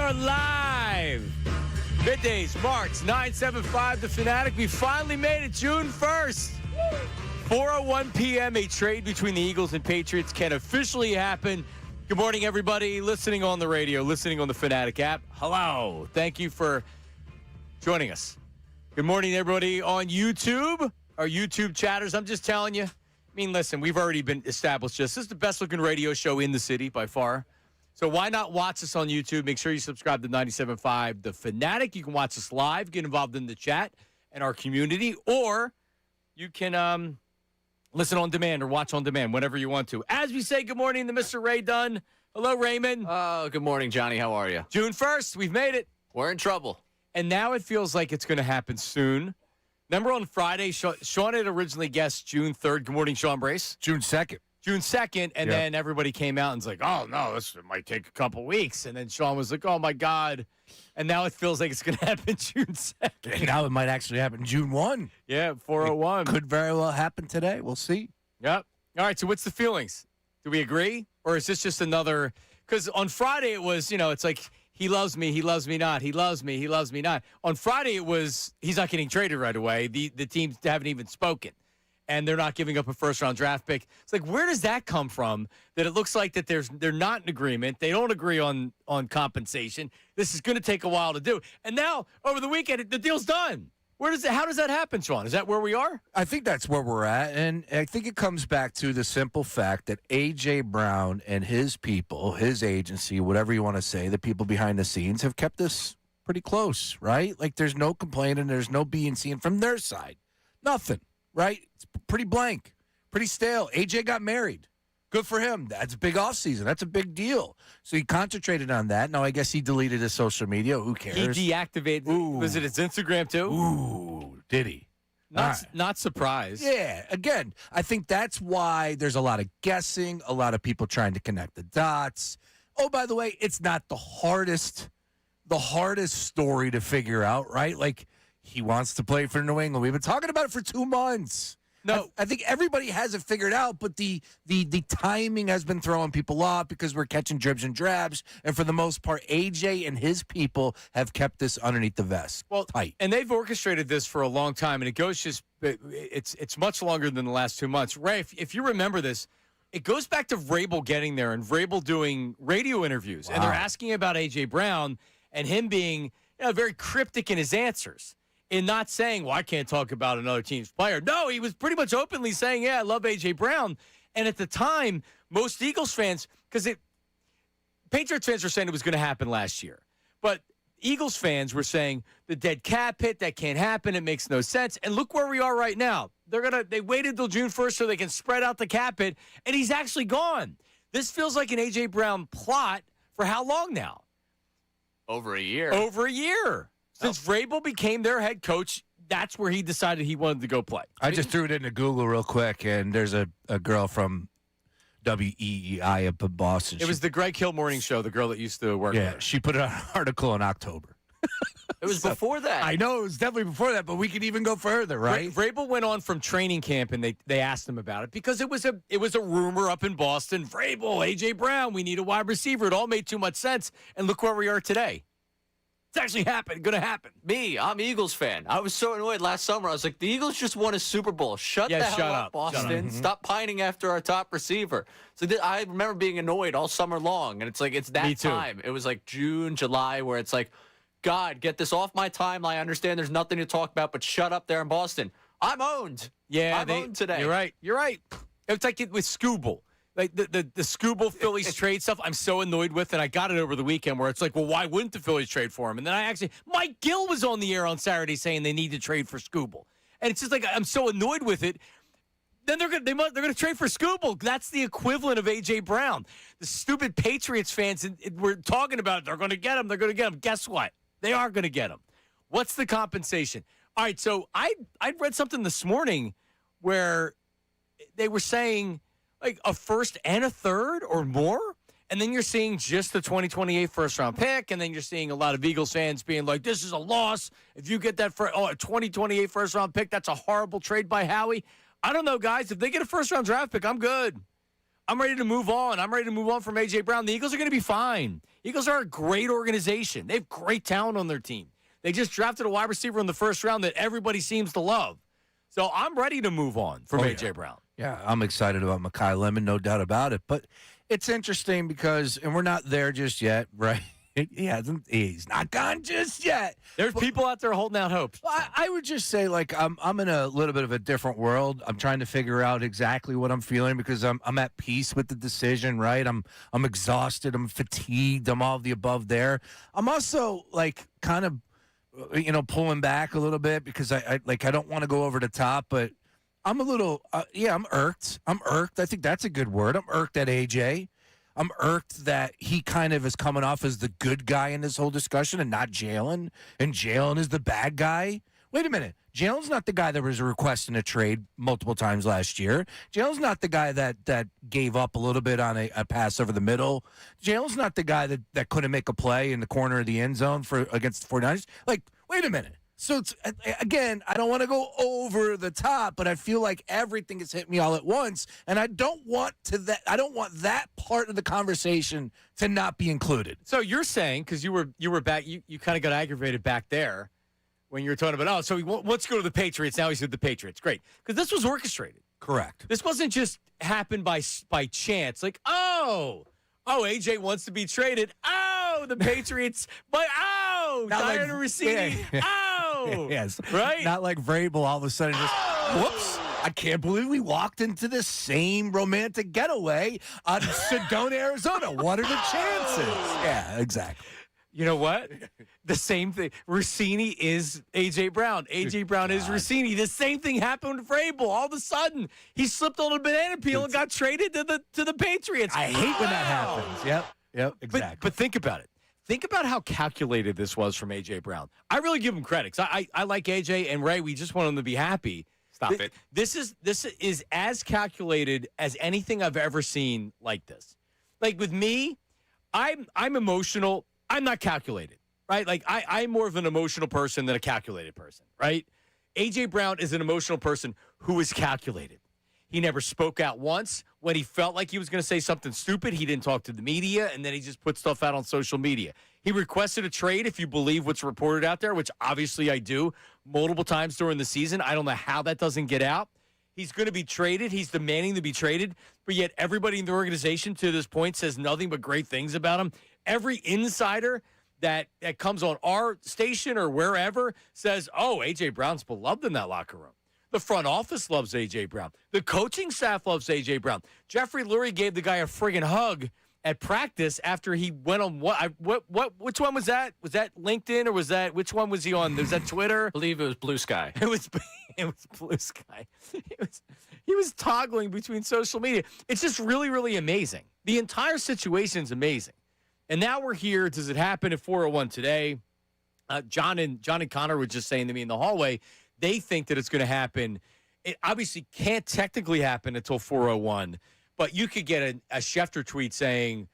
are live. Middays, March 975, The Fanatic. We finally made it June 1st. 4:01 p.m., a trade between the Eagles and Patriots can officially happen. Good morning, everybody listening on the radio, listening on the Fanatic app. Hello. Thank you for joining us. Good morning, everybody on YouTube, our YouTube chatters. I'm just telling you. I mean, listen, we've already been established this. This is the best-looking radio show in the city by far. So why not watch us on YouTube? Make sure you subscribe to 97.5 The Fanatic. You can watch us live, get involved in the chat and our community, or you can listen on demand or watch on demand, whenever you want to. As we say good morning to Mr. Ray Dunn. Hello, Raymond. Oh, good morning, Johnny. How are you? June 1st, we've made it. We're in trouble. And now it feels like it's going to happen soon. Remember on Friday, Sean had originally guessed June 3rd. Good morning, Sean Brace. June 2nd. June 2nd, and then everybody came out and was like, oh, no, this might take a couple weeks. And then Sean was like, oh, my God. And now it feels like it's going to happen June 2nd. And now it might actually happen June 1. Yeah, 4:01. Could very well happen today. We'll see. Yep. All right, so what's the feelings? Do we agree? Or is this just another – because on Friday it was, it's like he loves me not. He loves me not. On Friday it was he's not getting traded right away. The teams haven't even spoken. And they're not giving up a first-round draft pick. It's like, where does that come from? That it looks like that they're not in agreement. They don't agree on compensation. This is going to take a while to do. And now, over the weekend, the deal's done. How does that happen, Sean? Is that where we are? I think that's where we're at, and I think it comes back to the simple fact that A.J. Brown and his people, his agency, whatever you want to say, the people behind the scenes, have kept this pretty close, right? Like, there's no complaining, there's no being seen from their side. Nothing. Right? It's pretty blank, pretty stale. AJ got married. Good for him. That's a big offseason. That's a big deal. So he concentrated on that. Now, I guess he deleted his social media. Who cares? He deactivated. Was it his Instagram, too? Ooh, did he? Not surprised. Yeah. Again, I think that's why there's a lot of guessing, a lot of people trying to connect the dots. Oh, by the way, it's not the hardest story to figure out, right? Like, he wants to play for New England. We've been talking about it for 2 months. No, I think everybody has it figured out, but the timing has been throwing people off because we're catching dribs and drabs. And for the most part, AJ and his people have kept this underneath the vest. Well, tight. And they've orchestrated this for a long time, and it goes it's much longer than the last 2 months. Ray, if you remember this, it goes back to Vrabel getting there and Vrabel doing radio interviews. Wow. And they're asking about AJ Brown and him being very cryptic in his answers. In not saying, well, I can't talk about another team's player. No, he was pretty much openly saying, yeah, I love A.J. Brown. And at the time, most Eagles fans, because Patriots fans were saying it was going to happen last year. But Eagles fans were saying the dead cap hit, that can't happen. It makes no sense. And look where we are right now. They waited till June 1st so they can spread out the cap hit, and he's actually gone. This feels like an A.J. Brown plot for how long now? Over a year. Since Vrabel became their head coach, that's where he decided he wanted to go play. I just threw it into Google real quick, and there's a girl from WEEI up in Boston. It was the Greg Hill morning show, the girl that used to work there. Yeah, she put an article in October. It was before that. I know, it was definitely before that, but we could even go further, right? Vrabel went on from training camp, and they asked him about it because it was a rumor up in Boston. Vrabel, A.J. Brown, we need a wide receiver. It all made too much sense, and look where we are today. It's actually happened. Going to happen. I'm an Eagles fan. I was so annoyed last summer. I was like, the Eagles just won a Super Bowl. Shut up, Boston. Stop pining after our top receiver. So I remember being annoyed all summer long, and it's like it's that time. It was like June, July, where it's like, God, get this off my timeline. I understand there's nothing to talk about, but shut up there in Boston. I'm owned. Yeah, I'm owned today. You're right. It's like it with Scooble. Like the Scooble Phillies trade stuff, I'm so annoyed with, and I got it over the weekend where it's like, well, why wouldn't the Phillies trade for him? And then Mike Gill was on the air on Saturday saying they need to trade for Scooble, and it's just like I'm so annoyed with it. Then they're gonna trade for Scooble. That's the equivalent of A.J. Brown. The stupid Patriots fans were talking about it. They're going to get him. They're going to get him. Guess what? They are going to get him. What's the compensation? All right, so I read something this morning where they were saying, like a first and a third or more, and then you're seeing just the 2028 first-round pick, and then you're seeing a lot of Eagles fans being like, this is a loss. If you get that a 2028 first-round pick, that's a horrible trade by Howie. I don't know, guys. If they get a first-round draft pick, I'm good. I'm ready to move on. I'm ready to move on from A.J. Brown. The Eagles are going to be fine. Eagles are a great organization. They have great talent on their team. They just drafted a wide receiver in the first round that everybody seems to love. So I'm ready to move on from A.J. Brown. Yeah, I'm excited about Mekhi Lemon, no doubt about it. But it's interesting because, and we're not there just yet, right? He's not gone just yet. There's people out there holding out hope. I would just say, like, I'm in a little bit of a different world. I'm trying to figure out exactly what I'm feeling because I'm at peace with the decision, right? I'm exhausted. I'm fatigued. I'm all of the above there. I'm also, like, kind of, pulling back a little bit because I don't want to go over the top, but I'm a little, I'm irked. I'm irked. I think that's a good word. I'm irked at AJ. I'm irked that he kind of is coming off as the good guy in this whole discussion and not Jalen, and Jalen is the bad guy. Wait a minute. Jalen's not the guy that was requesting a trade multiple times last year. Jalen's not the guy that gave up a little bit on a pass over the middle. Jalen's not the guy that couldn't make a play in the corner of the end zone against the 49ers. Like, wait a minute. So, again, I don't want to go over the top, but I feel like everything has hit me all at once, and I don't want that part of the conversation to not be included. So you're saying, because you were back, you kind of got aggravated back there when you were talking about, so he wants to go to the Patriots. Now he's with the Patriots. Great. Because this was orchestrated. Correct. This wasn't just happened by chance. Like, AJ wants to be traded. The Patriots. Diana Rossini. Yes. Right? Not like Vrabel all of a sudden just, whoops, I can't believe we walked into the same romantic getaway on Sedona, Arizona. What are the chances? Yeah, exactly. You know what? The same thing. Rossini is A.J. Brown. A.J. Brown is Rossini. The same thing happened with Vrabel. All of a sudden, he slipped on a banana peel and got traded to the Patriots. I hate when that happens. Yep, exactly. But think about it. Think about how calculated this was from A.J. Brown. I really give him credit. I like A.J. and Ray. We just want him to be happy. Stop it. This is as calculated as anything I've ever seen like this. Like with me, I'm emotional. I'm not calculated, right? Like I'm more of an emotional person than a calculated person, right? A.J. Brown is an emotional person who is calculated. He never spoke out once. When he felt like he was going to say something stupid, he didn't talk to the media, and then he just put stuff out on social media. He requested a trade, if you believe what's reported out there, which obviously I do, multiple times during the season. I don't know how that doesn't get out. He's going to be traded. He's demanding to be traded, but yet everybody in the organization to this point says nothing but great things about him. Every insider that comes on our station or wherever says, A.J. Brown's beloved in that locker room. The front office loves A.J. Brown. The coaching staff loves A.J. Brown. Jeffrey Lurie gave the guy a friggin' hug at practice after he went on which one was that? Was that LinkedIn or which one was he on? Was that Twitter? I believe it was Blue Sky. It was Blue Sky. He was toggling between social media. It's just really, really amazing. The entire situation is amazing. And now we're here. Does it happen at 4:01 today? John and Connor were just saying to me in the hallway, they think that it's going to happen. It obviously can't technically happen until 4:01, but you could get a Schefter tweet saying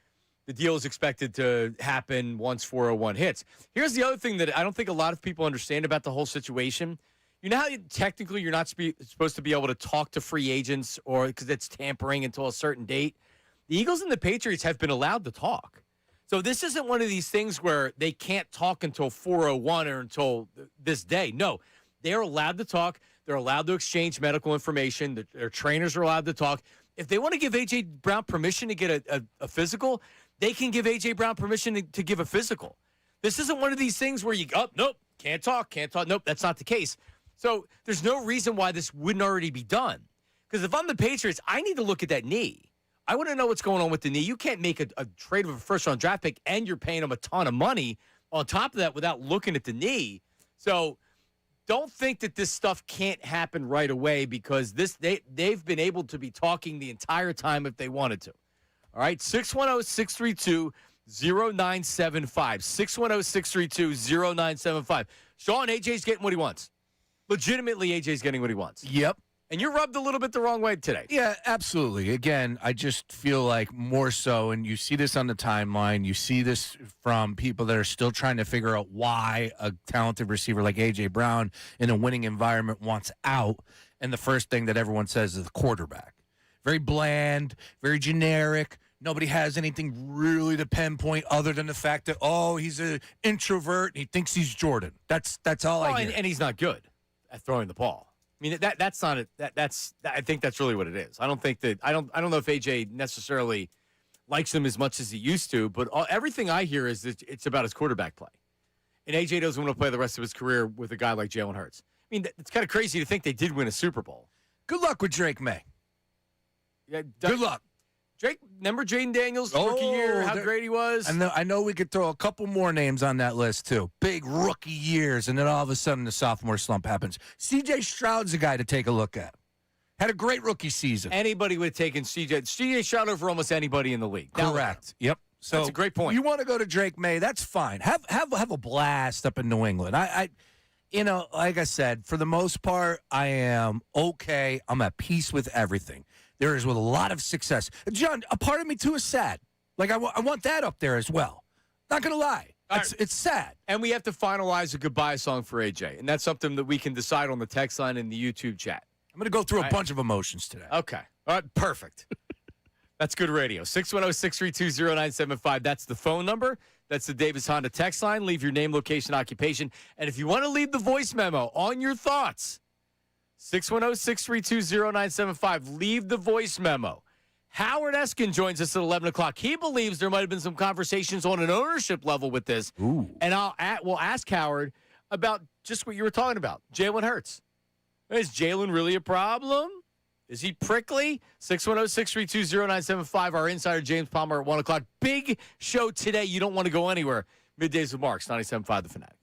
the deal is expected to happen once 4:01 hits. Here's the other thing that I don't think a lot of people understand about the whole situation. You know how technically you're not supposed to be able to talk to free agents or because it's tampering until a certain date? The Eagles and the Patriots have been allowed to talk. So this isn't one of these things where they can't talk until 4:01 or until this day. No. They're allowed to talk. They're allowed to exchange medical information. Their trainers are allowed to talk. If they want to give A.J. Brown permission to get a physical, they can give A.J. Brown permission to give a physical. This isn't one of these things where nope, can't talk. Nope, that's not the case. So there's no reason why this wouldn't already be done. Because if I'm the Patriots, I need to look at that knee. I want to know what's going on with the knee. You can't make a trade of a first-round draft pick, and you're paying them a ton of money on top of that without looking at the knee. So don't think that this stuff can't happen right away because they've been able to be talking the entire time if they wanted to. All right, 610-632-0975. 610-632-0975. Sean, AJ's getting what he wants. Legitimately, AJ's getting what he wants. Yep. And you're rubbed a little bit the wrong way today. Yeah, absolutely. Again, I just feel like more so, and you see this on the timeline, you see this from people that are still trying to figure out why a talented receiver like A.J. Brown in a winning environment wants out, and the first thing that everyone says is the quarterback. very bland, very generic. Nobody has anything really to pinpoint other than the fact that, he's an introvert. And he thinks he's Jordan. That's all I hear. And he's not good at throwing the ball. I mean, that's not it. I think that's really what it is. I don't know if AJ necessarily likes him as much as he used to, but everything I hear is that it's about his quarterback play. And AJ doesn't want to play the rest of his career with a guy like Jalen Hurts. I mean, it's kind of crazy to think they did win a Super Bowl. Good luck with Drake May. Yeah, good luck. Drake, remember Jaden Daniels' rookie year, how great he was? I know we could throw a couple more names on that list, too. Big rookie years, and then all of a sudden the sophomore slump happens. C.J. Stroud's a guy to take a look at. Had a great rookie season. Anybody would have taken C.J. Stroud over almost anybody in the league. Correct. Yep. So that's a great point. You want to go to Drake May, that's fine. Have a blast up in New England. I like I said, for the most part, I am okay. I'm at peace with everything. There is with a lot of success. John, a part of me, too, is sad. Like, I want that up there as well. Not going to lie. It's sad. And we have to finalize a goodbye song for AJ, and that's something that we can decide on the text line in the YouTube chat. I'm going to go through a bunch of emotions today. Okay. All right, perfect. That's good radio. 610-632-0975. That's the phone number. That's the Davis Honda text line. Leave your name, location, occupation. And if you want to leave the voice memo on your thoughts, 610-632-0975. Leave the voice memo. Howard Eskin joins us at 11 o'clock. He believes there might have been some conversations on an ownership level with this. Ooh. And we'll ask Howard about just what you were talking about, Jalen Hurts. Is Jalen really a problem? Is he prickly? 610-632-0975. Our insider, James Palmer, at 1 o'clock. Big show today. You don't want to go anywhere. Middays with Marks, 97.5 The Fanatic.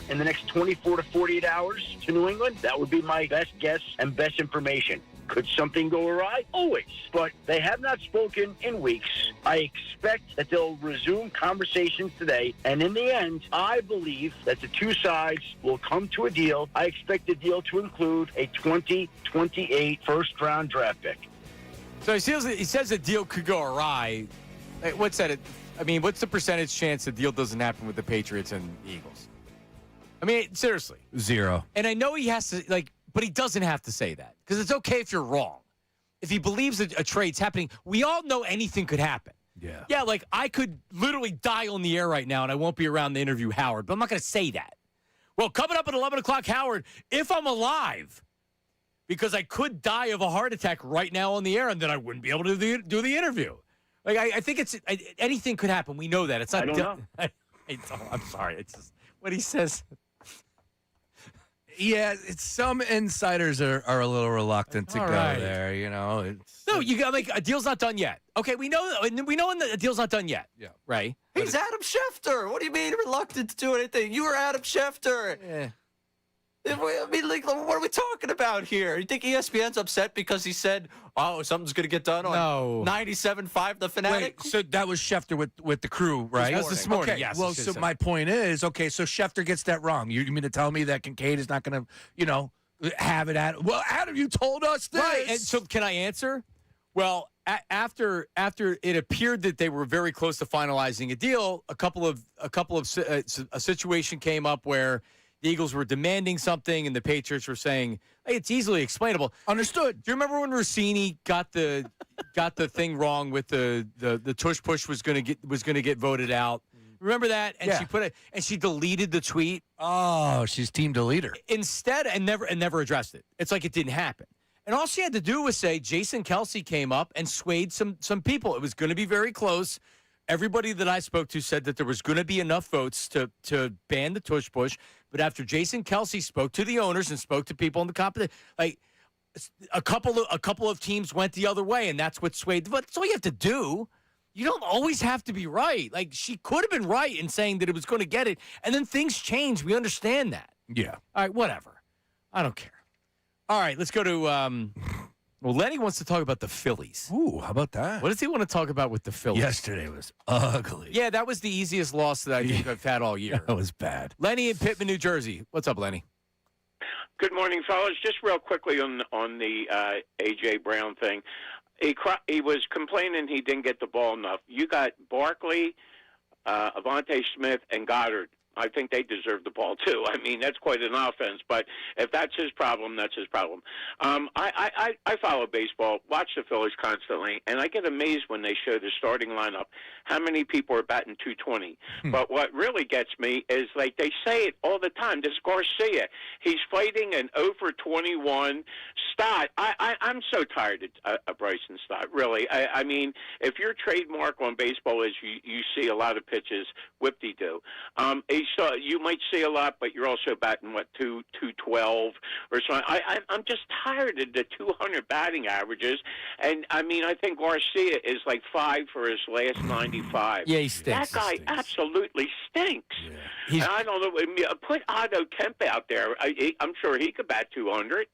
In the next 24 to 48 hours to New England, that would be my best guess and best information. Could something go awry? Always. But they have not spoken in weeks. I expect that they'll resume conversations today. And in the end, I believe that the two sides will come to a deal. I expect the deal to include a 2028 first-round draft pick. So he says the deal could go awry. What's that? I mean, what's the percentage chance the deal doesn't happen with the Patriots and the Eagles? I mean, seriously. 0. And I know he has to, but he doesn't have to say that because it's okay if you're wrong. If he believes that a trade's happening, we all know anything could happen. Yeah. Yeah, I could literally die on the air right now and I won't be around to interview Howard, but I'm not going to say that. Well, coming up at 11 o'clock, Howard, if I'm alive, because I could die of a heart attack right now on the air and then I wouldn't be able to do the interview. I think anything could happen. We know that. It's not. I don't know. I'm sorry. It's just what he says. Yeah, some insiders are a little reluctant to go there. No, you got a deal's not done yet. Okay, we know the deal's not done yet. Yeah, right. He's Adam Schefter. What do you mean reluctant to do anything? You were Adam Schefter. Yeah. I mean, what are we talking about here? You think ESPN's upset because he said, "Oh, something's going to get done on 97.5 The Fanatic"? Wait, so that was Schefter with the crew, right? That was this morning. Okay. Yes. Well, so my point is, so Schefter gets that wrong. You mean to tell me that Kincade is not going to, have it at? Well, Adam, you told us this. Right. And so can I answer? Well, after it appeared that they were very close to finalizing a deal, a situation came up where the Eagles were demanding something, and the Patriots were saying, "Hey, it's easily explainable." Understood. Do you remember when Rossini got the thing wrong with the tush push was going to get voted out? Remember that? And she deleted the tweet. Oh, she's team deleter. Instead, and never addressed it. It's like it didn't happen. And all she had to do was say Jason Kelce came up and swayed some people. It was going to be very close. Everybody that I spoke to said that there was going to be enough votes to ban the tush push. But after Jason Kelce spoke to the owners and spoke to people in the competition, a couple of teams went the other way, and that's what swayed. But that's all you have to do. You don't always have to be right. She could have been right in saying that it was going to get it, and then things change. We understand that. Yeah. All right, whatever. I don't care. All right, let's go to Lenny wants to talk about the Phillies. Ooh, how about that? What does he want to talk about with the Phillies? Yesterday was ugly. Yeah, that was the easiest loss that I think I've had all year. That was bad. Lenny in Pittman, New Jersey. What's up, Lenny? Good morning, fellas. Just real quickly on the A.J. Brown thing. He was complaining he didn't get the ball enough. You got Barkley, Avonte Smith, and Goddard. I think they deserve the ball, too. I mean, that's quite an offense. But if that's his problem, that's his problem. I follow baseball, watch the Phillies constantly, and I get amazed when they show the starting lineup, how many people are batting 220. But what really gets me is, they say it all the time. This Garcia, he's fighting an 0-for-21 Stott. I'm so tired of Bryson Stott, really. I mean, if your trademark on baseball is you see a lot of pitches, whip-de-doo. You might see a lot, but you're also batting, 212 or something. I'm just tired of the 200 batting averages. And, I mean, I think Garcia is 5 for his last 95. Yeah, he stinks. That guy absolutely stinks. Yeah. And I don't know. Put Otto Kemp out there. I'm sure he could bat 200.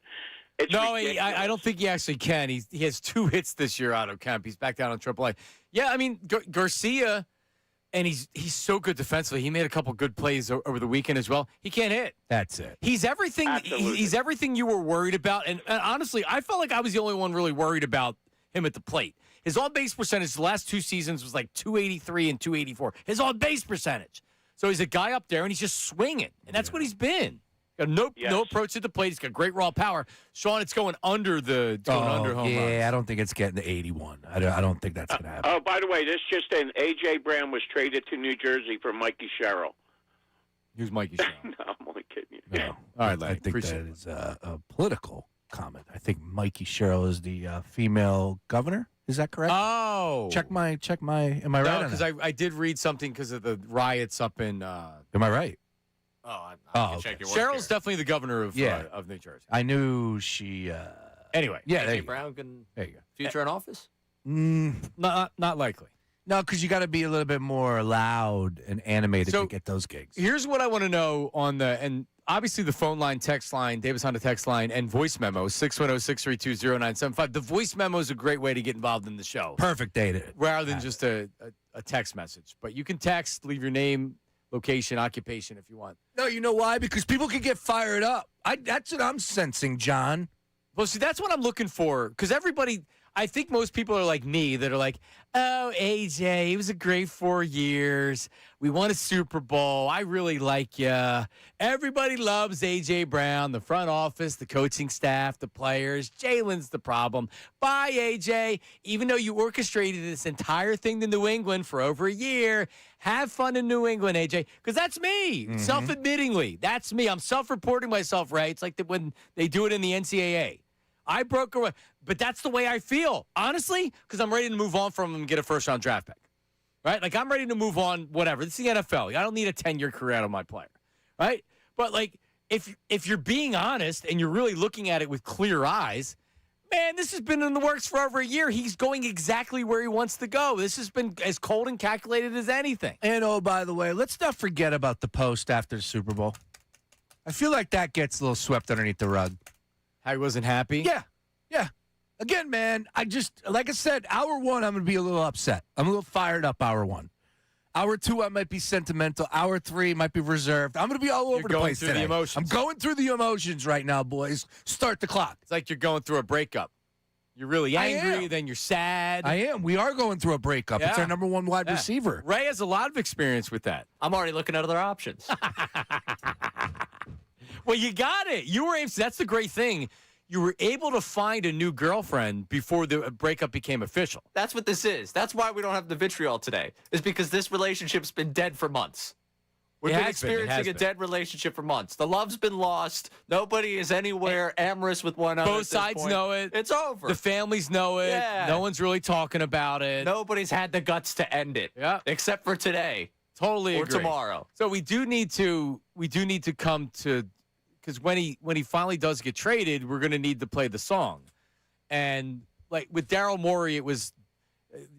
I don't think he actually can. He has 2 hits this year, Otto Kemp. He's back down on AAA. Yeah, I mean, Garcia... And he's so good defensively. He made a couple good plays over the weekend as well. He can't hit. That's it. He's everything. Absolutely. He's everything you were worried about. And honestly, I felt like I was the only one really worried about him at the plate. His on-base percentage the last 2 seasons was 283 and 284. His on-base percentage. So he's a guy up there, and he's just swinging. And that's what he's been. Got no approach at the plate. He's got great raw power. Sean, it's going under under home runs. I don't think it's getting to 81. I don't think that's going to happen. Oh, by the way, this just in. A.J. Brown was traded to New Jersey for Mikey Sherrill. Who's Mikey Sherrill? No, I'm only kidding you. No. All right, Lenny. I think Appreciate that is a political comment. I think Mikey Sherrill is the female governor. Is that correct? Oh. Check my. Am I right? No, because I did read something because of the riots up in. Am I right? I can check your work Cheryl's here. definitely the governor of New Jersey. I knew she. Anyway. Yeah, A.J. there you go. Brown can There you go. future in office? Not likely. No, because you got to be a little bit more loud and animated to get those gigs. Here's what I want to know and obviously the phone line, text line, Davis Honda text line, and voice memo, 610-632-0975. The voice memo is a great way to get involved in the show. Perfect day rather than just a text message. But you can text, leave your name, location, occupation if you want. No, you know why? Because people can get fired up. That's what I'm sensing, John. Well, see, that's what I'm looking for. Because everybody, I think most people are like me that are like, oh, AJ, it was a great 4 years. We won a Super Bowl. I really like you. Everybody loves AJ Brown, the front office, the coaching staff, the players. Jalen's the problem. Bye, AJ. Even though you orchestrated this entire thing to New England for over a year, have fun in New England, AJ. Because that's me, self-admittingly. That's me. I'm self-reporting myself, Ray. It's like when they do it in the NCAA. I broke away. But that's the way I feel, honestly, because I'm ready to move on from him and get a first-round draft pick, right? Like, I'm ready to move on, whatever. This is the NFL. I don't need a 10-year career out of my player, right? But, like, if you're being honest and you're really looking at it with clear eyes, man, this has been in the works for over a year. He's going exactly where he wants to go. This has been as cold and calculated as anything. And, oh, by the way, let's not forget about the post after the Super Bowl. I feel like that gets a little swept underneath the rug. How he wasn't happy? Yeah. Again, man, like I said, hour one, I'm going to be a little upset. I'm a little fired up hour one. Hour two, I might be sentimental. Hour three might be reserved. I'm going to be all over the place today. The emotions. I'm going through the emotions right now, boys. Start the clock. It's like you're going through a breakup. You're really angry, then you're sad. I am. We are going through a breakup. Yeah. It's our number one wide receiver. Ray has a lot of experience with that. I'm already looking at other options. Well, you got it. You were able to, that's the great thing. You were able to find a new girlfriend before the breakup became official. That's what this is. That's why we don't have the vitriol today, is because this relationship's been dead for months. We've been experiencing a dead relationship for months. The love's been lost. Nobody is anywhere amorous with one another. Both sides know it. It's over. The families know it. Yeah. No one's really talking about it. Nobody's had the guts to end it. Yeah. Except for today. Totally agree. Or tomorrow. So we do need to come to, because when he finally does get traded, we're going to need to play the song. And like with Daryl Morey, it was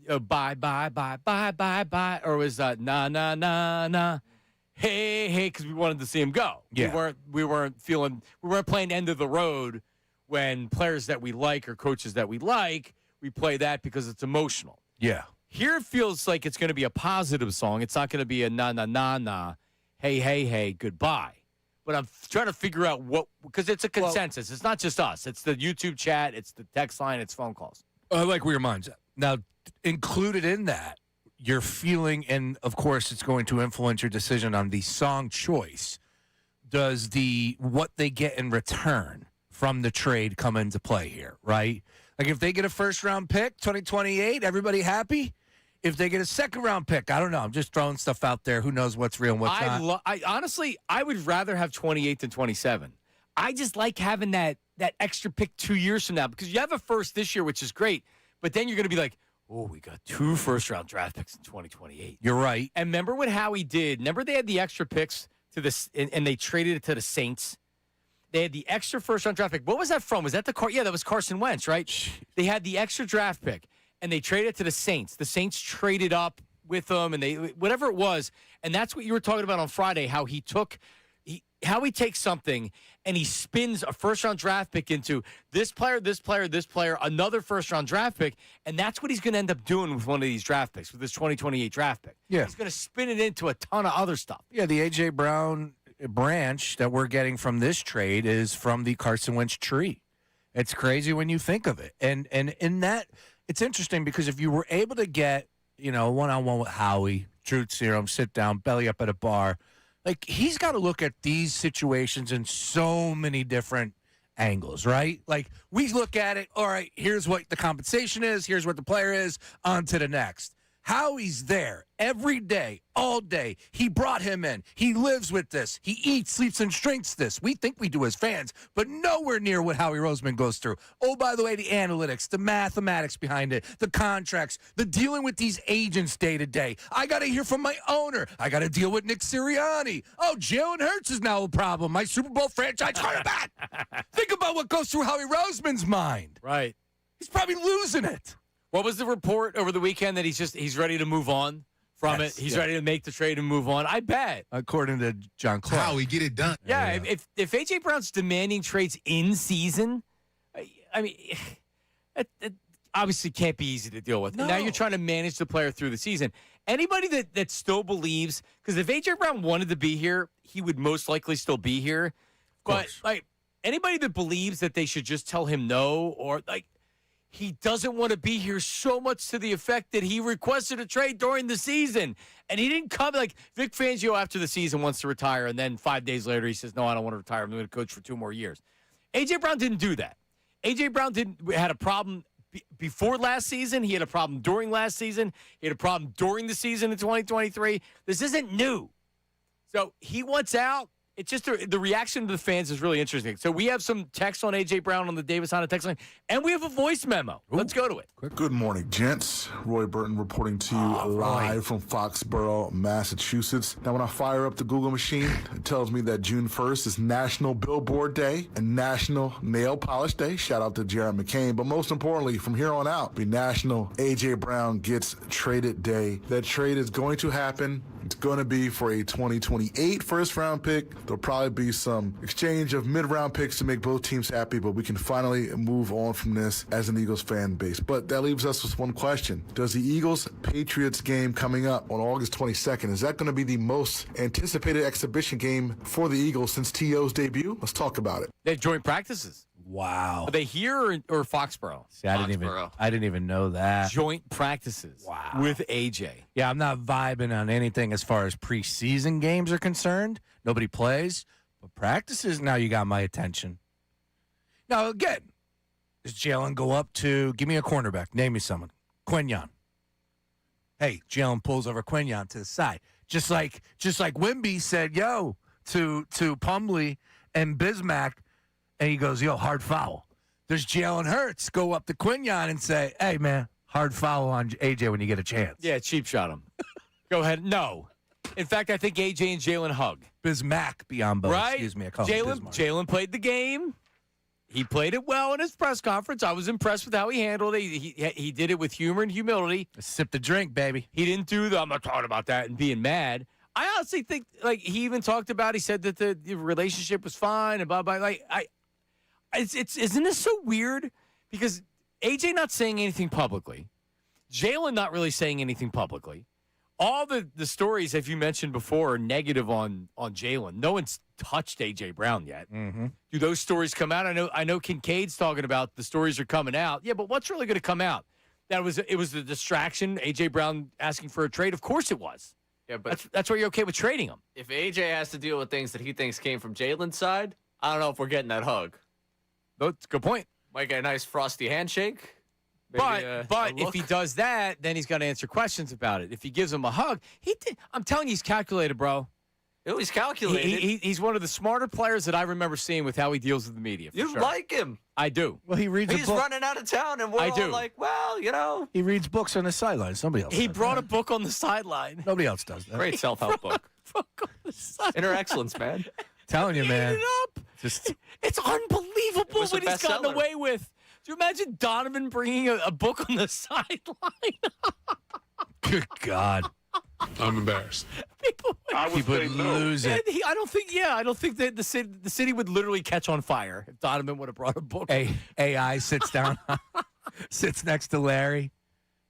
bye, bye, bye, bye, bye, bye. Or it was na, na, na, na. Hey, hey, because we wanted to see him go. Yeah. We weren't playing end of the road when players that we like or coaches that we like, we play that because it's emotional. Yeah. Here it feels like it's going to be a positive song. It's not going to be a na, na, na, na. Hey, hey, hey, goodbye. But I'm trying to figure out because it's a consensus. It's not just us. It's the YouTube chat. It's the text line. It's phone calls. I like where your mind's at. Now, included in that, your feeling, and of course, it's going to influence your decision on the song choice. Does what they get in return from the trade come into play here, right? Like if they get a first-round pick, 2028, everybody happy? If they get a second-round pick, I don't know. I'm just throwing stuff out there. Who knows what's real and what's not? Honestly, I would rather have 28 than 27. I just like having that extra pick 2 years from now because you have a first this year, which is great, but then you're going to be like, oh, we got 2 first-round draft picks in 2028. You're right. And remember what Howie did? Remember they had the extra picks to this, and they traded it to the Saints? They had the extra first-round draft pick. What was that from? Was that that was Carson Wentz, right? They had the extra draft pick. And they traded it to the Saints. The Saints traded up with them, and whatever it was. And that's what you were talking about on Friday, how he takes something and he spins a first-round draft pick into this player, this player, this player, another first-round draft pick, and that's what he's going to end up doing with one of these draft picks, with this 2028 draft pick. Yeah. He's going to spin it into a ton of other stuff. Yeah, the A.J. Brown branch that we're getting from this trade is from the Carson Wentz tree. It's crazy when you think of it. And in that – it's interesting because if you were able to get, one-on-one with Howie, truth serum, sit down, belly up at a bar, like he's got to look at these situations in so many different angles, right? Like we look at it, all right, here's what the compensation is, here's what the player is, on to the next. Howie's there every day, all day. He brought him in. He lives with this. He eats, sleeps, and drinks this. We think we do as fans, but nowhere near what Howie Roseman goes through. Oh, by the way, the analytics, the mathematics behind it, the contracts, the dealing with these agents day to day. I got to hear from my owner. I got to deal with Nick Sirianni. Oh, Jalen Hurts is now a problem. My Super Bowl franchise quarterback. Think about what goes through Howie Roseman's mind. Right. He's probably losing it. What was the report over the weekend that he's ready to move on from it? He's ready to make the trade and move on. I bet. According to John Clark. How we get it done. Yeah, if A.J. Brown's demanding trades in season, I mean, it obviously can't be easy to deal with. No. Now you're trying to manage the player through the season. Anybody that still believes, because if A.J. Brown wanted to be here, he would most likely still be here. But like anybody that believes that they should just tell him no, or like he doesn't want to be here so much to the effect that he requested a trade during the season. And he didn't come like Vic Fangio after the season wants to retire. And then 5 days later, he says, no, I don't want to retire. I'm going to coach for 2 more years. A.J. Brown didn't do that. A.J. Brown had a problem before last season. He had a problem during last season. He had a problem during the season in 2023. This isn't new. So he wants out. It's just the reaction to the fans is really interesting. So we have some text on A.J. Brown on the Davis Honda text line, and we have a voice memo. Let's go to it. Good morning, gents. Roy Burton reporting to you live from Foxborough, Massachusetts. Now, when I fire up the Google machine, it tells me that June 1st is National Billboard Day and National Nail Polish Day. Shout out to Jared McCain. But most importantly, from here on out, be National A.J. Brown Gets Traded Day. That trade is going to happen. It's going to be for a 2028 first-round pick. There'll probably be some exchange of mid-round picks to make both teams happy, but we can finally move on from this as an Eagles fan base. But that leaves us with one question. Does the Eagles-Patriots game coming up on August 22nd, is that going to be the most anticipated exhibition game for the Eagles since T.O.'s debut? Let's talk about it. They have joint practices. Wow. Are they here or Foxborough? See, I didn't even know that. Joint practices. Wow. With AJ. Yeah, I'm not vibing on anything as far as preseason games are concerned. Nobody plays. But practices, now you got my attention. Now, again, does Jalen go up to, give me a cornerback, name me someone, Quinyon. Hey, Jalen pulls over Quinyon to the side. Just like Wimby said, yo, to Pumley and Bismack, and he goes, yo, hard foul. Does Jalen Hurts go up to Quinyon and say, hey, man, hard foul on AJ when you get a chance? Yeah, cheap shot him. Go ahead. No. In fact, I think AJ and Jalen hug. Bismack Biombo. Right? Excuse me. I call him Bismarck. Jalen played the game. He played it well in his press conference. I was impressed with how he handled it. He did it with humor and humility. Sip the drink, baby. He didn't do I'm not talking about that and being mad. I honestly think, like, he even talked about, he said that the relationship was fine and blah, blah. Like, isn't this so weird? Because AJ not saying anything publicly. Jalen not really saying anything publicly. All the stories, as you mentioned before, are negative on Jalen. No one's touched A.J. Brown yet. Mm-hmm. Do those stories come out? I know Kincaid's talking about the stories are coming out. Yeah, but what's really going to come out? It was the distraction, A.J. Brown asking for a trade? Of course it was. Yeah, but that's why you're okay with trading him. if AJ has to deal with things that he thinks came from Jalen's side, I don't know if we're getting that hug. That's a good point. Might get a nice frosty handshake. Maybe but if he does that, then he's got to answer questions about it. If he gives him a hug, I'm telling you, he's calculated, bro. Oh, he's calculated. He's one of the smarter players that I remember seeing with how he deals with the media. You sure. like him. I do. Well, he reads He's a book. running out of town, and we're all like, well, you know. He reads books on the sideline. Somebody else. He does brought that. a book on the sideline. Nobody else does that. Great self-help book. Book on the sideline. Inner excellence, man. Telling you, man. Eat it up. Just It's unbelievable was a what he's gotten bestseller. away with. Do you imagine Donovan bringing a book on the sideline? good God. I'm embarrassed. I would He would say no. lose it. I don't think that the city would literally catch on fire if Donovan would have brought a book. AI sits down, sits next to Larry,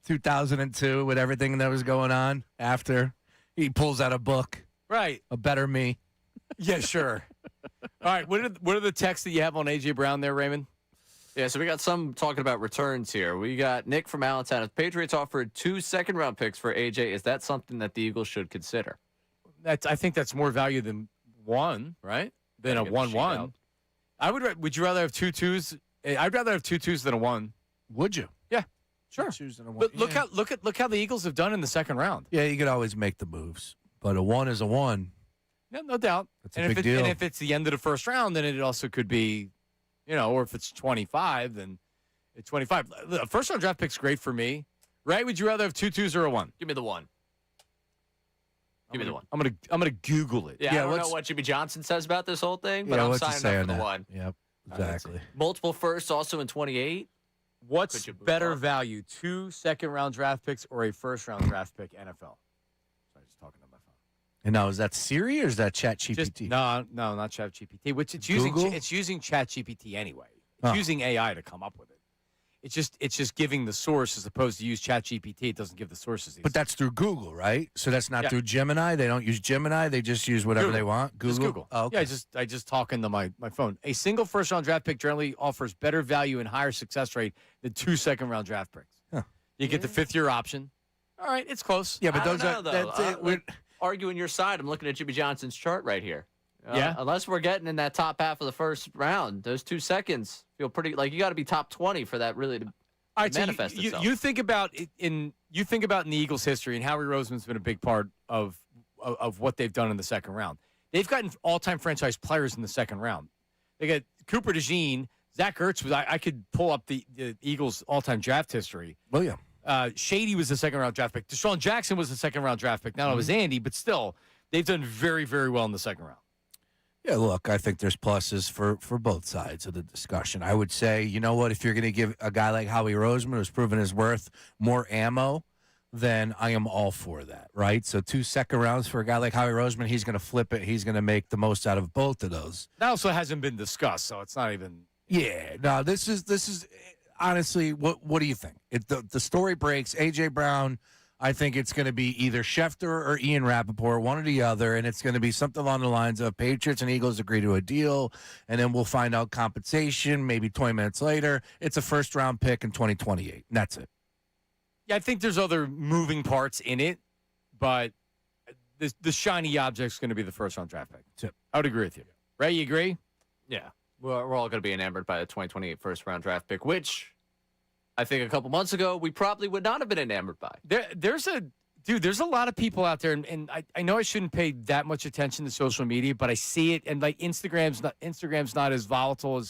2002, with everything that was going on after. He pulls out a book, Right. A Better Me. Yeah, sure. All right. What are the texts that you have on A.J. Brown there, Raymond? Yeah, so we got some talking about returns here. We got Nick from Allentown. If Patriots offered 2 second-round picks for AJ, is that something that the Eagles should consider? I think that's more value than one, right? Than a Gotta get the sheet 1-1. out. Would you rather have 2 2s? I'd rather have 2 2s than a 1. Would you? Yeah, sure. Choosing a one. But look how the Eagles have done in the second round. Yeah, you could always make the moves, but a 1 is a 1. Yeah, no doubt. That's a big deal. And if it's the end of the first round, then it also could be, or if it's 25, then it's 25. The first round draft pick's great for me. Ray, would you rather have 2 2s or a 1? Give me the 1. Give me the 1. I'm gonna Google it. Yeah, Yeah, I don't know what's- what Jimmy Johnson says about this whole thing, but Yeah, I'm what's he signing say up on for the that? 1. Yep, All right, exactly. Multiple firsts also in 28. What's Could you move better up? value, 2 second-round draft picks or a first-round draft pick NFL? Sorry, just talking on my phone. And now, is that Siri or is that ChatGPT? No, not ChatGPT. Which it's using. Google? It's using ChatGPT anyway. It's Oh. using AI to come up with it. It's just giving the source as opposed to use ChatGPT. It doesn't give the sources. But that's through Google, right? So that's not Yeah. through Gemini. They don't use Gemini. They just use whatever Google. they want. Google. Just Google. Oh, okay. Yeah, I just talk into my phone. A single first-round draft pick generally offers better value and higher success rate than 2 second-round draft picks. Huh. You get the 5th-year option. All right, it's close. Yeah, but I those don't are know, that's though. it. Arguing your side, I'm looking at Jimmy Johnson's chart right here. Yeah. Unless we're getting in that top half of the first round, those 2 seconds feel pretty like you got to be top 20 for that really to All right, so manifest itself. you think about it in the Eagles' history, and Howie Roseman's been a big part of what they've done in the second round. They've gotten all-time franchise players in the second round. They got Cooper DeJean, Zach Ertz. I could pull up the Eagles' all-time draft history. Oh yeah. Shady was the second-round draft pick. Deshaun Jackson was the second-round draft pick. Now it was Andy, but still, they've done very, very well in the second round. Yeah, look, I think there's pluses for both sides of the discussion. I would say, you know what, if you're going to give a guy like Howie Roseman, who's proven his worth, more ammo, then I am all for that, right? So 2 second rounds for a guy like Howie Roseman, he's going to flip it. He's going to make the most out of both of those. That also hasn't been discussed, so it's not even. Yeah, no, this is honestly, what do you think? The story breaks. A.J. Brown, I think it's going to be either Schefter or Ian Rappaport, one or the other, and it's going to be something along the lines of Patriots and Eagles agree to a deal, and then we'll find out compensation maybe 20 minutes later. It's a first-round pick in 2028, and that's it. Yeah, I think there's other moving parts in it, but the shiny object's going to be the first-round draft pick. Yep. I would agree with you. Ray, you agree? Yeah. We're all going to be enamored by the 2028 first-round draft pick, which I think a couple months ago we probably would not have been enamored by. There's a lot of people out there, and I know I shouldn't pay that much attention to social media, but I see it, and like Instagram's not as volatile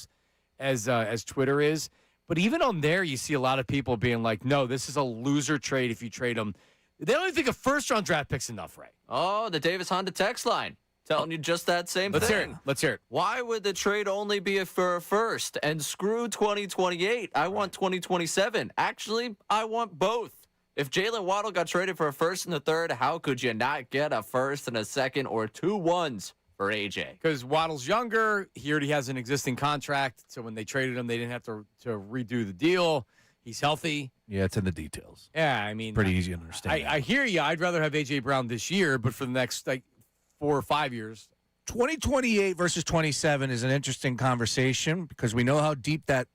as Twitter is. But even on there, you see a lot of people being like, no, this is a loser trade if you trade them. They don't even think a first-round draft pick's enough, Ray. Oh, the Davis Honda text line. Telling you just that same thing. Let's hear it. Why would the trade only be for a first? And screw 2028. I want 2027. Actually, I want both. If Jalen Waddle got traded for a first and a third, how could you not get a first and a second or 2 ones for AJ? Because Waddle's younger. He already has an existing contract. So when they traded him, they didn't have to redo the deal. He's healthy. Yeah, it's in the details. Yeah, I mean. Pretty easy to understand. I hear you. I'd rather have A.J. Brown this year, but for the next 4 or 5 years. 2028 versus 27 is an interesting conversation because we know how deep that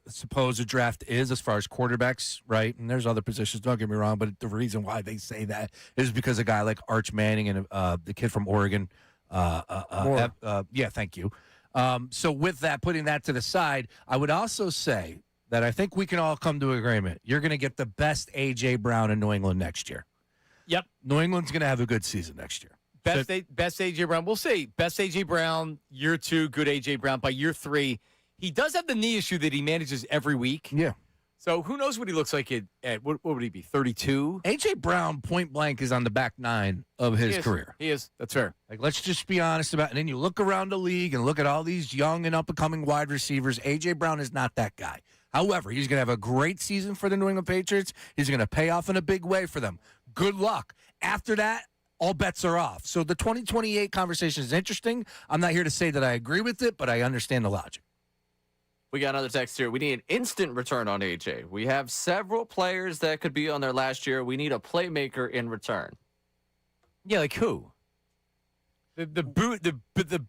supposed draft is as far as quarterbacks, right? And there's other positions, don't get me wrong, but the reason why they say that is because a guy like Arch Manning and the kid from Oregon. Yeah, thank you. So with that, putting that to the side, I would also say that I think we can all come to agreement. You're going to get the best A.J. Brown in New England next year. Yep. New England's going to have a good season next year. Best A.J. Brown. We'll see. Best A.J. Brown, year 2, good A.J. Brown. By year 3, he does have the knee issue that he manages every week. Yeah. So who knows what he looks like at what would he be, 32? A.J. Brown, point blank, is on the back 9 of his career. He is. That's fair. Like, let's just be honest about it. And then you look around the league and look at all these young and up-and-coming wide receivers. A.J. Brown is not that guy. However, he's going to have a great season for the New England Patriots. He's going to pay off in a big way for them. Good luck. After that, all bets are off. So the 2028 conversation is interesting. I'm not here to say that I agree with it, but I understand the logic. We got another text here. We need an instant return on AJ. We have several players that could be on their last year. We need a playmaker in return. Yeah, like who? The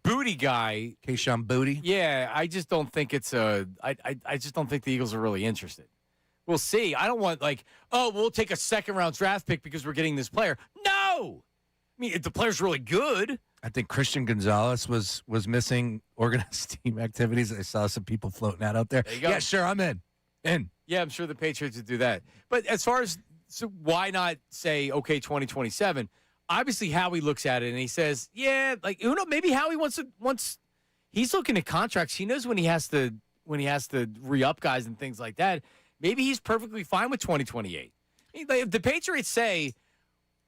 booty guy. Keyshawn Booty. Yeah, I just don't think it's I just don't think the Eagles are really interested. We'll see. I don't want we'll take a second-round draft pick because we're getting this player. No! I mean, if the player's really good. I think Christian Gonzalez was missing organized team activities. I saw some people floating that out there. There you go. Yeah, sure, I'm in. Yeah, I'm sure the Patriots would do that. But as far as why not say, okay, 2027? Obviously, Howie looks at it and he says, yeah, maybe Howie wants he's looking at contracts. He knows when he has to re-up guys and things like that. Maybe he's perfectly fine with 2028. If the Patriots say,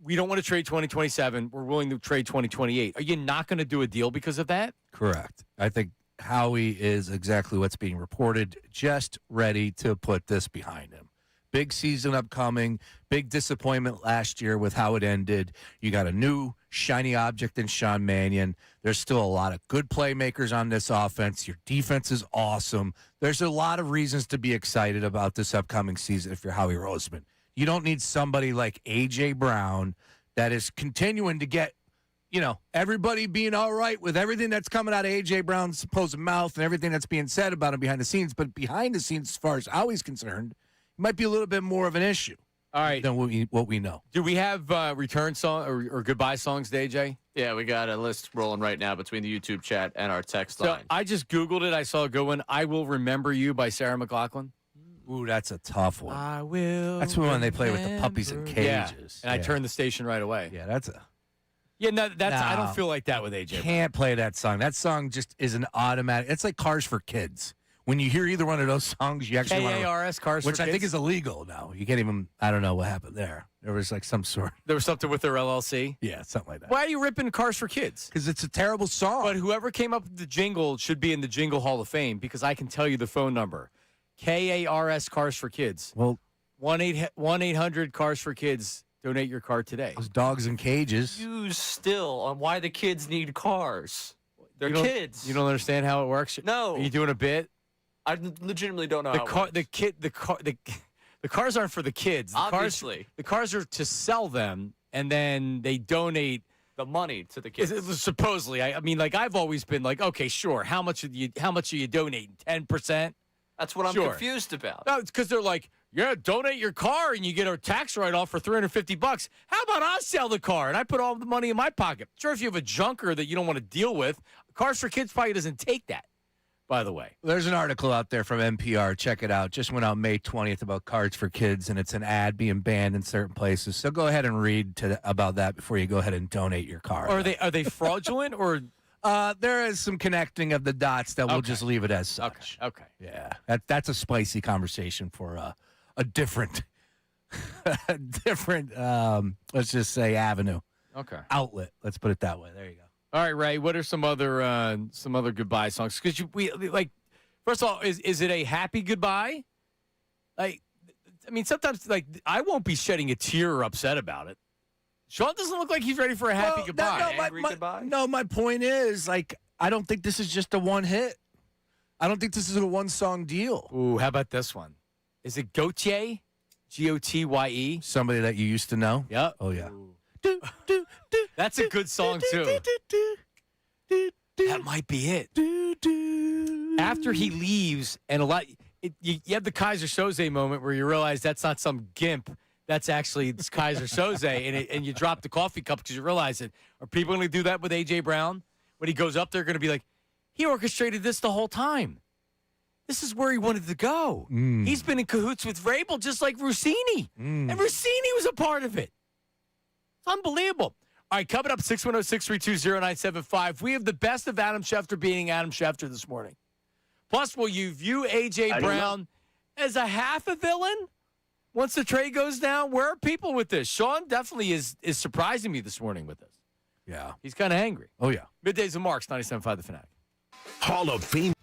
we don't want to trade 2027, we're willing to trade 2028, are you not going to do a deal because of that? Correct. I think Howie is exactly what's being reported, just ready to put this behind him. Big season upcoming. Big disappointment last year with how it ended. You got a new shiny object in Sean Mannion. There's still a lot of good playmakers on this offense. Your defense is awesome. There's a lot of reasons to be excited about this upcoming season if you're Howie Roseman. You don't need somebody like A.J. Brown that is continuing to get, everybody being all right with everything that's coming out of A.J. Brown's supposed mouth and everything that's being said about him behind the scenes. But behind the scenes, as far as Howie's concerned, it might be a little bit more of an issue. All right. Than what we know. Do we have return song or goodbye songs to AJ? Yeah, we got a list rolling right now between the YouTube chat and our text So line. I just Googled it. I saw a good one. I Will Remember You by Sarah McLachlan. Ooh, that's a tough one. I will. That's when they play with the puppies in cages. And I turned the station right away. Yeah, that's a. Yeah, no, I don't No. feel like that with AJ. Can't play that song. That song just is an automatic. It's like Cars for Kids. When you hear either one of those songs, you actually want to. KARS, Cars which for I think Kids? is illegal now. You can't even. I don't know what happened there. There was like some sort. There was something with their LLC. Yeah, something like that. Why are you ripping Cars for Kids? Because it's a terrible song. But whoever came up with the jingle should be in the Jingle Hall of Fame because I can tell you the phone number. KARS, Cars for Kids. Well, 1-800 Cars for Kids. Donate your car today. those dogs in cages. You still on why the kids need cars. They're You don't- kids. You don't understand how it works? No. Are you doing a bit? I legitimately don't know The how it car, works. the cars aren't for the kids. Obviously. The cars are to sell them, and then they donate. the money to the kids. Supposedly, I mean, like I've always been like, okay, sure. How much are you donating? 10%? That's what I'm Sure. confused about. No, it's because they're like, yeah, donate your car and you get a tax write-off for $350. How about I sell the car and I put all the money in my pocket? Sure, if you have a junker that you don't want to deal with, Cars for Kids probably doesn't take that. By the way, There's an article out there from NPR. Check it out. Just went out May 20th about Cards for Kids, and it's an ad being banned in certain places. So go ahead and read about that before you go ahead and donate your car. are they fraudulent or? There is some connecting of the dots that we'll Okay. just leave it as such. Okay. Yeah, that's a spicy conversation for a different, let's just say avenue, Okay. outlet. Let's put it that way. There you go. All right, Ray. What are some other goodbye songs? Because first of all, is it a happy goodbye? Like, I mean, sometimes like I won't be shedding a tear or upset about it. Sean doesn't look like he's ready for a happy goodbye. Angry goodbye? No, my point is, like, I don't think this is just a one hit. I don't think this is a one song deal. Ooh, how about this one? Is it Gautier? Gotye? Somebody that you used to know. Yep. Oh yeah. That's a good song too. That might be it. After he leaves, and you have the Kaiser Soze moment where you realize that's not some gimp. That's actually this Kaiser Soze, and you drop the coffee cup because you realize it. Are people going to do that with A.J. Brown? When he goes up, they're going to be like, he orchestrated this the whole time. This is where he wanted to go. He's been in cahoots with Vrabel just like Rossini. And Rossini was a part of it. It's unbelievable. All right, coming up, 610-632-0975. We have the best of Adam Schefter beating Adam Schefter this morning. Plus, will you view A.J. Brown as a half a villain once the trade goes down? Where are people with this? Sean definitely is surprising me this morning with this. Yeah. He's kind of angry. Oh yeah. Middays and Marks, 97.5 The Fanatic. Hall of Fame.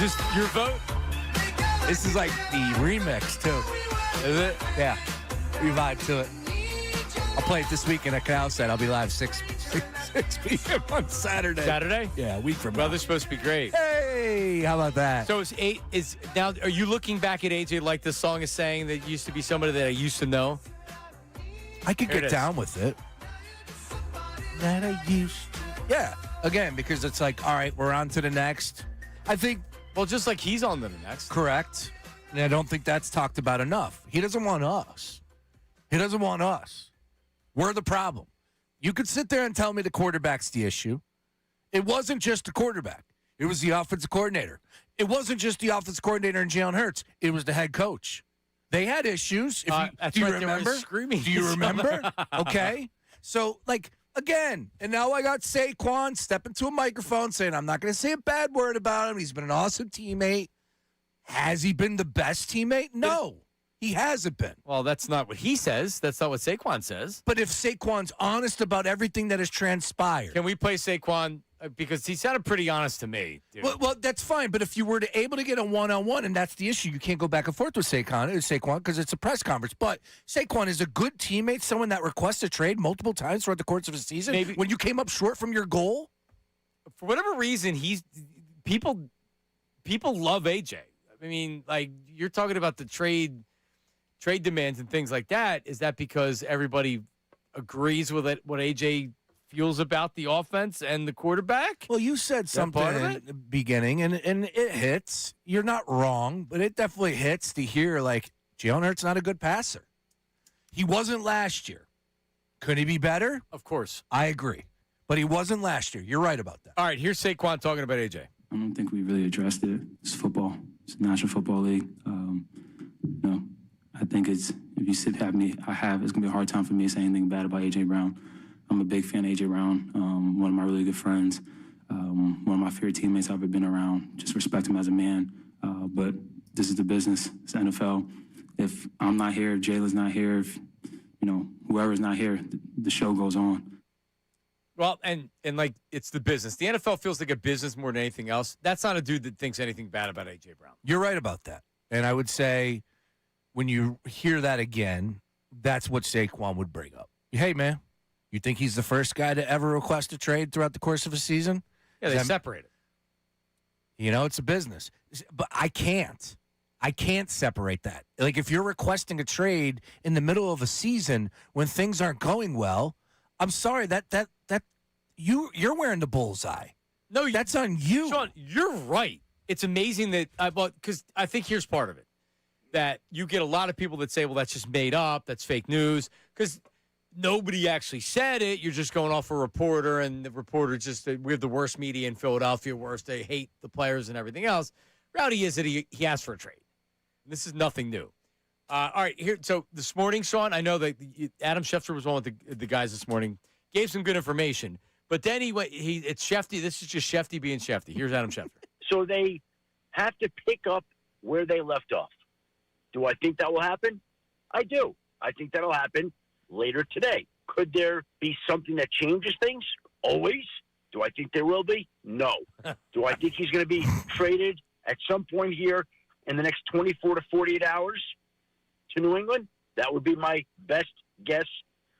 Is this your vote? This is like the remix, too. Is it? Yeah. We vibe to it. I'll play it this weekend at Canal Set. I'll be live 6 p.m. on Saturday. Saturday? Yeah, a week from now. Well, this is supposed to be great. Hey, how about that? So now, are you looking back at AJ like this song is saying that used to be somebody that I used to know? I could Here get it down with it. That I used to. Yeah. Again, because it's like, all right, we're on to the next. I think. Well, just like he's on to the next. Correct. And I don't think that's talked about enough. He doesn't want us. He doesn't want us. We're the problem. You could sit there and tell me the quarterback's the issue. It wasn't just the quarterback. It was the offensive coordinator. It wasn't just the offensive coordinator and Jalen Hurts. It was the head coach. They had issues. That's do you right, they were remember? screaming Do you each remember? other. Okay. So, again, and now I got Saquon stepping to a microphone saying, I'm not going to say a bad word about him. He's been an awesome teammate. Has he been the best teammate? No, he hasn't been. Well, that's not what he says. That's not what Saquon says. But if Saquon's honest about everything that has transpired. Can we play Saquon? Because he sounded pretty honest to me. Dude. Well, that's fine. But if you were able to get a one-on-one, and that's the issue, you can't go back and forth with Saquon because it's a press conference. But Saquon is a good teammate, someone that requests a trade multiple times throughout the course of a season. Maybe. When you came up short from your goal? For whatever reason, people love AJ. I mean, like, you're talking about the trade demands and things like that. Is that because everybody agrees with it, what AJ feels about the offense and the quarterback? Well, you said something in the beginning, and it hits. You're not wrong, but it definitely hits to hear, like, Jalen Hurts not a good passer. He wasn't last year. Could he be better? Of course. I agree. But he wasn't last year. You're right about that. All right, here's Saquon talking about AJ. I don't think we really addressed it. It's football. It's the National Football League. I think if you it's going to be a hard time for me to say anything bad about A.J. Brown. I'm a big fan of A.J. Brown, one of my really good friends, one of my favorite teammates I've ever been around. Just respect him as a man. But this is the business. It's the NFL. If I'm not here, if Jalen's not here, if whoever's not here, the show goes on. Well, and like, it's the business. The NFL feels like a business more than anything else. That's not a dude that thinks anything bad about A.J. Brown. You're right about that. And I would say when you hear that again, that's what Saquon would bring up. Hey, man, you think he's the first guy to ever request a trade throughout the course of a season? Yeah, they separated. It's a business. But I can't separate that. Like, if you're requesting a trade in the middle of a season when things aren't going well, I'm sorry, that you're wearing the bullseye. No, that's on you. Sean, you're right. It's amazing that because I think here's part of it. That you get a lot of people that say, well, that's just made up, that's fake news, because nobody actually said it. You're just going off a reporter, and the reporter we have the worst media in Philadelphia, worst. They hate the players and everything else. Reality is that he asked for a trade. This is nothing new. All right, here. So this morning, Sean, I know that Adam Schefter was one with the guys this morning, gave some good information, but then it's Shefty. This is just Shefty being Shefty. Here's Adam Schefter. So they have to pick up where they left off. Do I think that will happen? I do. I think that'll happen later today. Could there be something that changes things? Always. Do I think there will be? No. Do I think he's going to be traded at some point here in the next 24 to 48 hours to New England? That would be my best guess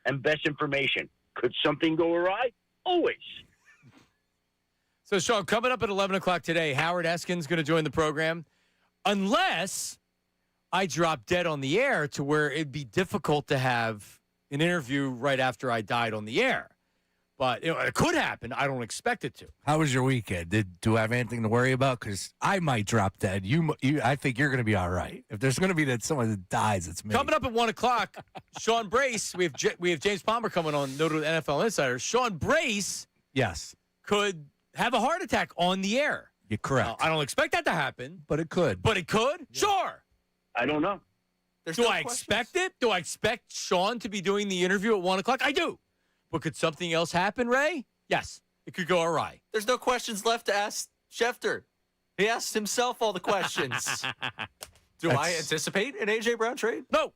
and best information. Could something go awry? Always. So, Sean, coming up at 11 o'clock today, Howard Eskin's going to join the program. Unless I drop dead on the air to where it'd be difficult to have an interview right after I died on the air. But it could happen. I don't expect it to. How was your weekend? Do I have anything to worry about? Because I might drop dead. I think you're going to be all right. If there's going to be someone that dies, it's me. Coming up at 1 o'clock, Sean Brace. We have James Palmer coming on, noted NFL Insider. Sean Brace, yes, could have a heart attack on the air. You're correct. I don't expect that to happen, but it could. But it could. Yeah. Sure. I don't know. Do I expect it? Do I expect Sean to be doing the interview at 1 o'clock? I do. But could something else happen, Ray? Yes. It could go awry. There's no questions left to ask Schefter. He asked himself all the questions. Do I anticipate an A.J. Brown trade? No.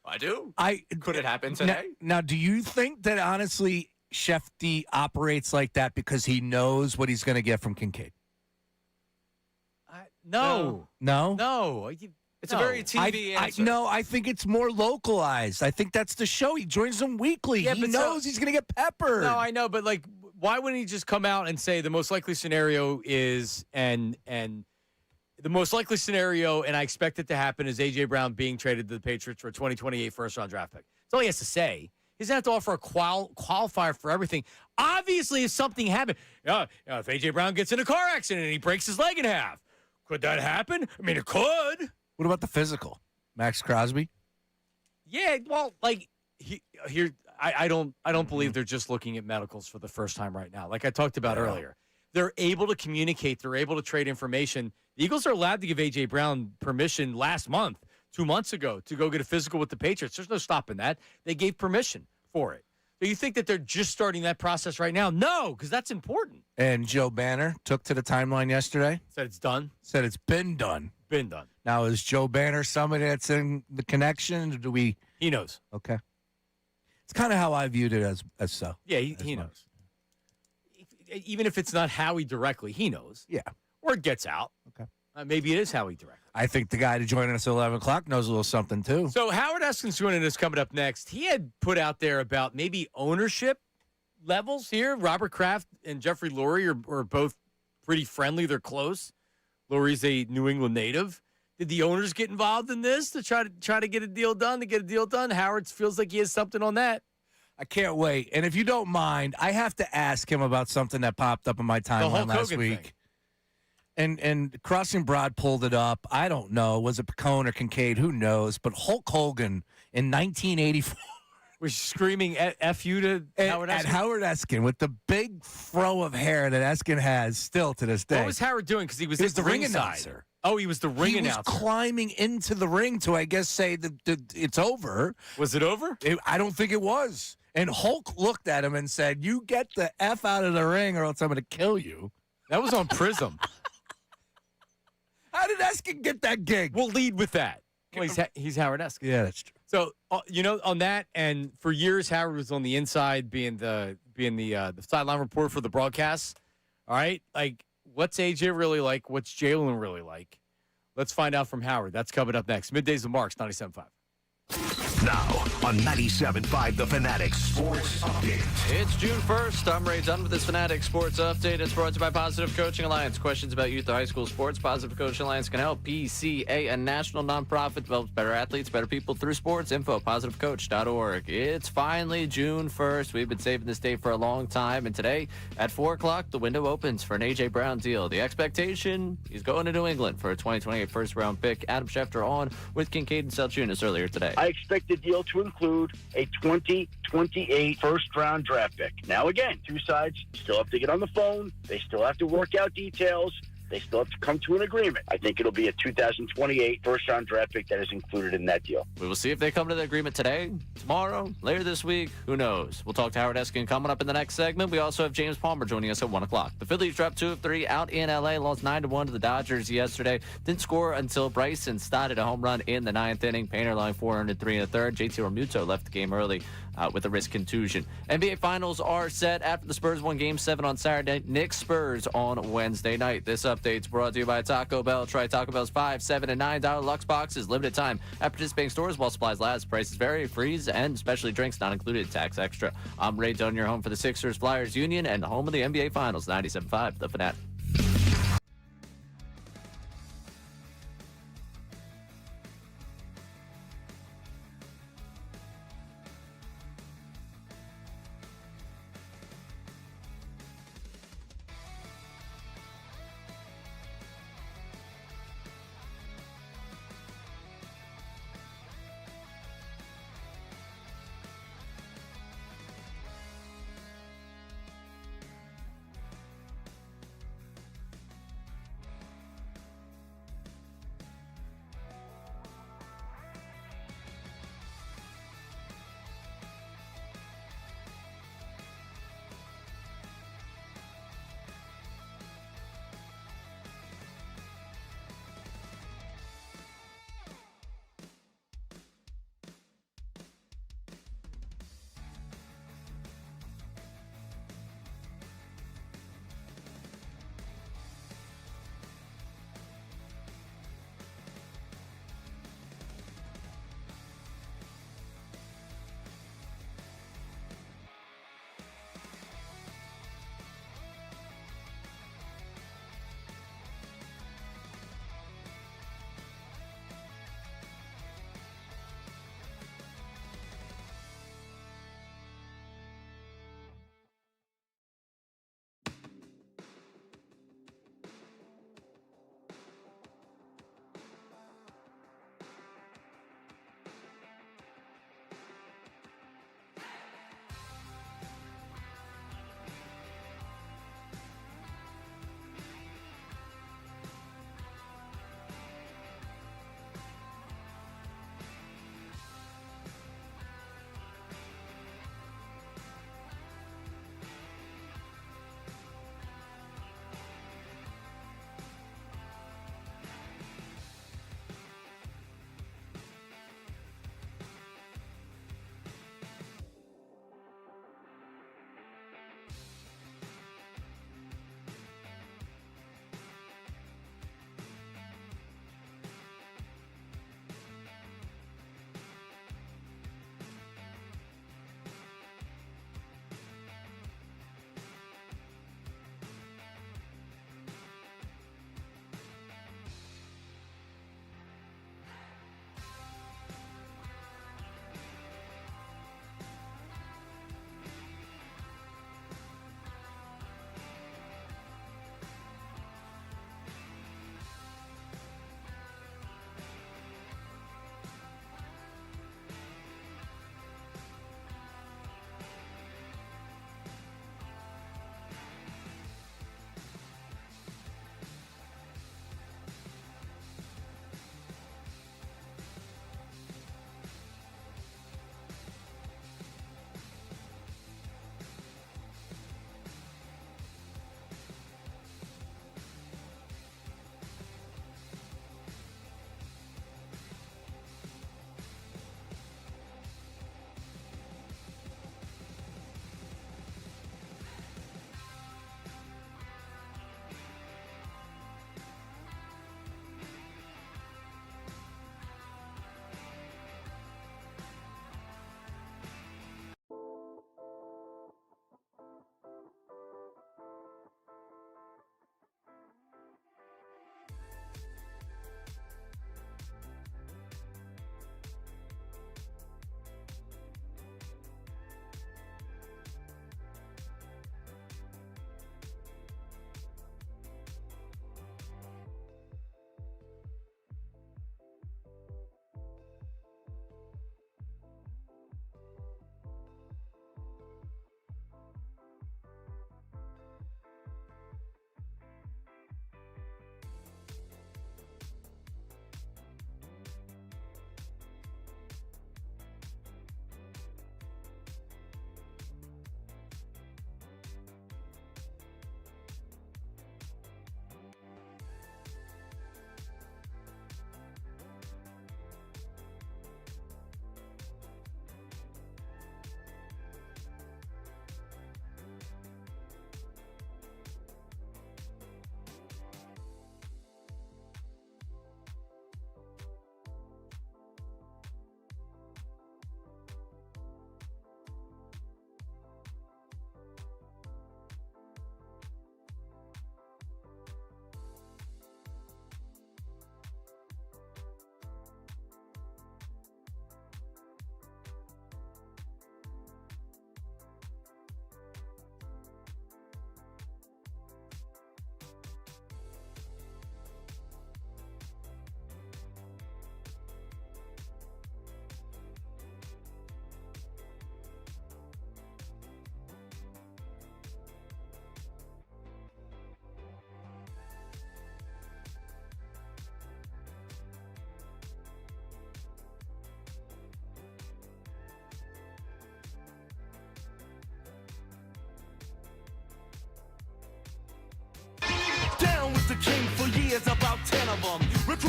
I do. Could it happen today? Now, do you think that, honestly, Shefty operates like that because he knows what he's going to get from Kincade? No. It's a very TV answer. No, I think it's more localized. I think that's the show. He joins them weekly. Yeah, he knows he's going to get peppered. No, I know, but why wouldn't he just come out and say the most likely scenario is and the most likely scenario, and I expect it to happen, is A.J. Brown being traded to the Patriots for a 2028 first-round draft pick. That's all he has to say. He's going to have to offer a qualifier for everything. Obviously, if something happened, if A.J. Brown gets in a car accident and he breaks his leg in half, could that happen? I mean, it could. What about the physical? Max Crosby? Yeah, well, I don't believe they're just looking at medicals for the first time right now. Like I talked about earlier. They're able to communicate. They're able to trade information. The Eagles are allowed to give A.J. Brown permission last month, 2 months ago, to go get a physical with the Patriots. There's no stopping that. They gave permission for it. So you think that they're just starting that process right now? No, because that's important. And Joe Banner took to the timeline yesterday. Said it's done. Said it's been done. Been done. Now, is Joe Banner somebody that's in the connection? Or do we? He knows. Okay. It's kind of how I viewed it as so. Yeah, he knows. Even if it's not Howie directly, he knows. Yeah. Or it gets out. Okay. Maybe it is Howie directly. I think the guy to join us at 11 o'clock knows a little something, too. So Howard Eskin's joining us coming up next. He had put out there about maybe ownership levels here. Robert Kraft and Jeffrey Lurie are both pretty friendly. They're close. Lurie's a New England native. Did the owners get involved in this to try to get a deal done? Howard feels like he has something on that. I can't wait. And if you don't mind, I have to ask him about something that popped up in my timeline last week. And Crossing Broad pulled it up. I don't know. Was it Picone or Kincade? Who knows? But Hulk Hogan in 1984 was screaming F you to Howard Eskin? At Howard Eskin with the big fro of hair that Eskin has still to this day. What was Howard doing? Because he was the ring announcer. Oh, he was the ring announcer. He was climbing into the ring to, I guess, say that it's over. Was it over? I don't think it was. And Hulk looked at him and said, "You get the F out of the ring or else I'm going to kill you." That was on Prism. How did Eskin get that gig? We'll lead with that. Well, he's Howard Eskin. Yeah, that's true. So, on that, and for years, Howard was on the inside being the sideline reporter for the broadcasts. All right? What's AJ really like? What's Jalen really like? Let's find out from Howard. That's coming up next. Middays with Marks, 97.5. Now on 97.5 The Fanatic Sports Update. It's June 1st. I'm Ray Dunn with this Fanatic Sports Update. It's brought to you by Positive Coaching Alliance. Questions about youth or high school sports? Positive Coaching Alliance can help. PCA, a national nonprofit, develops better athletes, better people through sports. Info, positivecoach.org. It's finally June 1st. We've been saving this date for a long time, and today at 4 o'clock, the window opens for an A.J. Brown deal. The expectation, he's going to New England for a 2028 first-round pick. Adam Schefter on with Kincade and Salciunas earlier today. I expect the deal to include a 2028 first-round draft pick. Now, again, two sides still have to get on the phone. They still have to work out details. They still have to come to an agreement. I think it'll be a 2028 first-round draft pick that is included in that deal. We will see if they come to the agreement today, tomorrow, later this week. Who knows? We'll talk to Howard Eskin coming up in the next segment. We also have James Palmer joining us at 1 o'clock. The Phillies dropped 2 of 3 out in L.A., lost 9-1 to the Dodgers yesterday. Didn't score until Bryson started a home run in the 9th inning. Painter line 403 and a third. JT Realmuto left the game early with a wrist contusion. NBA Finals are set after the Spurs won Game 7 on Saturday. Knicks Spurs on Wednesday night. This update's brought to you by Taco Bell. Try Taco Bell's $5, $7, and $9 Lux boxes. Limited time at participating stores while supplies last. Prices vary. Freeze and specialty drinks not included. Tax extra. I'm Ray Dunn, your home for the Sixers, Flyers, Union, and home of the NBA Finals. 97.5 The Fanatic.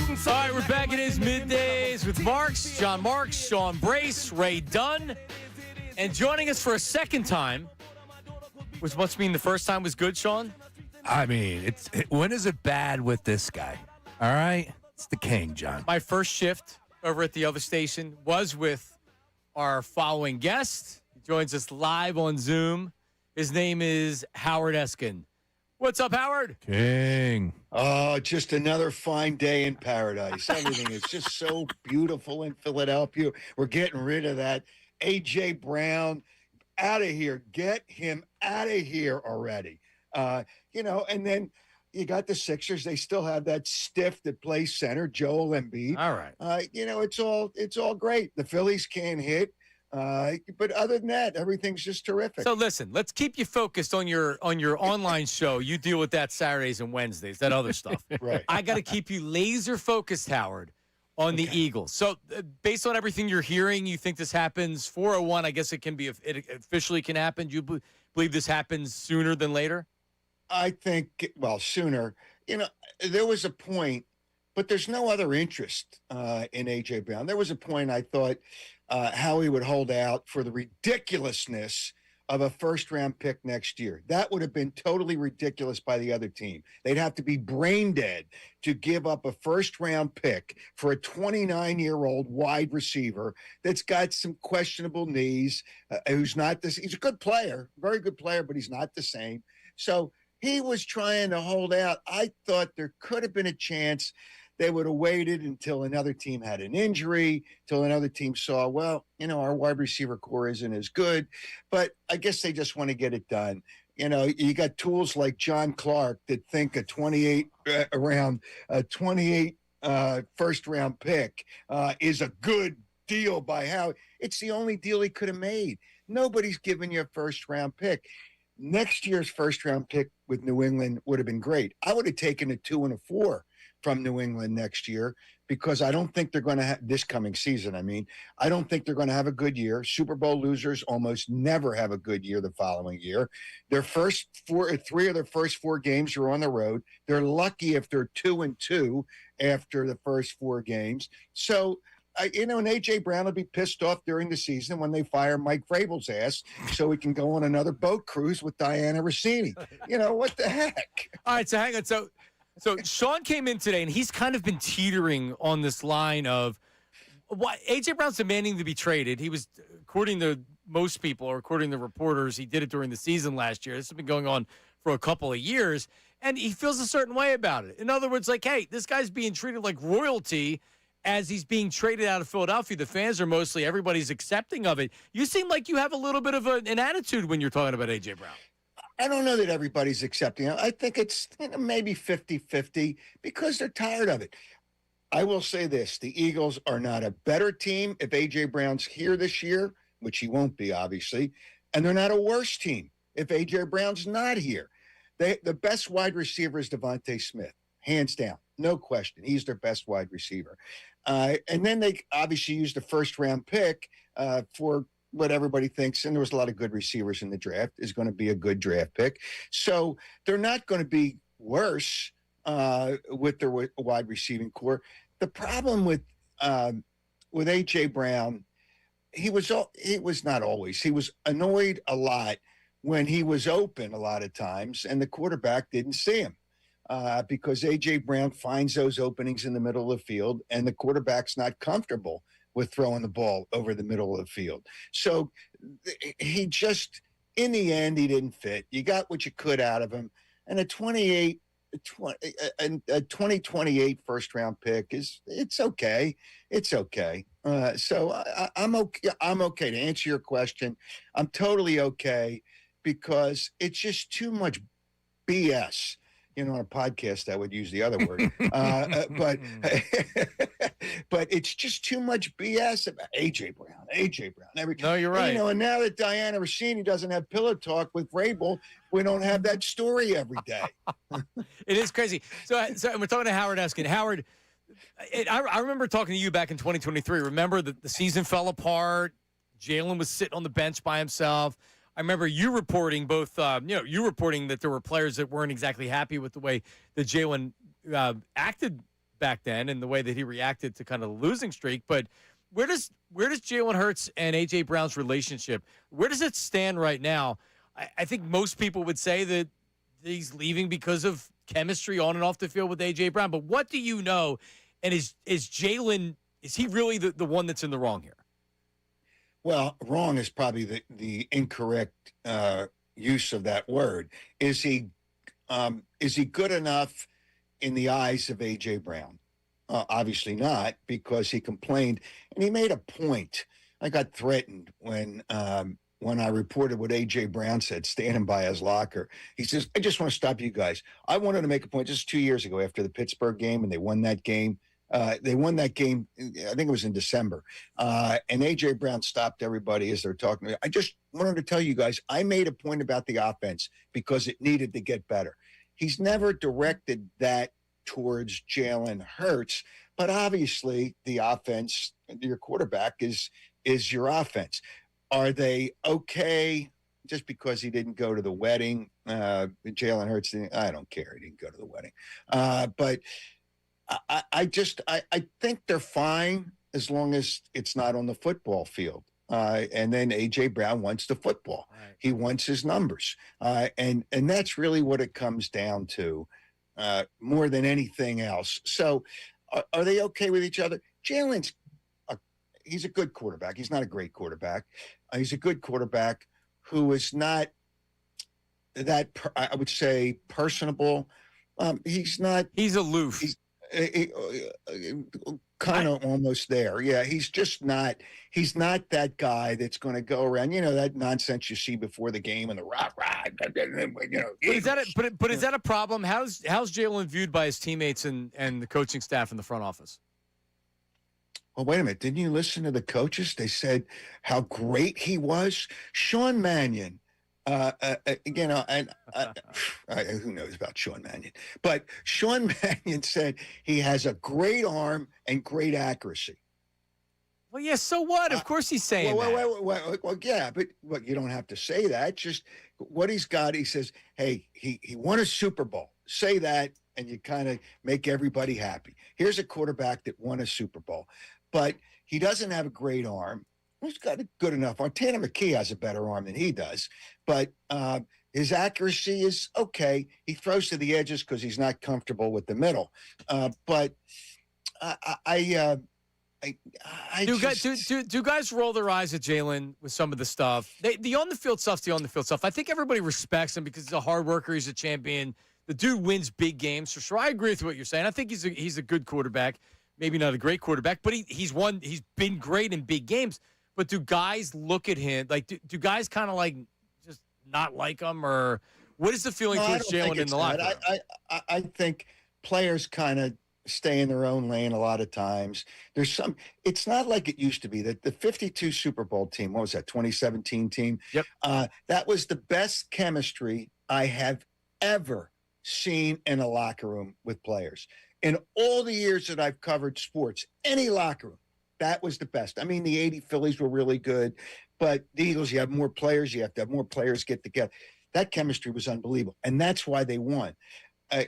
All right, we're back. It is Middays with Marks, John Marks, Sean Brace, Ray Dunn. And joining us for a second time, which must mean the first time was good, Sean? I mean, when is it bad with this guy? All right? It's the king, John. My first shift over at the other station was with our following guest. He joins us live on Zoom. His name is Howard Eskin. What's up, Howard? King. Oh, just another fine day in paradise. Everything is just so beautiful in Philadelphia. We're getting rid of that A.J. Brown. Out of here. Get him out of here already. And then you got the Sixers. They still have that stiff that plays center, Joel Embiid. All right. It's all great. The Phillies can't hit. But other than that, everything's just terrific. So listen, let's keep you focused on your online show. You deal with that Saturdays and Wednesdays, that other stuff. Right. I got to keep you laser focused, Howard, on the Eagles. So based on everything you're hearing, you think this happens 401? I guess it officially can happen. Do you believe this happens sooner than later? I think, sooner. There was a point, but there's no other interest in A.J. Brown. There was a point I thought how he would hold out for the ridiculousness of a first-round pick next year. That would have been totally ridiculous by the other team. They'd have to be brain dead to give up a first-round pick for a 29-year-old wide receiver that's got some questionable knees, who's not this. He's a good player, very good player, but he's not the same. So he was trying to hold out. I thought there could have been a chance they would have waited until another team had an injury, till another team saw, our wide receiver core isn't as good. But I guess they just want to get it done. You got tools like John Clark that think a 28 first round pick is a good deal by how it's the only deal he could have made. Nobody's giving you a first round pick. Next year's first round pick with New England would have been great. I would have taken a 2 and a 4 from New England next year, because I don't think they're going to have this coming season. I don't think they're going to have a good year. Super Bowl losers almost never have a good year the following year. Three of their first 4 games are on the road. They're lucky if they're 2-2 after the first 4 games. So, and A.J. Brown will be pissed off during the season when they fire Mike Vrabel's ass so he can go on another boat cruise with Diana Rossini. What the heck? All right, so hang on. So Sean came in today, and he's kind of been teetering on this line of why A.J. Brown's demanding to be traded. He was, according to most people, or according to reporters, he did it during the season last year. This has been going on for a couple of years, and he feels a certain way about it. In other words, like, hey, this guy's being treated like royalty as he's being traded out of Philadelphia. The fans are everybody's accepting of it. You seem like you have a little bit of an attitude when you're talking about A.J. Brown. I don't know that everybody's accepting it. I think it's maybe 50-50 because they're tired of it. I will say this. The Eagles are not a better team if A.J. Brown's here this year, which he won't be, obviously, and they're not a worse team if A.J. Brown's not here. The best wide receiver is Devontae Smith, hands down, no question. He's their best wide receiver. And then they obviously used the first-round pick for what everybody thinks, and there was a lot of good receivers in the draft, is going to be a good draft pick. So they're not going to be worse with their wide receiving core. The problem with A.J. Brown, he was not always. He was annoyed a lot when he was open a lot of times, and the quarterback didn't see him because A.J. Brown finds those openings in the middle of the field, and the quarterback's not comfortable with throwing the ball over the middle of the field. So he just, in the end, he didn't fit. You got what you could out of him. And a 2028 first-round pick it's okay. It's okay. So I'm okay. I'm okay. To answer your question, I'm totally okay because it's just too much BS. On a podcast, I would use the other word. But it's just too much BS about A.J. Brown. No, you're right. And now that Diana Rossini doesn't have pillow talk with Vrabel, we don't have that story every day. It is crazy. So we're talking to Howard Eskin. Howard, I remember talking to you back in 2023. Remember that the season fell apart. Jalen was sitting on the bench by himself. I remember you reporting that there were players that weren't exactly happy with the way that Jalen acted back then and the way that he reacted to kind of the losing streak. But where does Jalen Hurts and A.J. Brown's relationship, where does it stand right now? I think most people would say that he's leaving because of chemistry on and off the field with A.J. Brown. But what do you know? And is Jalen, is he really the one that's in the wrong here? Well, wrong is probably the incorrect use of that word. Is he good enough in the eyes of A.J. Brown? Obviously not, because he complained and he made a point. I got threatened when I reported what A.J. Brown said, standing by his locker. He says, I just want to stop you guys. I wanted to make a point. This is 2 years ago after the Pittsburgh game, and they won that game. They won that game, I think it was in December. And A.J. Brown stopped everybody as they're talking. I just wanted to tell you guys, I made a point about the offense because it needed to get better. He's never directed that towards Jalen Hurts, but obviously the offense, your quarterback is your offense. Are they okay just because he didn't go to the wedding? Jalen Hurts, I don't care. He didn't go to the wedding. But I think they're fine as long as it's not on the football field. And then A.J. Brown wants the football. Right. He wants his numbers. And that's really what it comes down to more than anything else. So are they okay with each other? Jalen's he's a good quarterback. He's not a great quarterback. He's a good quarterback who is not that, I would say, personable. He's not. He's aloof. He's kind of almost there. Yeah, he's just not. He's not that guy that's going to go around. You know, that nonsense you see before the game and the rah. You know, but is that a problem? How's Jalen viewed by his teammates and the coaching staff in the front office? Well, wait a minute. Didn't you listen to the coaches? They said how great he was. Sean Mannion, you know, and who knows about Sean Mannion? But Sean Mannion said he has a great arm and great accuracy. Well, yeah, so what? Of course he's saying that. Well, yeah, but you don't have to say that. Just what he's got. He says, hey, he won a Super Bowl. Say that, and you kind of make everybody happy. Here's a quarterback that won a Super Bowl. But he doesn't have a great arm. He's got a good enough arm. Tanner McKee has a better arm than he does. But his accuracy is okay. He throws to the edges because he's not comfortable with the middle. But do guys roll their eyes at Jalen with some of the stuff? The on-the-field stuff's the on-the-field stuff. I think everybody respects him because he's a hard worker. He's a champion. The dude wins big games. For sure, I agree with what you're saying. I think he's a good quarterback. Maybe not a great quarterback, but he's been great in big games. But do guys look at him like do guys kind of like just not like him, or what is the feeling towards Jalen in the locker room? I think players kind of stay in their own lane a lot of times. It's not like it used to be that the 52 Super Bowl team, what was that, 2017 team? Yep. That was the best chemistry I have ever seen in a locker room with players. In all the years that I've covered sports, any locker room, that was the best. I mean, the 80 Phillies were really good, but the Eagles, you have more players. You have to have more players get together. That chemistry was unbelievable, and that's why they won. And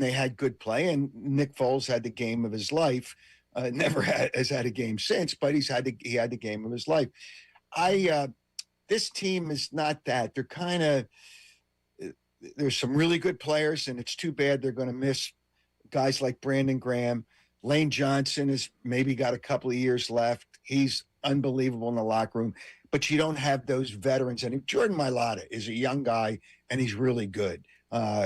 they had good play, and Nick Foles had the game of his life. Never has had a game since, but he had the game of his life. This team is not that. They're kind of there's some really good players, and it's too bad they're going to miss guys like Brandon Graham. Lane Johnson has maybe got a couple of years left. He's unbelievable in the locker room, but you don't have those veterans. And Jordan Mailata is a young guy, and he's really good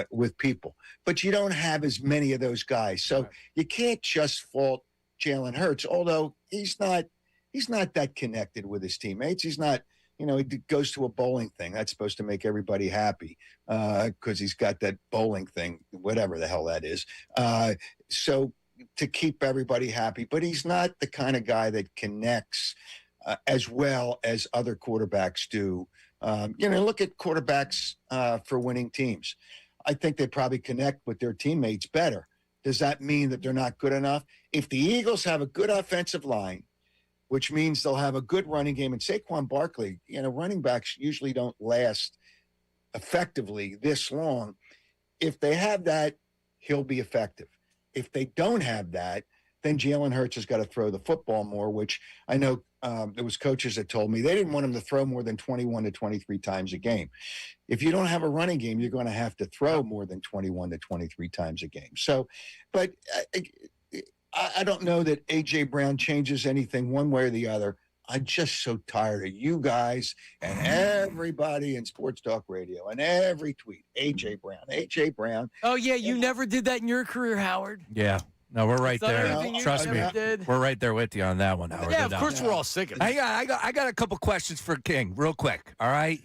with people, but you don't have as many of those guys. So you can't just fault Jalen Hurts, although he's not that connected with his teammates. He's not, he goes to a bowling thing. That's supposed to make everybody happy because he's got that bowling thing, whatever the hell that is. So to keep everybody happy, but he's not the kind of guy that connects as well as other quarterbacks do. Look at quarterbacks for winning teams. I think they probably connect with their teammates better. Does that mean that they're not good enough? If the Eagles have a good offensive line, which means they'll have a good running game, and Saquon Barkley, running backs usually don't last effectively this long. If they have that, he'll be effective. if they don't have that, then Jalen Hurts has got to throw the football more, which I know there was coaches that told me they didn't want him to throw more than 21 to 23 times a game. If you don't have a running game, you're going to have to throw more than 21 to 23 times a game. So, but I don't know that A.J. Brown changes anything one way or the other. I'm just so tired of you guys and everybody in Sports Talk Radio and every tweet. A.J. Brown. Oh, yeah, you never did that in your career, Howard. Yeah. No, we're right there. Trust me. We're right there with you on that one, Howard. Yeah, of course we're all sick of it. I got a couple questions for King real quick, all right?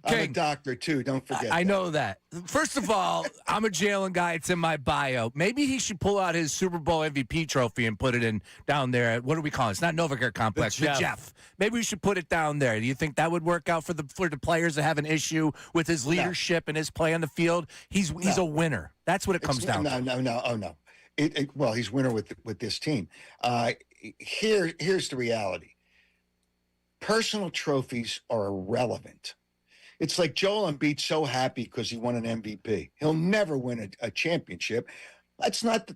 I'm a doctor, too. Don't forget I know that. First of all, I'm a Jalen guy. It's in my bio. Maybe he should pull out his Super Bowl MVP trophy and put it in down there at, what do we call it? It's not Novacare Complex. The Jeff. Maybe we should put it down there. Do you think that would work out for the players that have an issue with his leadership and his play on the field? He's a winner. That's what it comes down to. No. Oh, no. Well, he's winner with this team. Here's the reality. Personal trophies are irrelevant. It's like Joel Embiid's so happy because he won an MVP. He'll never win a championship. That's not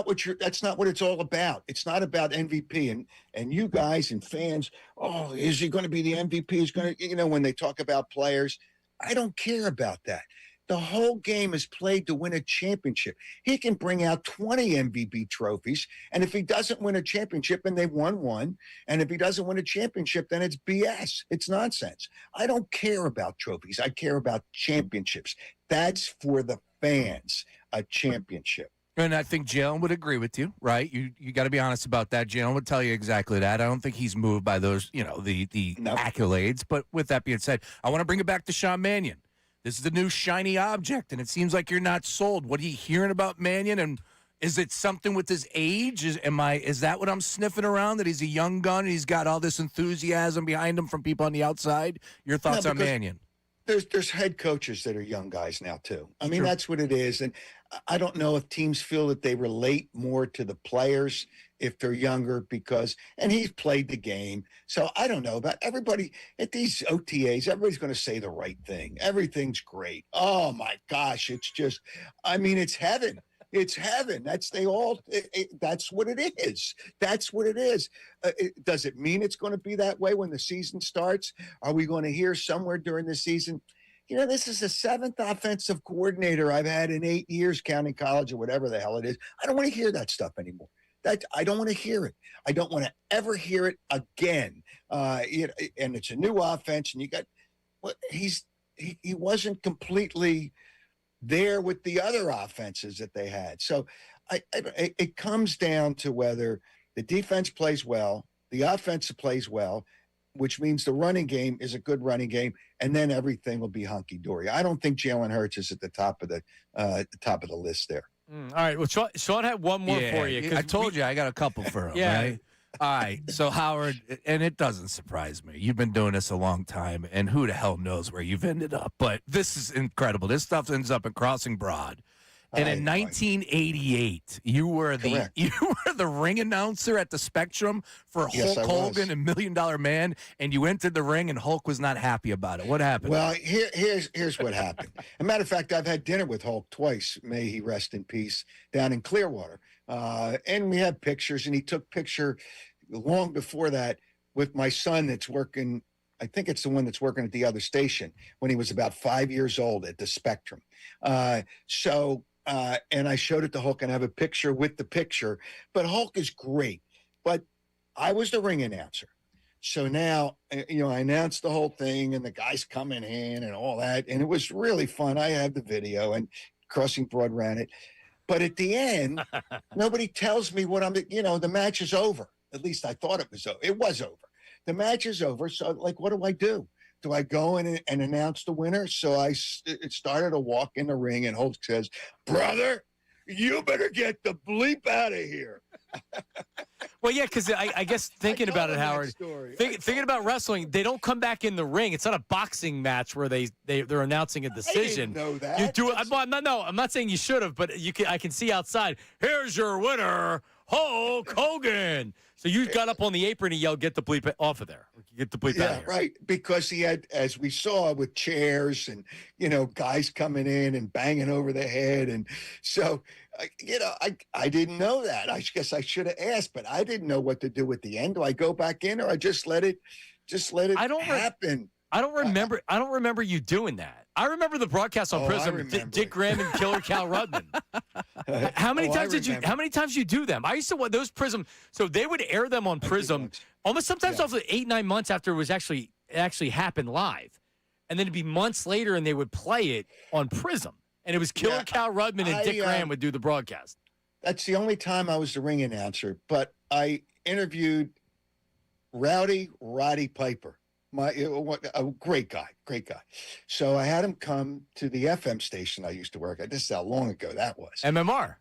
what it's all about. It's not about MVP and you guys and fans. Oh, is he going to be the MVP? He's going to, when they talk about players, I don't care about that. The whole game is played to win a championship. He can bring out 20 MVP trophies, and if he doesn't win a championship, then they won one. And if he doesn't win a championship, then it's BS. It's nonsense. I don't care about trophies. I care about championships. That's for the fans, a championship. And I think Jalen would agree with you, right? You got to be honest about that. Jalen would tell you exactly that. I don't think he's moved by those, the accolades. But with that being said, I want to bring it back to Sean Mannion. This is the new shiny object, and it seems like you're not sold. What are you hearing about Mannion? And is it something with his age? Is that what I'm sniffing around, that he's a young gun and he's got all this enthusiasm behind him from people on the outside? Your thoughts on Mannion? There's head coaches that are young guys now, too. I mean, that's what it is. And I don't know if teams feel that they relate more to the players if they're younger and he's played the game. So I don't know about everybody at these OTAs. Everybody's going to say the right thing. Everything's great. Oh, my gosh. It's just, it's heaven. It's heaven. That's what it is. That's what it is. Does it mean it's going to be that way when the season starts? Are we going to hear somewhere during the season, this is the 7th offensive coordinator I've had in 8 years, counting college or whatever the hell it is. I don't want to hear that stuff anymore. I don't want to hear it. I don't want to ever hear it again. And it's a new offense, and he wasn't completely there with the other offenses that they had. So it comes down to whether the defense plays well, the offense plays well, which means the running game is a good running game, and then everything will be hunky-dory. I don't think Jalen Hurts is at the top of the list there. All right. Well, Sean had one more for you. I told you I got a couple for him. Yeah. Right? All right. So, Howard, and it doesn't surprise me. You've been doing this a long time, and who the hell knows where you've ended up. But this is incredible. This stuff ends up in Crossing Broad. And in 1988, you were the ring announcer at the Spectrum for Hulk Hogan and $1 Million Man, and you entered the ring, and Hulk was not happy about it. What happened? Well, here's what happened. As a matter of fact, I've had dinner with Hulk twice. May he rest in peace, down in Clearwater. And we have pictures, and he took picture long before that with my son that's working. I think it's the one that's working at the other station when he was about 5 years old at the Spectrum. And I showed it to Hulk, and I have a picture with the picture. But Hulk is great. But I was the ring announcer. So now, I announced the whole thing, and the guys coming in and all that. And it was really fun. I had the video, and Crossing Broad ran it. But at the end, nobody tells me what the match is over. At least I thought it was over. It was over. The match is over. So, what do I do? Do I go in and announce the winner? So it started to walk in the ring, and Hulk says, "Brother, you better get the bleep out of here." Well, yeah, because I guess thinking about it, Howard, thinking about wrestling, they don't come back in the ring. It's not a boxing match where they're announcing a decision. I didn't know that. You do it. I'm not saying you should have, but I can see outside. Here's your winner, Hulk Hogan. So you got up on the apron and yelled, "Get the bleep off of there." Get the bleep out of here. Right. Because he had, as we saw, with chairs and, guys coming in and banging over the head. And so, I didn't know that. I guess I should have asked, but I didn't know what to do at the end. Do I go back in or I just let it happen? I don't remember you doing that. I remember the broadcast on Prism. Dick Graham and Killer Cal Rudman. How many times How many times you do them? I used to watch those Prism. So they would air them on Prism almost sometimes off 8-9 months after it was actually happened live, and then it'd be months later, and they would play it on Prism, and it was Killer Cal Rudman and Dick Graham would do the broadcast. That's the only time I was the ring announcer, but I interviewed Roddy Piper. A great guy. So I had him come to the FM station I used to work at. This is how long ago that was. MMR.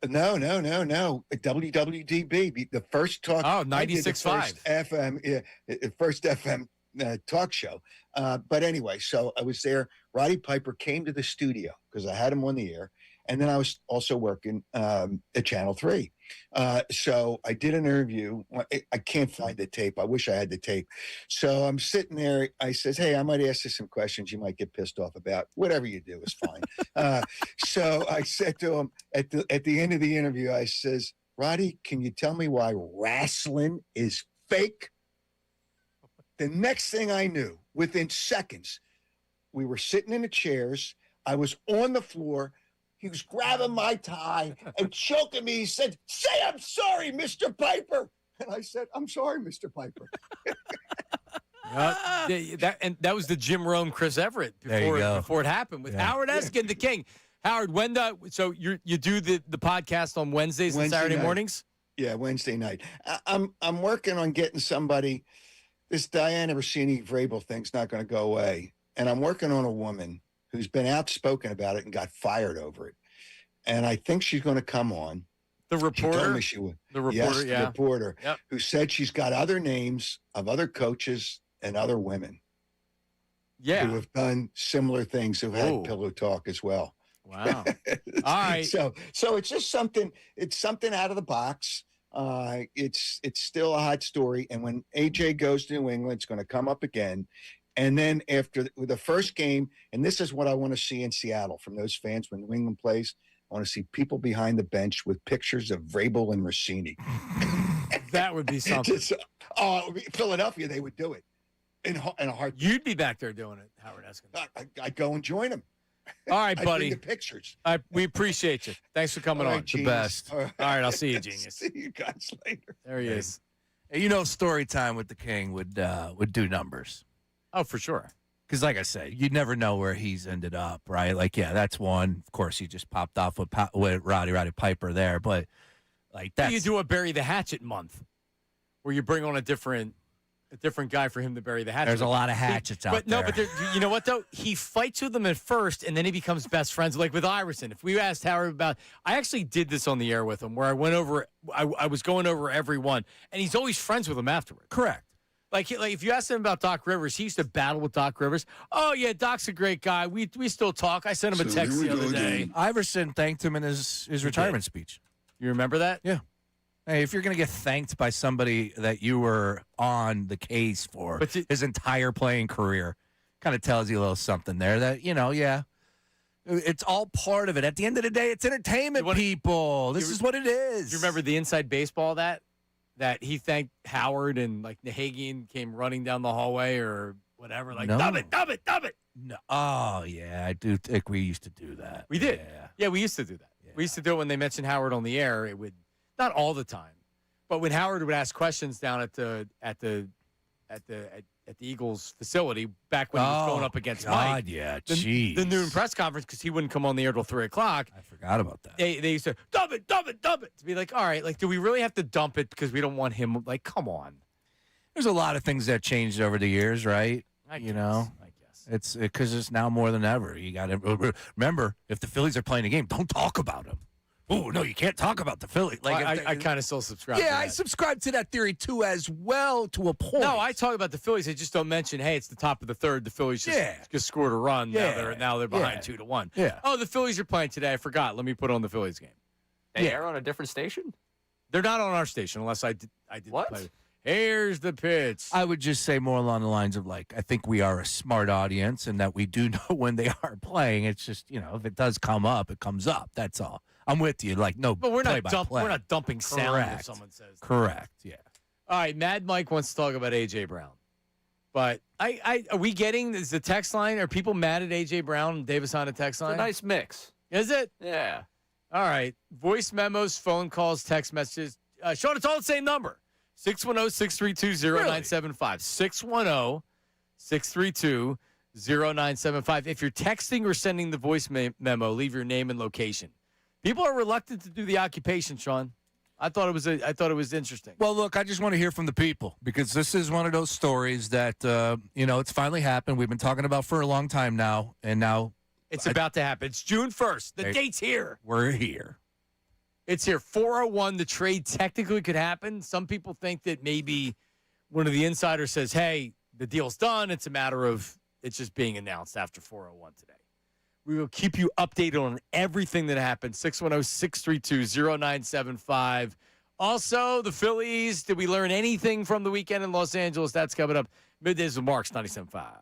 No. WWDB, the first talk. Oh, 96.5 FM. Yeah, first FM talk show. But anyway, so I was there. Roddy Piper came to the studio because I had him on the air, and then I was also working at Channel 3. So I did an interview. I can't find the tape. I wish I had the tape. So I'm sitting there. I says, hey, I might ask you some questions you might get pissed off about. Whatever you do is fine. So I said to him at the end of the interview, I says, Roddy, can you tell me why wrestling is fake? The next thing I knew, within seconds, we were sitting in the chairs. I was on the floor. He was grabbing my tie and choking me. He said, say, I'm sorry, Mr. Piper. And I said, I'm sorry, Mr. Piper. That was the Jim Rome, Chris Everett before it happened with Howard Eskin, the King. Howard, so you do the podcast on Wednesdays and Saturday mornings? Yeah, Wednesday night. I'm working on getting somebody. This Diana Rossini Vrabel thing's not going to go away. And I'm working on a woman who's been outspoken about it and got fired over it. And I think she's going to come on. The reporter? She told me she would. The reporter, the reporter, who said she's got other names of other coaches and other women who have done similar things, who've had pillow talk as well. Wow. All right. So it's just something out of the box. It's still a hot story. And when AJ goes to New England, it's going to come up again. And then after the first game, and this is what I want to see in Seattle from those fans when New England plays, I want to see people behind the bench with pictures of Vrabel and Rossini. That would be something. Philadelphia, they would do it in a heartbeat. You'd be back there doing it, Howard Eskin. I'd go and join them. All right, buddy. I'd bring the pictures. We appreciate you. Thanks for coming on. Genius. The best. All right, I'll see you, genius. See you guys later. There he is. Hey, story time with the King would do numbers. Oh, for sure. Because, like I said, you never know where he's ended up, right? Like, that's one. Of course, he just popped off with Roddy Piper there, but like that. You do a bury the hatchet month, where you bring on a different guy for him to bury the hatchet. There's a lot of hatchets out there. But you know what though? He fights with them at first, and then he becomes best friends. Like with Iverson. If we asked Howard about, I actually did this on the air with him, where I went over. I was going over every one, and he's always friends with them afterward. Correct. Like if you asked him about Doc Rivers, he used to battle with Doc Rivers. Oh yeah, Doc's a great guy. We still talk. I sent him a text the other day. Iverson thanked him in his retirement speech. You remember that? Yeah. Hey, if you're going to get thanked by somebody that you were on the case for his entire playing career, kind of tells you a little something there that, it's all part of it. At the end of the day, it's entertainment, people. This is what it is. Do you remember the inside baseball that he thanked Howard and like Nahagian came running down the hallway or whatever, like, dub it. No. Oh, yeah, I do think we used to do that. We did. Yeah, we used to do that. Yeah. We used to do it when they mentioned Howard on the air. It would, not all the time, but when Howard would ask questions down at the Eagles facility back when he was going up against Mike. Yeah, the noon press conference, because he wouldn't come on the air till 3:00. I forgot about that. They used to dump it. To be like, all right, like, do we really have to dump it because we don't want him? Like, come on. There's a lot of things that changed over the years, right? I guess. It's because it's now more than ever. You got to remember, if the Phillies are playing a game, don't talk about them. Oh, no, you can't talk about the Phillies. Like, I kind of still subscribe to that. I subscribe to that theory, too, as well, to a point. No, I talk about the Phillies. I just don't mention, hey, it's the top of the third. The Phillies just scored a run. Yeah. Now they're behind 2-1. Yeah. Oh, the Phillies are playing today. I forgot. Let me put on the Phillies game. They air on a different station? They're not on our station unless I did what? play. Here's the pitch. I would just say more along the lines of like, I think we are a smart audience and that we do know when they are playing. It's just, if it does come up, it comes up. That's all. I'm with you. Like, no, but we're not dumping sound Correct. if someone says that. Correct. Yeah. All right, Mad Mike wants to talk about A.J. Brown. But are we getting is the text line? Are people mad at A.J. Brown and Davis on the text line? It's a nice mix. Is it? Yeah. All right. Voice memos, phone calls, text messages. Sean, it's all the same number. 610-632-0975. 610-632-0975. If you're texting or sending the voice memo, leave your name and location. People are reluctant to do the occupation, Sean. I thought it was interesting. Well, look, I just want to hear from the people because this is one of those stories that it's finally happened. We've been talking about for a long time now, and now it's about to happen. It's June 1st. The date's here. We're here. It's here. 4:01. The trade technically could happen. Some people think that maybe one of the insiders says, "Hey, the deal's done. It's a matter of it's just being announced after 4:01 today." We will keep you updated on everything that happened. 610-632-0975. Also, the Phillies. Did we learn anything from the weekend in Los Angeles? That's coming up. Middays with Marks, 97.5.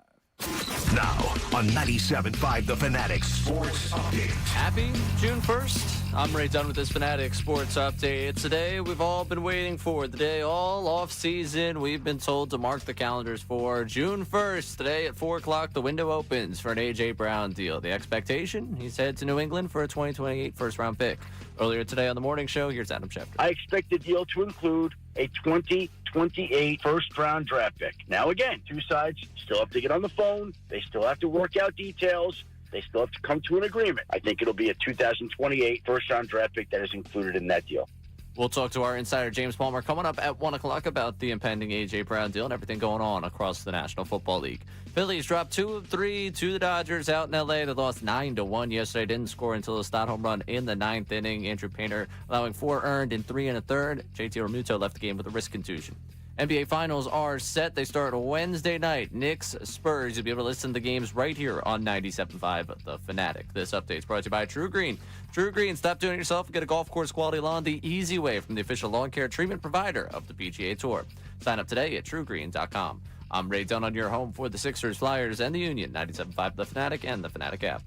Now on 97.5 The Fanatic Sports Update. Happy June 1st. I'm Ray Dunn with this Fanatic Sports Update. It's a day we've all been waiting for. The day all off season we've been told to mark the calendars for. June 1st. Today at 4 o'clock, the window opens for an A.J. Brown deal. The expectation, he's headed to New England for a 2028 first-round pick. Earlier today on the morning show, here's Adam Schefter. I expect the deal to include a 2028 first-round draft pick. Now, again, two sides still have to get on the phone. They still have to work out details. They still have to come to an agreement. I think it'll be a 2028 first-round draft pick that is included in that deal. We'll talk to our insider, James Palmer, coming up at 1 o'clock about the impending A.J. Brown deal and everything going on across the National Football League. Phillies dropped 2 of 3 to the Dodgers out in L.A. They lost 9-1 yesterday. Didn't score until a stat home run in the 9th inning. Andrew Painter allowing 4 earned in 3 1/3. JT Realmuto left the game with a wrist contusion. NBA Finals are set. They start Wednesday night. Knicks, Spurs. You'll be able to listen to the games right here on 97.5 The Fanatic. This update is brought to you by True Green. True Green, stop doing it yourself and get a golf course quality lawn the easy way from the official lawn care treatment provider of the PGA Tour. Sign up today at truegreen.com. I'm Ray Dunn on your home for the Sixers, Flyers, and the Union. 97.5 The Fanatic and the Fanatic app.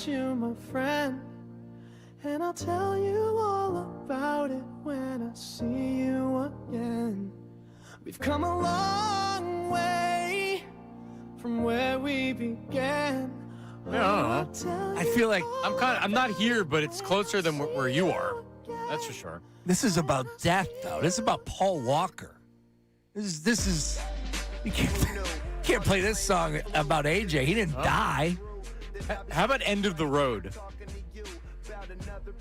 you, my friend, and I'll tell you all about it when I see you again. We've come a long way from where we began. Yeah, I feel like I'm not here, but it's closer than where you are. That's for sure. this is about death, though. This is about Paul Walker. This is you can't play this song about AJ. He didn't die. How about End of the Road?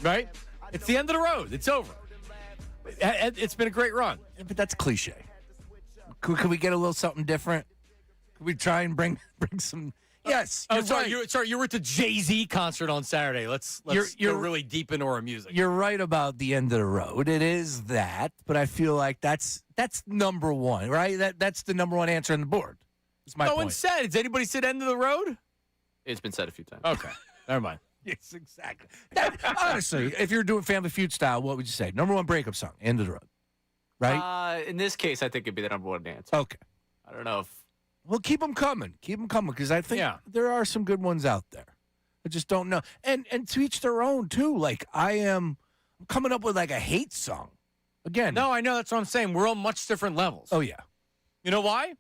Right? It's the end of the road. It's over. It's been a great run. Yeah, but that's cliche. Could we get a little something different? Could we try and bring some? Yes. Sorry, you were at the Jay-Z concert on Saturday. Let's go really deep into our music. You're right about the end of the road. It is that, but I feel like that's number one, right? That's the number one answer on the board. It's my no point. one said. Has anybody said end of the road? It's been said a few times. Okay, never mind. Yes, exactly. Honestly, if you're doing Family Feud style, what would you say? Number one breakup song, end of the road, right? In this case, I think it'd be the number one answer. Okay. I don't know if. Well, keep them coming. Keep them coming, because I think there are some good ones out there. I just don't know. And to each their own, too. Like, I'm coming up with, like, a hate song. Again. No, I know. That's what I'm saying. We're on much different levels. Oh, yeah. You know why?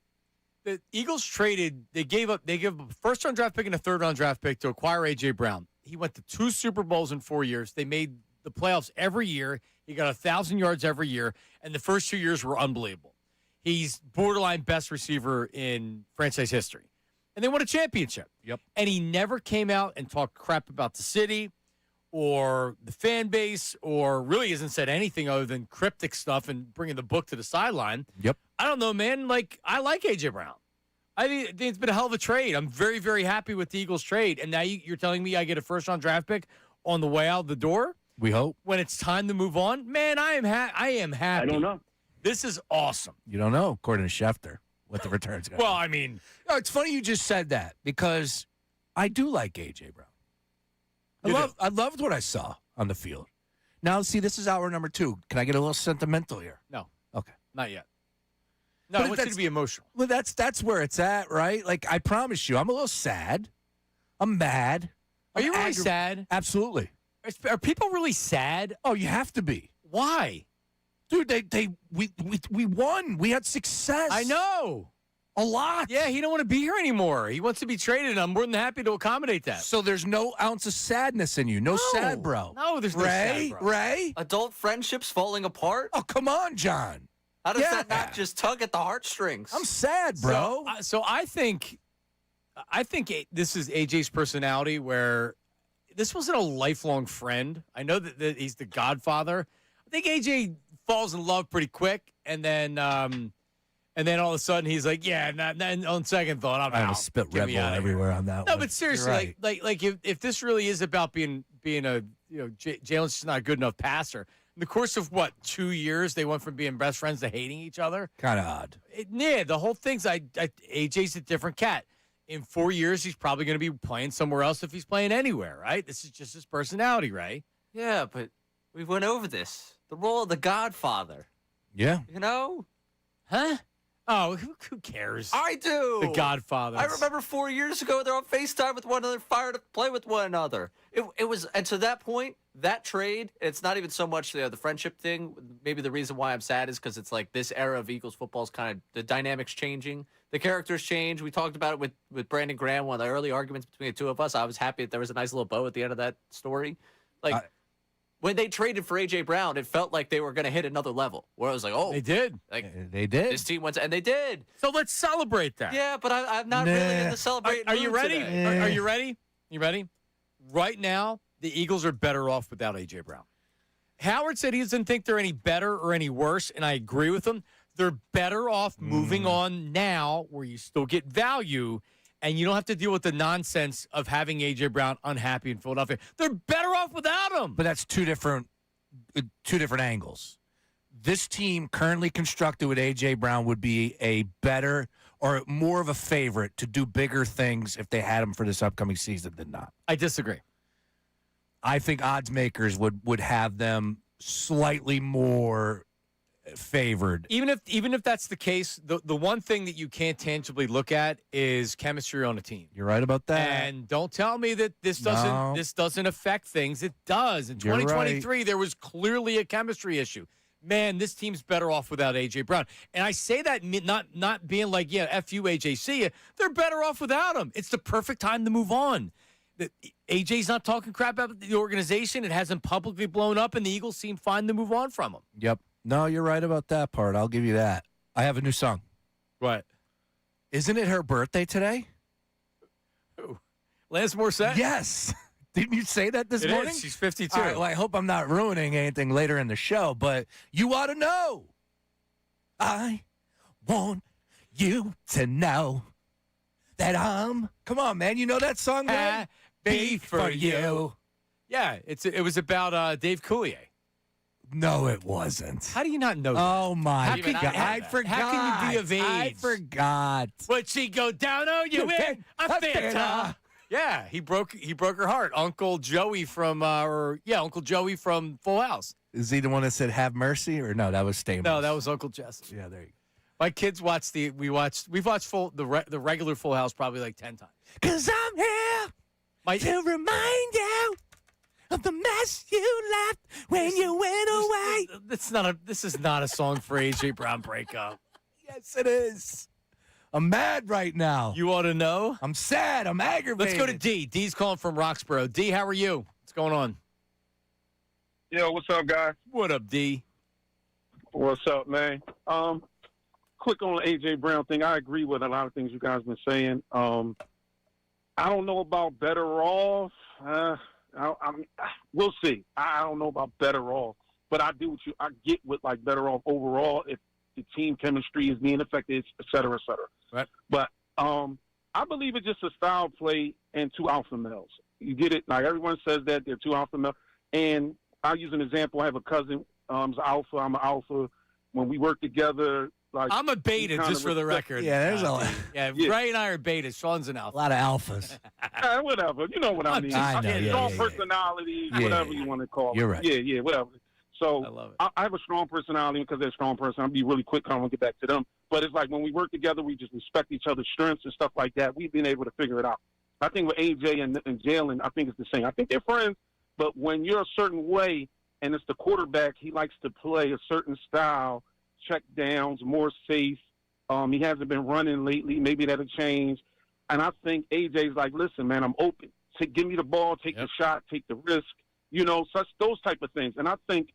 The Eagles traded. They gave up a first-round draft pick and a third-round draft pick to acquire A.J. Brown. He went to 2 Super Bowls in 4 years. They made the playoffs every year. He got 1,000 yards every year. And the first 2 years were unbelievable. He's borderline best receiver in franchise history. And they won a championship. Yep. And he never came out and talked crap about the city or the fan base, or really hasn't said anything other than cryptic stuff and bringing the book to the sideline. Yep. I don't know, man. Like, I like A.J. Brown. I think it's been a hell of a trade. I'm very, very happy with the Eagles trade. And now you're telling me I get a first-round draft pick on the way out the door? We hope. When it's time to move on? Man, I am happy. I don't know. This is awesome. You don't know, according to Schefter, what the return's going to Well, I mean. No, it's funny you just said that, because I do like A.J. Brown. I loved what I saw on the field. Now, see, this is hour number 2. Can I get a little sentimental here? No. Okay. Not yet. No, But I want you to be emotional. Well, that's where it's at, right? Like, I promise you, I'm a little sad. I'm mad. Are you really sad? Absolutely. Are people really sad? Oh, you have to be. Why? Dude, we won. We had success. I know. A lot. Yeah, he don't want to be here anymore. He wants to be traded, and I'm more than happy to accommodate that. So there's no ounce of sadness in you. No sad, bro. No, there's no sad, bro. Ray? Adult friendships falling apart? Oh, come on, John. How does that not just tug at the heartstrings? I'm sad, bro. So I think this is AJ's personality, where this wasn't a lifelong friend. I know that he's the godfather. I think AJ falls in love pretty quick, and then all of a sudden he's like, yeah, and on second thought, I'm out. I spit Red Bull everywhere on that one. No, but seriously, right. like if this really is about being a Jalen's just not a good enough passer. In the course of 2 years, they went from being best friends to hating each other. Kind of odd. The whole thing's AJ's a different cat. In 4 years, he's probably going to be playing somewhere else if he's playing anywhere, right? This is just his personality, right? Yeah, but we went over this. The role of the Godfather. Yeah. You know? Huh? Oh, who cares? I do. The Godfather. I remember 4 years ago, they're on FaceTime with one another, fired to play with one another. It was, and to that point, that trade, it's not even so much the friendship thing. Maybe the reason why I'm sad is because it's like this era of Eagles football is kind of, the dynamics changing. The characters change. We talked about it with Brandon Graham, one of the early arguments between the two of us. I was happy that there was a nice little bow at the end of that story. When they traded for A.J. Brown, it felt like they were going to hit another level. Where I was like, oh. They did. They did. This team went to, and they did. So let's celebrate that. Yeah, but I'm not really in the celebrating Are you mood ready? today. Are you ready? You ready? Right now, the Eagles are better off without A.J. Brown. Howard said he doesn't think they're any better or any worse, and I agree with him. They're better off moving on now, where you still get value, and you don't have to deal with the nonsense of having A.J. Brown unhappy in Philadelphia. They're better off without him. But that's two different angles. This team currently constructed with A.J. Brown would be a better or more of a favorite to do bigger things if they had him for this upcoming season than not. I disagree. I think odds makers would have them slightly more favored. Even if that's the case, the one thing that you can't tangibly look at is chemistry on a team. You're right about that. And don't tell me that this doesn't affect things. It does. In You're 2023, there was clearly a chemistry issue. Man, this team's better off without A.J. Brown. And I say that not being like, yeah, F you, A.J. See ya. They're better off without him. It's the perfect time to move on. A.J.'s not talking crap about the organization. It hasn't publicly blown up, and the Eagles seem fine to move on from him. Yep. No, you're right about that part. I'll give you that. I have a new song. What? Isn't it her birthday today? Who? Lance Morissette? Yes. Didn't you say that this morning? She's 52. All right, well, I hope I'm not ruining anything later in the show, but you ought to know. I want you to know that I'm. Come on, man. You know that song, man? Happy for you. Yeah, it was about Dave Coulier. No, it wasn't. How do you not know that? Oh, my God. I forgot. How can you be of age? I forgot. Would she go down on you in a Fanta? Yeah, he broke her heart. Uncle Joey from Full House. Is he the one that said "Have mercy" or no? That was Stamos. No, that was Uncle Jesse. Yeah, there you go. My kids watched we've watched the regular Full House probably like 10 times. 'Cause I'm here to remind you of the mess you left when you went away. This is not a song for A.J. Brown breakup. Yes, it is. I'm mad right now. You ought to know. I'm sad. I'm aggravated. Let's go to D. D's calling from Roxborough. D, how are you? What's going on? Yo, what's up, guys? What up, D? What's up, man? Quick on the A.J. Brown thing. I agree with a lot of things you guys been saying. I don't know about better off. We'll see. I don't know about better off, but I get with like better off overall if the team chemistry is being affected, et cetera, et cetera. Right. But I believe it's just a style play and two alpha males. You get it? Like everyone says that they're two alpha males. And I'll use an example. I have a cousin, he's alpha. I'm an alpha. When we work together, like I'm a beta, just for the record. Yeah, there's a lot. Yeah, Ray and I are betas. Sean's an alpha. A lot of alphas. Whatever. You know what I mean. I know. Strong personality, whatever you want to call it. You're right. Yeah, whatever. So I love it. I have a strong personality because they're a strong person. I'll be really quick. I want to get back to them. But it's like when we work together, we just respect each other's strengths and stuff like that. We've been able to figure it out. I think with AJ and Jalen, I think it's the same. I think they're friends, but when you're a certain way and it's the quarterback, he likes to play a certain style, check downs, more safe. He hasn't been running lately. Maybe that'll change. And I think AJ's like, listen, man, I'm open. Give me the ball, take the shot, take the risk, those type of things. And I think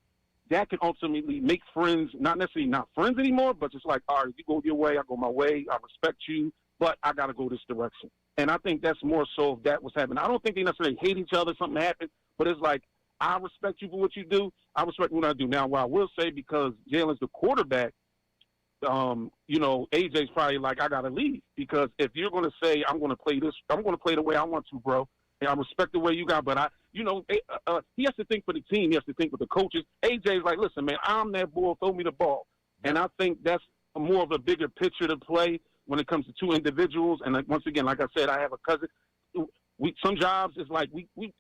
that can ultimately make friends, not necessarily not friends anymore, but just like, all right, you go your way, I go my way, I respect you, but I got to go this direction. And I think that's more so if that was happening. I don't think they necessarily hate each other, something happened, but it's like, I respect you for what you do. I respect what I do. Now, what I will say, because Jalen's the quarterback, AJ's probably like, I got to leave. Because if you're going to say, I'm going to play this, I'm going to play the way I want to, bro. And I respect the way you got, but he has to think for the team. He has to think for the coaches. AJ's like, listen, man, I'm that boy. Throw me the ball. And I think that's more of a bigger picture to play when it comes to two individuals. And once again, like I said, I have a cousin. Some jobs is like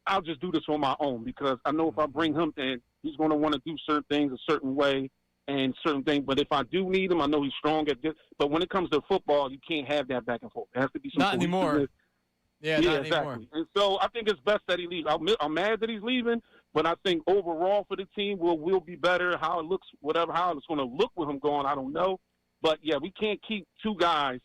I'll just do this on my own because I know if I bring him in, he's going to want to do certain things a certain way and certain things. But if I do need him, I know he's strong at this. But when it comes to football, you can't have that back and forth. It has to be some not anymore. Yeah, not exactly. Anymore. And so I think it's best that he leaves. I'm mad that he's leaving, but I think overall for the team, we'll be better. How it looks, how it's going to look with him going, I don't know. But, yeah, we can't keep two guys,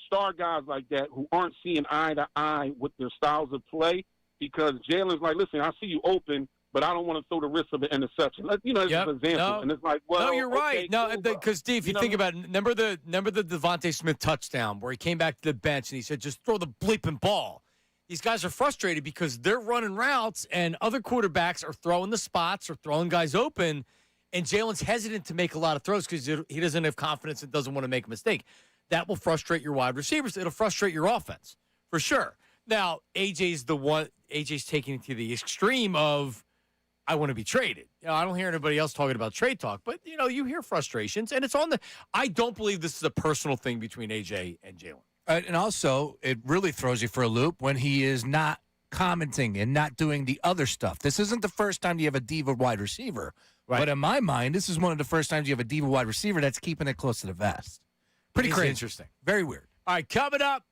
star guys like that, who aren't seeing eye to eye with their styles of play because Jalen's like, listen, I see you open, but I don't want to throw the risk of an interception. It's an example. No. And it's like, well, no, you're right. No, because Steve, if you think about it, remember the Devontae Smith touchdown where he came back to the bench and he said, just throw the bleeping ball. These guys are frustrated because they're running routes and other quarterbacks are throwing the spots or throwing guys open, and Jalen's hesitant to make a lot of throws because he doesn't have confidence and doesn't want to make a mistake. That will frustrate your wide receivers. It'll frustrate your offense for sure. Now, AJ's taking it to the extreme of, I want to be traded. I don't hear anybody else talking about trade talk, but, you hear frustrations, and it's on I don't believe this is a personal thing between AJ and Jalen. And also, it really throws you for a loop when he is not commenting and not doing the other stuff. This isn't the first time you have a diva wide receiver Right. But in my mind, this is one of the first times you have a diva wide receiver that's keeping it close to the vest. Pretty It's crazy. interesting. Very weird. All right, coming up,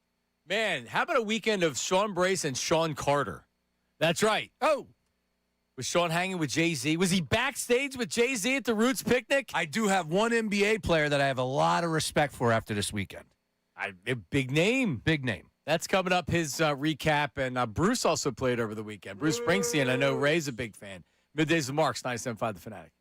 man, how about a weekend of Sean Brace and Sean Carter? That's right. Oh. Was Sean hanging with Jay-Z? Was he backstage with Jay-Z at the Roots picnic? I do have one NBA player that I have a lot of respect for after this weekend. A big name. Big name. That's coming up, his recap. And Bruce also played over the weekend. Bruce Springsteen, I know Ray's a big fan. Middays with Marks, 97.5 The Fanatic.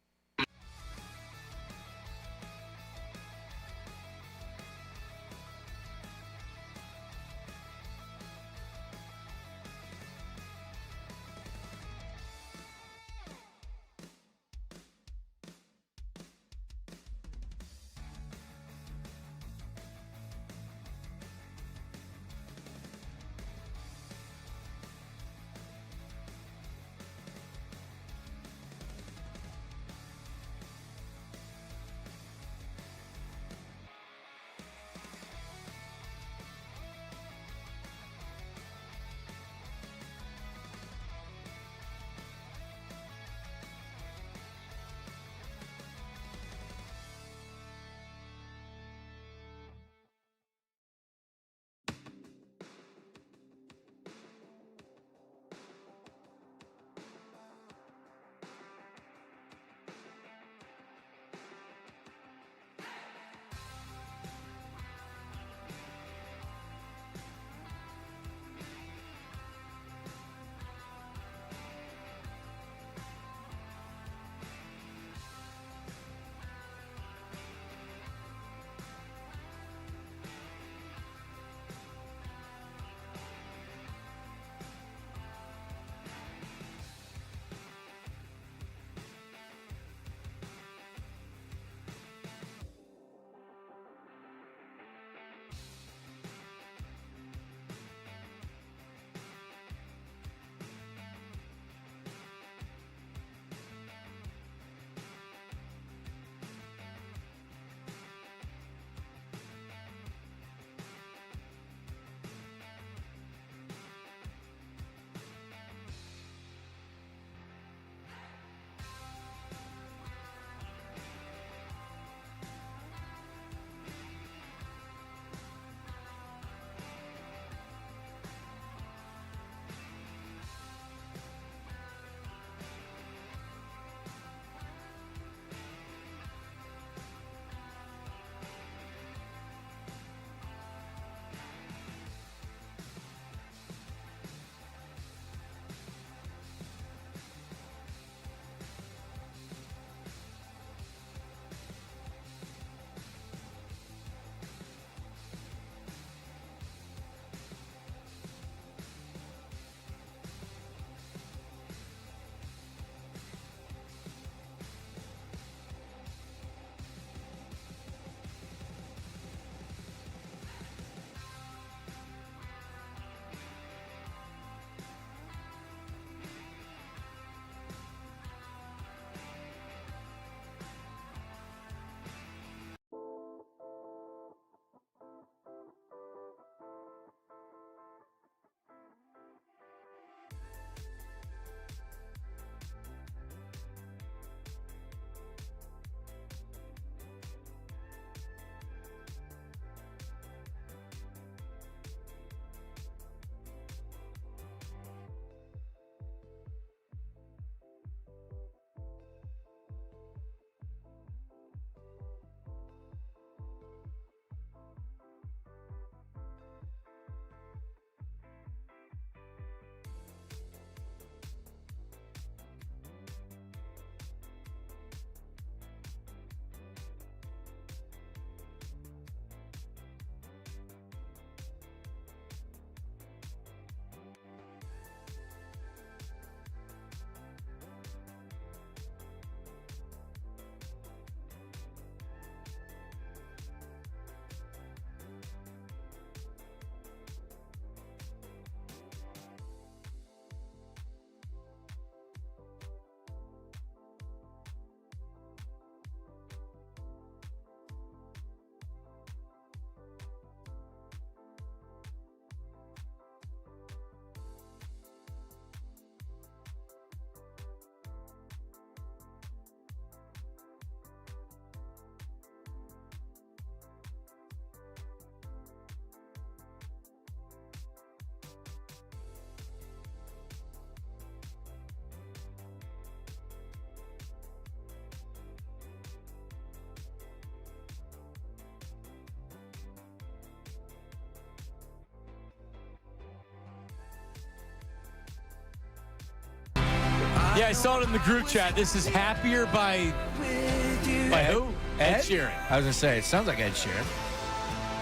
Yeah, I saw it in the group chat. This is Happier by who? Ed Sheeran. I was going to say, it sounds like Ed Sheeran.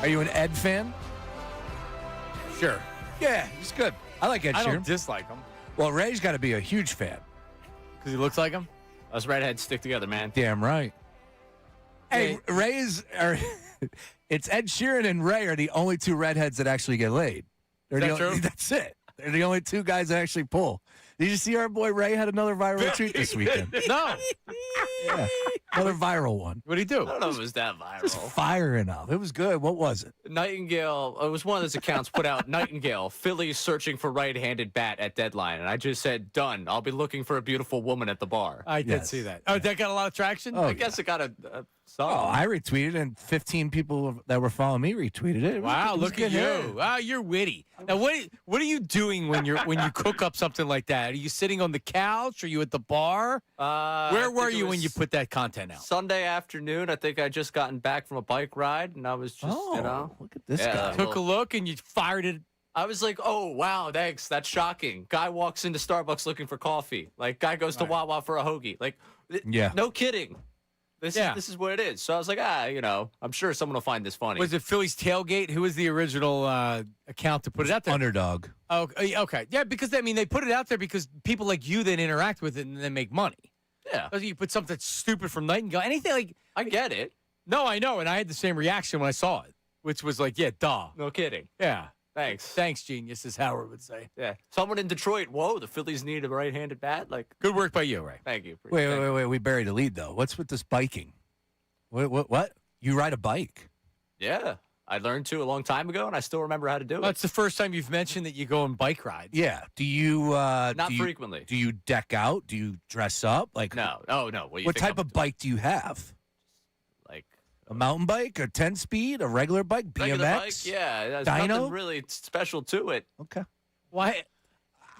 Are you an Ed fan? Sure. Yeah, he's good. I like Ed Sheeran. I don't dislike him. Well, Ray's got to be a huge fan. Because he looks like him? Us redheads stick together, man. Damn right. Hey, it's Ed Sheeran and Ray are the only two redheads that actually get laid. Is that true? That's it. They're the only two guys that actually pull. Did you see our boy Ray had another viral tweet this weekend? No. Yeah, another viral one. What'd he do? I don't know if it was that viral. Just firing up. It was good. What was it? Nightingale, it was one of those accounts put out, Nightingale, Phillies searching for right-handed bat at deadline. And I just said, done. I'll be looking for a beautiful woman at the bar. I did see that. Oh, that got a lot of traction? I guess it got a song. Oh, I retweeted and 15 people that were following me retweeted it. Wow, look at you. Wow, you're witty. Now, what are you doing when you cook up something like that? Are you sitting on the couch? Are you at the bar? Where were you when you put that content out? Sunday afternoon. I think I just gotten back from a bike ride, and I was just, look at this guy. Took a look and you fired it. I was like, oh, wow, thanks. That's shocking. Guy walks into Starbucks looking for coffee. Like, guy goes to Wawa for a hogie. Like, no kidding. This is what it is. So I was like, I'm sure someone will find this funny. Was it Phillies Tailgate? Who was the original account to put it out there? Underdog. Oh, okay. Yeah, because, they put it out there because people like you then interact with it and then make money. Yeah. You put something stupid from Nightingale. Anything like... I get it. No, I know, and I had the same reaction when I saw it, which was like, yeah, duh. No kidding. Yeah. Thanks. Thanks, genius, as Howard would say. Yeah. Someone in Detroit, whoa, the Phillies need a right-handed bat? Like, good work by you, Ray. Thank you. Wait. We buried the lead, though. What's with this biking? What? You ride a bike? Yeah. I learned to a long time ago, and I still remember how to do it. That's the first time you've mentioned that you go on bike rides. Yeah. Do you... Not frequently. Do you deck out? Do you dress up? Like No. Oh, no. What type of bike do you have? Like... A mountain bike, a 10-speed, a regular bike, BMX? Regular bike, yeah. There's Dyno? nothing really special to it. Okay. Why?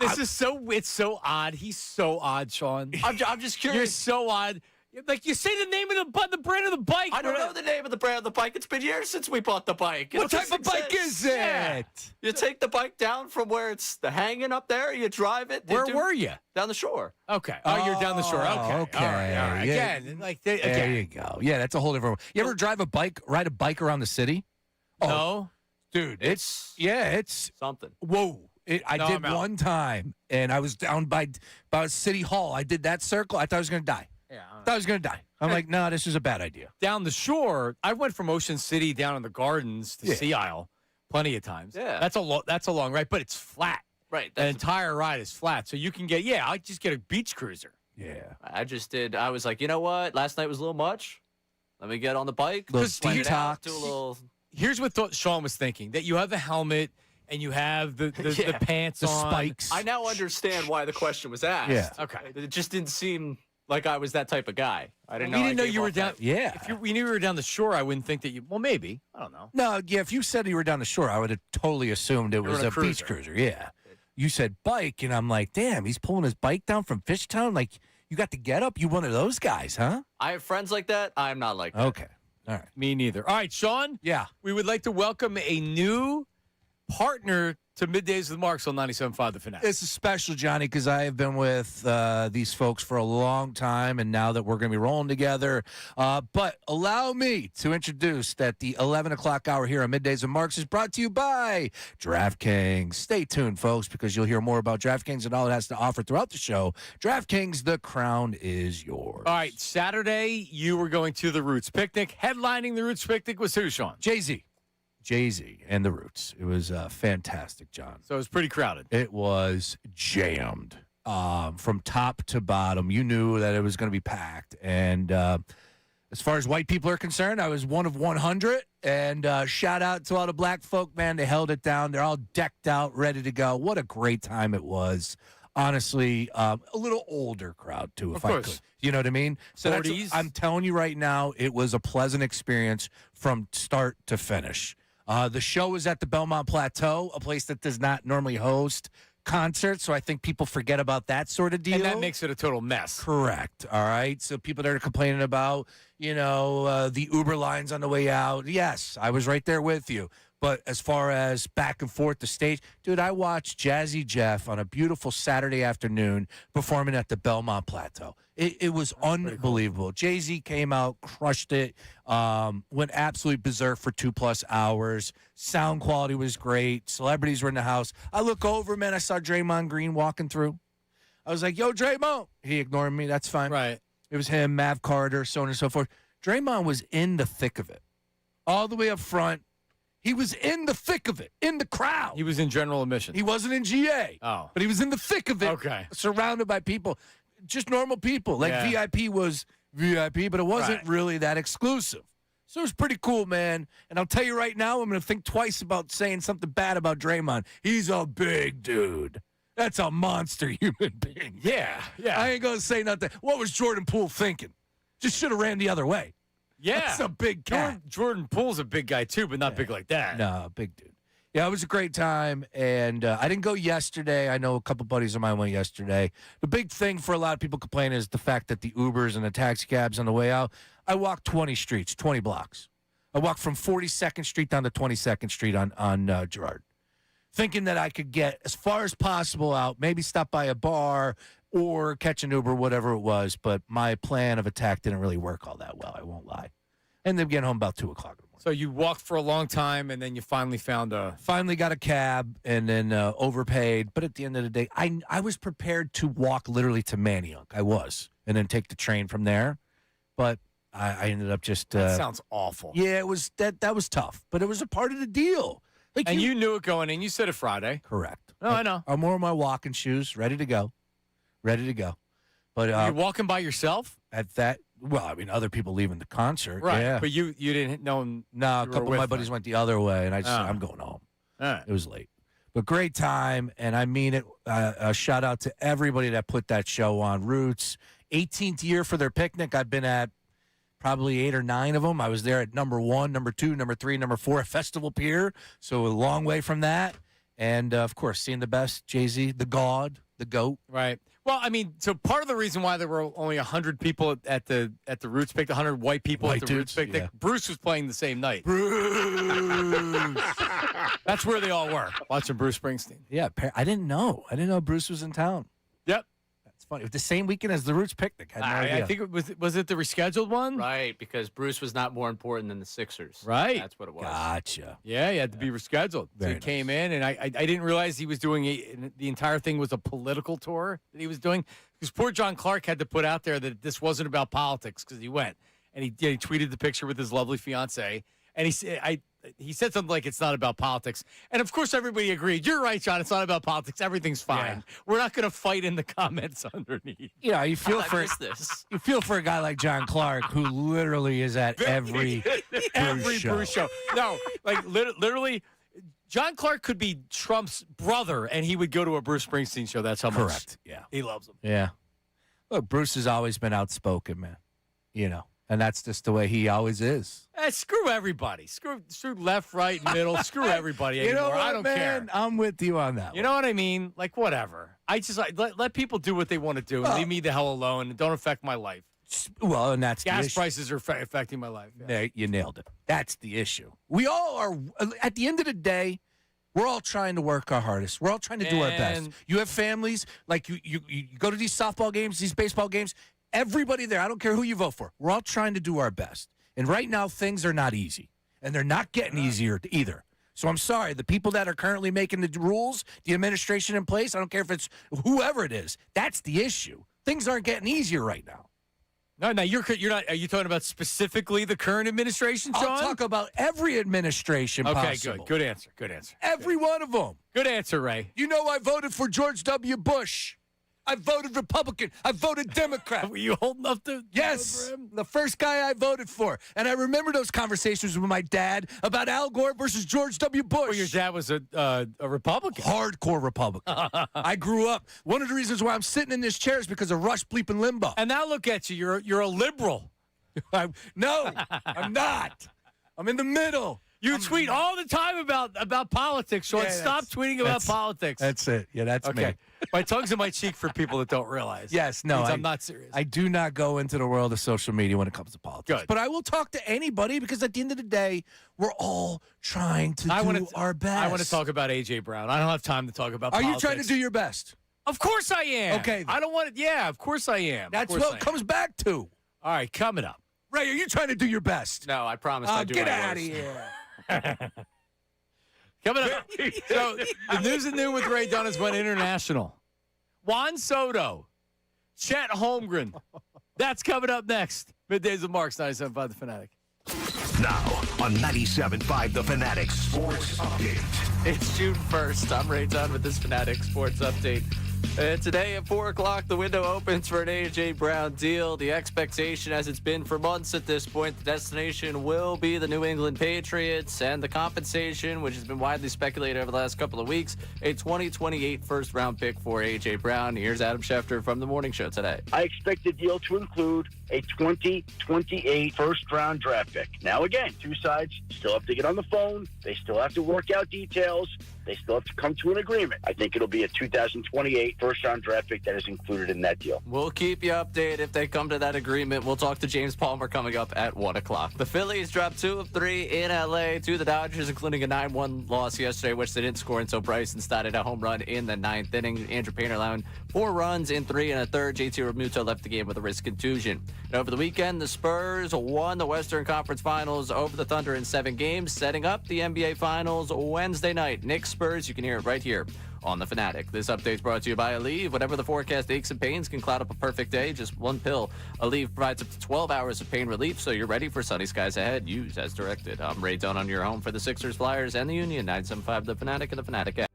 It's so odd. He's so odd, Sean. I'm just curious. You're so odd. Like, you say the name of the brand of the bike. I don't know the name of the brand of the bike. It's been years since we bought the bike. What type of bike is it? Yeah. You take the bike down from where it's hanging up there. You drive it. Where were you? Down the shore. Okay. Oh, you're down the shore. Okay. Okay. All right. Yeah. Again, there you go. Yeah, that's a whole different. You ever ride a bike around the city? Oh, no, dude. It's something. Whoa. I did one time, and I was down by City Hall. I did that circle. I thought I was going to die. Yeah. I thought I was going to die. I'm like, no, this is a bad idea. Down the shore, I went from Ocean City down in the Gardens to Sea Isle plenty of times. Yeah. That's a long ride, but it's flat. Right. The entire ride is flat. So you can I just get a beach cruiser. Yeah. I just did. I was like, you know what? Last night was a little much. Let me get on the bike. Little detox. Do a little... Here's what Sean was thinking, that you have the helmet and you have the pants the on. spikes. I now understand why the question was asked. Yeah. Okay. It just didn't seem like I was that type of guy. I didn't know. We didn't know you were down. Yeah. If we knew you were down the shore, I wouldn't think that you. Well, maybe. I don't know. No, yeah. If you said you were down the shore, I would have totally assumed it was a beach cruiser. Yeah. You said bike, and I'm like, damn, he's pulling his bike down from Fishtown. Like, you got the get up. You one of those guys, huh? I have friends like that. I'm not like that. Okay. All right. Me neither. All right, Sean. Yeah. We would like to welcome a new partner to Middays with Marks on 97.5 The Fanatic. This is special, Johnny, because I have been with these folks for a long time, and now that we're going to be rolling together. But allow me to introduce that the 11 o'clock hour here on Middays with Marks is brought to you by DraftKings. Stay tuned, folks, because you'll hear more about DraftKings and all it has to offer throughout the show. DraftKings, the crown is yours. All right, Saturday, you were going to the Roots Picnic. Headlining the Roots Picnic was who, Sean? Jay-Z and the Roots. It was fantastic, John. So it was pretty crowded. It was jammed from top to bottom. You knew that it was going to be packed. And as far as white people are concerned, I was one of 100. And shout out to all the black folk, man. They held it down. They're all decked out, ready to go. What a great time it was. Honestly, a little older crowd, too, if I could. You know what I mean? So 40s. I'm telling you right now, it was a pleasant experience from start to finish. The show was at the Belmont Plateau, a place that does not normally host concerts, so I think people forget about that sort of deal. And that makes it a total mess. Correct. All right. So people that are complaining about, the Uber lines on the way out. Yes, I was right there with you. But as far as back and forth the stage, dude, I watched Jazzy Jeff on a beautiful Saturday afternoon performing at the Belmont Plateau. It was unbelievable. Cool. Jay-Z came out, crushed it, went absolutely berserk for 2+ hours. Sound quality was great. Celebrities were in the house. I look over, man, I saw Draymond Green walking through. I was like, yo, Draymond. He ignored me. That's fine. Right. It was him, Mav Carter, so on and so forth. Draymond was in the thick of it. All the way up front. He was in the thick of it, in the crowd. He was in general admission. He wasn't in GA. Oh. But he was in the thick of it. Okay. Surrounded by people. Just normal people. Like VIP was VIP, but it wasn't really that exclusive. So it was pretty cool, man. And I'll tell you right now, I'm going to think twice about saying something bad about Draymond. He's a big dude. That's a monster human being. Yeah. I ain't going to say nothing. What was Jordan Poole thinking? Just should have ran the other way. Yeah. That's a big cat. Jordan Poole's a big guy, too, but not big like that. No, big dude. Yeah, it was a great time, and I didn't go yesterday. I know a couple buddies of mine went yesterday. The big thing for a lot of people complaining is the fact that the Ubers and the taxi cabs on the way out, I walked 20 streets, 20 blocks. I walked from 42nd Street down to 22nd Street on Girard, thinking that I could get as far as possible out, maybe stop by a bar or catch an Uber, whatever it was, but my plan of attack didn't really work all that well, I won't lie. And then getting home about 2 o'clock. So you walked for a long time, and then you finally found Finally got a cab, and then overpaid. But at the end of the day, I was prepared to walk literally to Manayunk. I was. And then take the train from there. But I ended up just... that sounds awful. Yeah, it was that was tough. But it was a part of the deal. Like and you knew it going in. You said it Friday. Correct. No, I know. I'm wearing my walking shoes, ready to go. But you're walking by yourself? At that... Well, I mean, other people leaving the concert. Right. Yeah. But you didn't know. No, a couple of my buddies went the other way, and I'm going home. All right. It was late. But great time, and I mean it. A shout out to everybody that put that show on. Roots, 18th year for their picnic. I've been at probably 8 or 9 of them. I was there at number 1, number 2, number 3, number 4 at Festival Pier, so a long way from that. And, of course, seeing the best, Jay-Z, the God, the GOAT. Right. Well, I mean, so part of the reason why there were only 100 people at the Roots picnic, 100 white people at the Roots picnic, Bruce was playing the same night. Bruce. That's where they all were, watching Bruce Springsteen. Yeah, I didn't know. Bruce was in town. Yep. That's funny. It was the same weekend as the Roots picnic. I had no idea. I think was it the rescheduled one? Right, because Bruce was not more important than the Sixers. Right. That's what it was. Gotcha. Yeah, he had to be rescheduled. So he came in, and I didn't realize he was doing the entire thing was a political tour that he was doing. Because poor John Clark had to put out there that this wasn't about politics because he went. And he tweeted the picture with his lovely fiance. And he said something like, it's not about politics. And, of course, everybody agreed. You're right, John. It's not about politics. Everything's fine. Yeah. We're not going to fight in the comments underneath. Yeah, you feel for a guy like John Clark who literally is at every Bruce show. No, like literally, John Clark could be Trump's brother, and he would go to a Bruce Springsteen show. That's how much Correct. Yeah. He loves him. Yeah. Look, Bruce has always been outspoken, man. You know. And that's just the way he always is. Screw everybody. Screw left, right, middle. Screw everybody anymore. You know what, I don't care. I'm with you on that. You know what I mean? Like, whatever. I just let people do what they want to do and leave me the hell alone and don't affect my life. Well, and that's gas prices are affecting my life. Yeah. You nailed it. That's the issue. We all are. At the end of the day, we're all trying to work our hardest. We're all trying to do our best. You have families, like you go to these softball games, these baseball games. Everybody there, I don't care who you vote for. We're all trying to do our best. And right now, things are not easy. And they're not getting easier either. So I'm sorry. The people that are currently making the rules, the administration in place, I don't care if it's whoever it is, that's the issue. Things aren't getting easier right now. No, you're not. Are you talking about specifically the current administration, Sean? I'll talk about every administration possible. Good answer. Every one of them. Good answer, Ray. You know I voted for George W. Bush. I voted Republican. I voted Democrat. Were you old enough to? Yes, the first guy I voted for. And I remember those conversations with my dad about Al Gore versus George W. Bush. Well, your dad was a Republican. Hardcore Republican. I grew up. One of the reasons why I'm sitting in this chair is because of Rush Bleeping Limbaugh. And now look at you. You're a liberal. No, I'm not. I'm in the middle. You tweet all the time about politics, Sean. Stop tweeting about politics. That's it. Yeah, that's me. My tongue's in my cheek for people that don't realize. Yes, no, I'm not serious. I do not go into the world of social media when it comes to politics. Good. But I will talk to anybody because at the end of the day, we're all trying to do our best. I want to talk about A.J. Brown. I don't have time to talk about politics. Are you trying to do your best? Of course I am. Okay. I don't want to. Yeah, of course I am. That's what it comes back to. All right, coming up. Ray, are you trying to do your best? No, I promise I do get my out of worst. here. Coming up. So the news and new with Ray Dunn has went international. Juan Soto, Chet Holmgren. That's coming up next. Middays with Marks, 97.5 The Fanatic. Now on 97.5 The Fanatic Sports Update. It's June 1st. I'm Ray Dunn with this Fanatic Sports Update. Today at 4 o'clock, the window opens for an A.J. Brown deal. The expectation, as it's been for months at this point, the destination will be the New England Patriots, and the compensation, which has been widely speculated over the last couple of weeks, a 2028 first-round pick for A.J. Brown. Here's Adam Schefter from The Morning Show today. I expect the deal to include a 2028 first-round draft pick. Now, again, two sides still have to get on the phone. They still have to work out details. They still have to come to an agreement. I think it'll be a 2028 first-round draft pick that is included in that deal. We'll keep you updated if they come to that agreement. We'll talk to James Palmer coming up at 1 o'clock. The Phillies dropped 2 of 3 in L.A. to the Dodgers, including a 9-1 loss yesterday, which they didn't score until Bryson started a home run in the 9th inning. Andrew Painter allowing 4 runs in 3 1/3. JT Realmuto left the game with a wrist contusion. And over the weekend, the Spurs won the Western Conference Finals over the Thunder in 7 games, setting up the NBA Finals Wednesday night. Knicks Spurs, you can hear it right here on The Fanatic. This update is brought to you by Aleve. Whatever the forecast, aches and pains can cloud up a perfect day. Just one pill. Aleve provides up to 12 hours of pain relief, so you're ready for sunny skies ahead. Use as directed. I'm Ray Dunn on your home for the Sixers, Flyers, and the Union. 975 The Fanatic and The Fanatic app.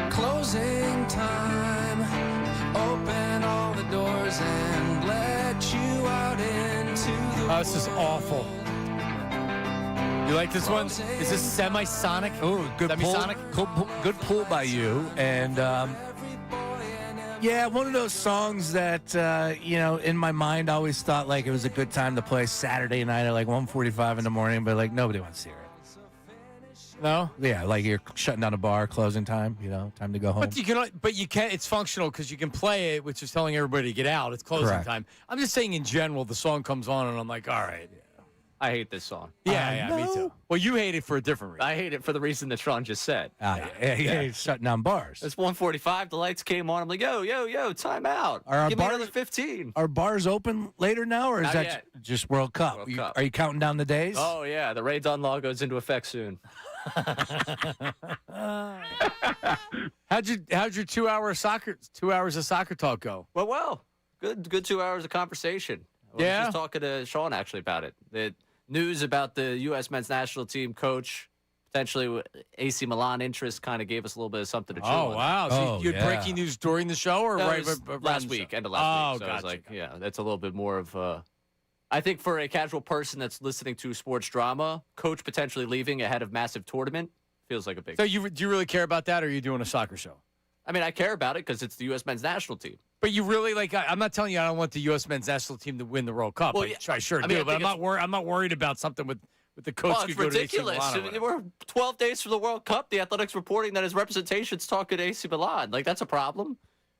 Closing time. Open all the doors and let you out into the This is awful. You like this one? Is this semi-sonic? Oh, good pull. Semi-sonic? Good pull by you. And yeah, one of those songs that in my mind, I always thought like it was a good time to play Saturday night at like 1:45 in the morning, but like nobody wants to hear it. No? Yeah, like you're shutting down a bar, closing time. Time to go home. But you can. It's functional because you can play it, which is telling everybody to get out. It's closing Correct. time. I'm just saying in general, the song comes on and I'm like, all right. I hate this song. Yeah, me too. Well, you hate it for a different reason. I hate it for the reason that Sean just said. Yeah, shutting down bars. It's 1:45. The lights came on. I'm like, yo, time out. Give me another 15. Are bars open later now, or is Not that yet. just World Cup? World Cup. Are you counting down the days? Oh, yeah. The Ray Dunn law goes into effect soon. How'd your 2 hours of soccer talk go? Well. Good 2 hours of conversation. I was just talking to Sean actually about it. The news about the U.S. men's national team coach, potentially AC Milan interest, kind of gave us a little bit of something to chew on. Oh, wow. So you had breaking news during the show or No, right it was around last the week, show? end of last week. So gotcha. I was like, yeah, that's a little bit more of I think for a casual person that's listening to sports drama, coach potentially leaving ahead of massive tournament feels like a big So do you really care about that, or are you doing a soccer show? I mean, I care about it because it's the U.S. men's national team. But you really I'm not telling you I don't want the U.S. men's national team to win the World Cup. Well, I sure do, but I'm not worried about something with the coach. Well, it's ridiculous. We're 12 days from the World Cup. The Athletics reporting that his representation's talking to AC Milan. Like, that's a problem.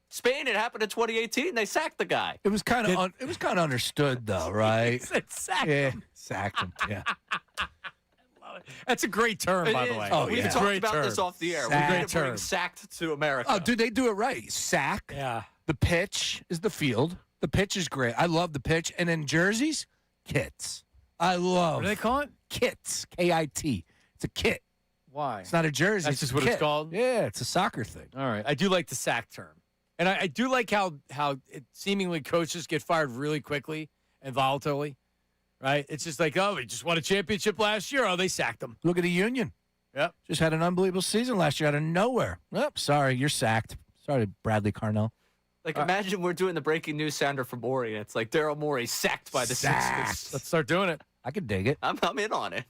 Spain, it happened in 2018. They sacked the guy. It was kind of understood though, right? Sacked him. Sacked him. Yeah. That's a great term, by the way. Oh, We've yeah. talked Great about term. this off the air. Sack. We're going to bring sacked to America. Oh, dude, they do it right. Sack. Yeah. The pitch is the field. The pitch is great. I love the pitch. And then jerseys, kits. I love. What do they call it? Kits. K-I-T. It's a kit. Why? It's not a jersey. That's it's just a what kit. it's called? Yeah, it's a soccer thing. All right. I do like the sack term. And I do like how seemingly coaches get fired really quickly and volatilely, right? It's just like, oh, we just won a championship last year. Oh, they sacked them. Look at the Union. Yep. Just had an unbelievable season last year out of nowhere. Oh, sorry, you're sacked. Sorry, Bradley Carnell. Like, imagine we're doing the breaking news sounder for Morey, and it's like Daryl Morey sacked by the Sixers. Let's start doing it. I could dig it. I'm in on it.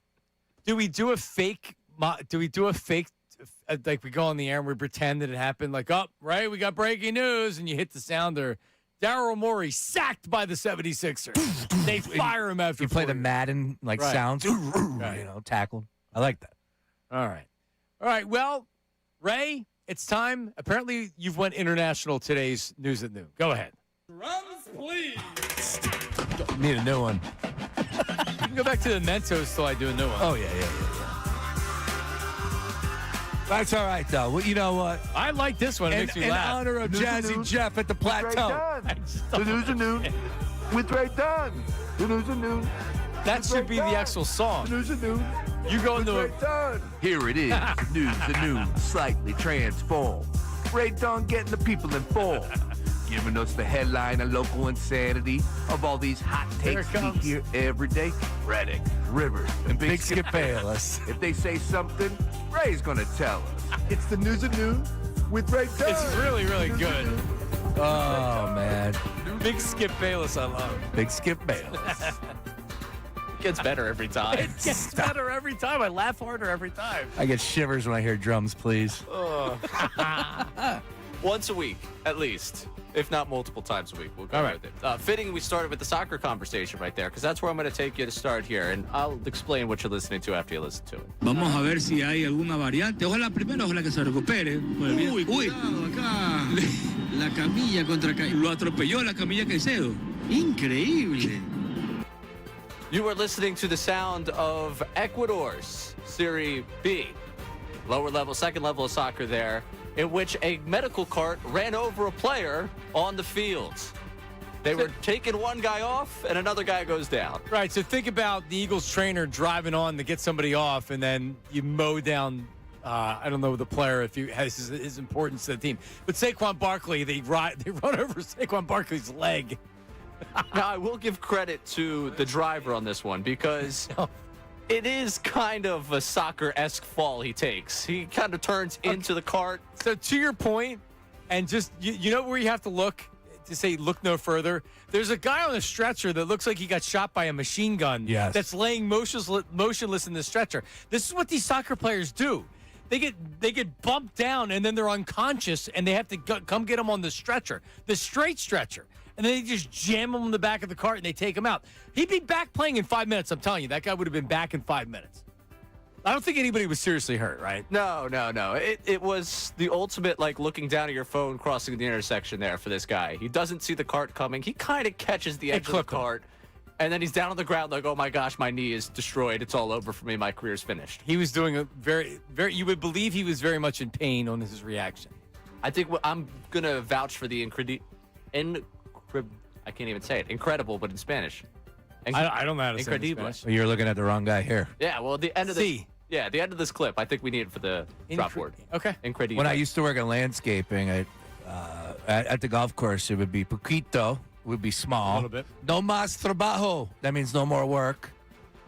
Do we do a fake? Like we go on the air and we pretend that it happened? Like, oh, right, we got breaking news, and you hit the sounder. Daryl Morey sacked by the 76ers. They fire him after. You play 4 the years. Madden sounds. Right. Tackled. I like that. All right. Well, Ray, it's time. Apparently, you've went international today's News at Noon. Go ahead. Drums, please. Need a new one. You can go back to the Mentos till I do a new one. Oh, yeah. That's all right, though. Well, you know what? I like this one. It makes me In laugh. honor of Jazzy Jeff at the Plateau. The News at Noon with Ray Dunn. The News at Noon. That should be the actual song. The News at Noon. You go into Ray Dunn. Here it is. News at Noon, slightly transformed. Ray Dunn getting the people informed. Giving us the headline of local insanity of all these hot takes we hear every day. Reddick, Rivers, and Big Skip Bayless. If they say something, Ray's gonna tell us. It's the News at Noon with Ray Dunn. It's really, really good. Oh, man. Big Skip Bayless, I love. Big Skip Bayless. Gets better every time. It gets better every time. I laugh harder every time. I get shivers when I hear drums, please. Once a week, at least. If not multiple times a week. We'll go with it. Fitting we started with the soccer conversation right there, because that's where I'm going to take you to start here, and I'll explain what you're listening to after you listen to it. Vamos a ver si hay alguna variante. Ojalá primero, ojalá que se recupere. Uy, cuidado acá. La camilla contra Lo atropelló la camilla Caicedo. Increíble. You are listening to the sound of Ecuador's Serie B. Lower level, second level of soccer there, in which a medical cart ran over a player on the field. They were taking one guy off, and another guy goes down. Right, so think about the Eagles trainer driving on to get somebody off, and then you mow down, I don't know, the player, if he has his importance to the team. But Saquon Barkley, they run over Saquon Barkley's leg. Now, I will give credit to the driver on this one, because it is kind of a soccer-esque fall he takes. He kind of turns into the cart. So to your point, and just, you know where you have to look to say look no further. There's a guy on a stretcher that looks like he got shot by a machine gun. Yes. That's laying motionless in the stretcher. This is what these soccer players do. They get bumped down and then they're unconscious and they have to come get them on the stretcher, the straight stretcher. And then they just jam him in the back of the cart and they take him out. He'd be back playing in 5 minutes. I'm telling you, that guy would have been back in 5 minutes. I don't think anybody was seriously hurt, right? No. It was the ultimate, like, looking down at your phone crossing the intersection there for this guy. He doesn't see the cart coming. He kind of catches the edge of the cart. And then he's down on the ground like, oh, my gosh, my knee is destroyed. It's all over for me. My career's finished. He was doing a very, you would believe he was very much in pain on his reaction. I think I'm going to vouch for the I can't even say it. Incredible, but in Spanish. I don't know how to say it in Spanish. You're looking at the wrong guy here. Yeah, well, the end of this. Yeah, the end of this clip, I think we need it for the drop word. Okay. Incredible. When I used to work in landscaping, at the golf course, it would be poquito, would be small. A little bit. No más trabajo. That means no more work.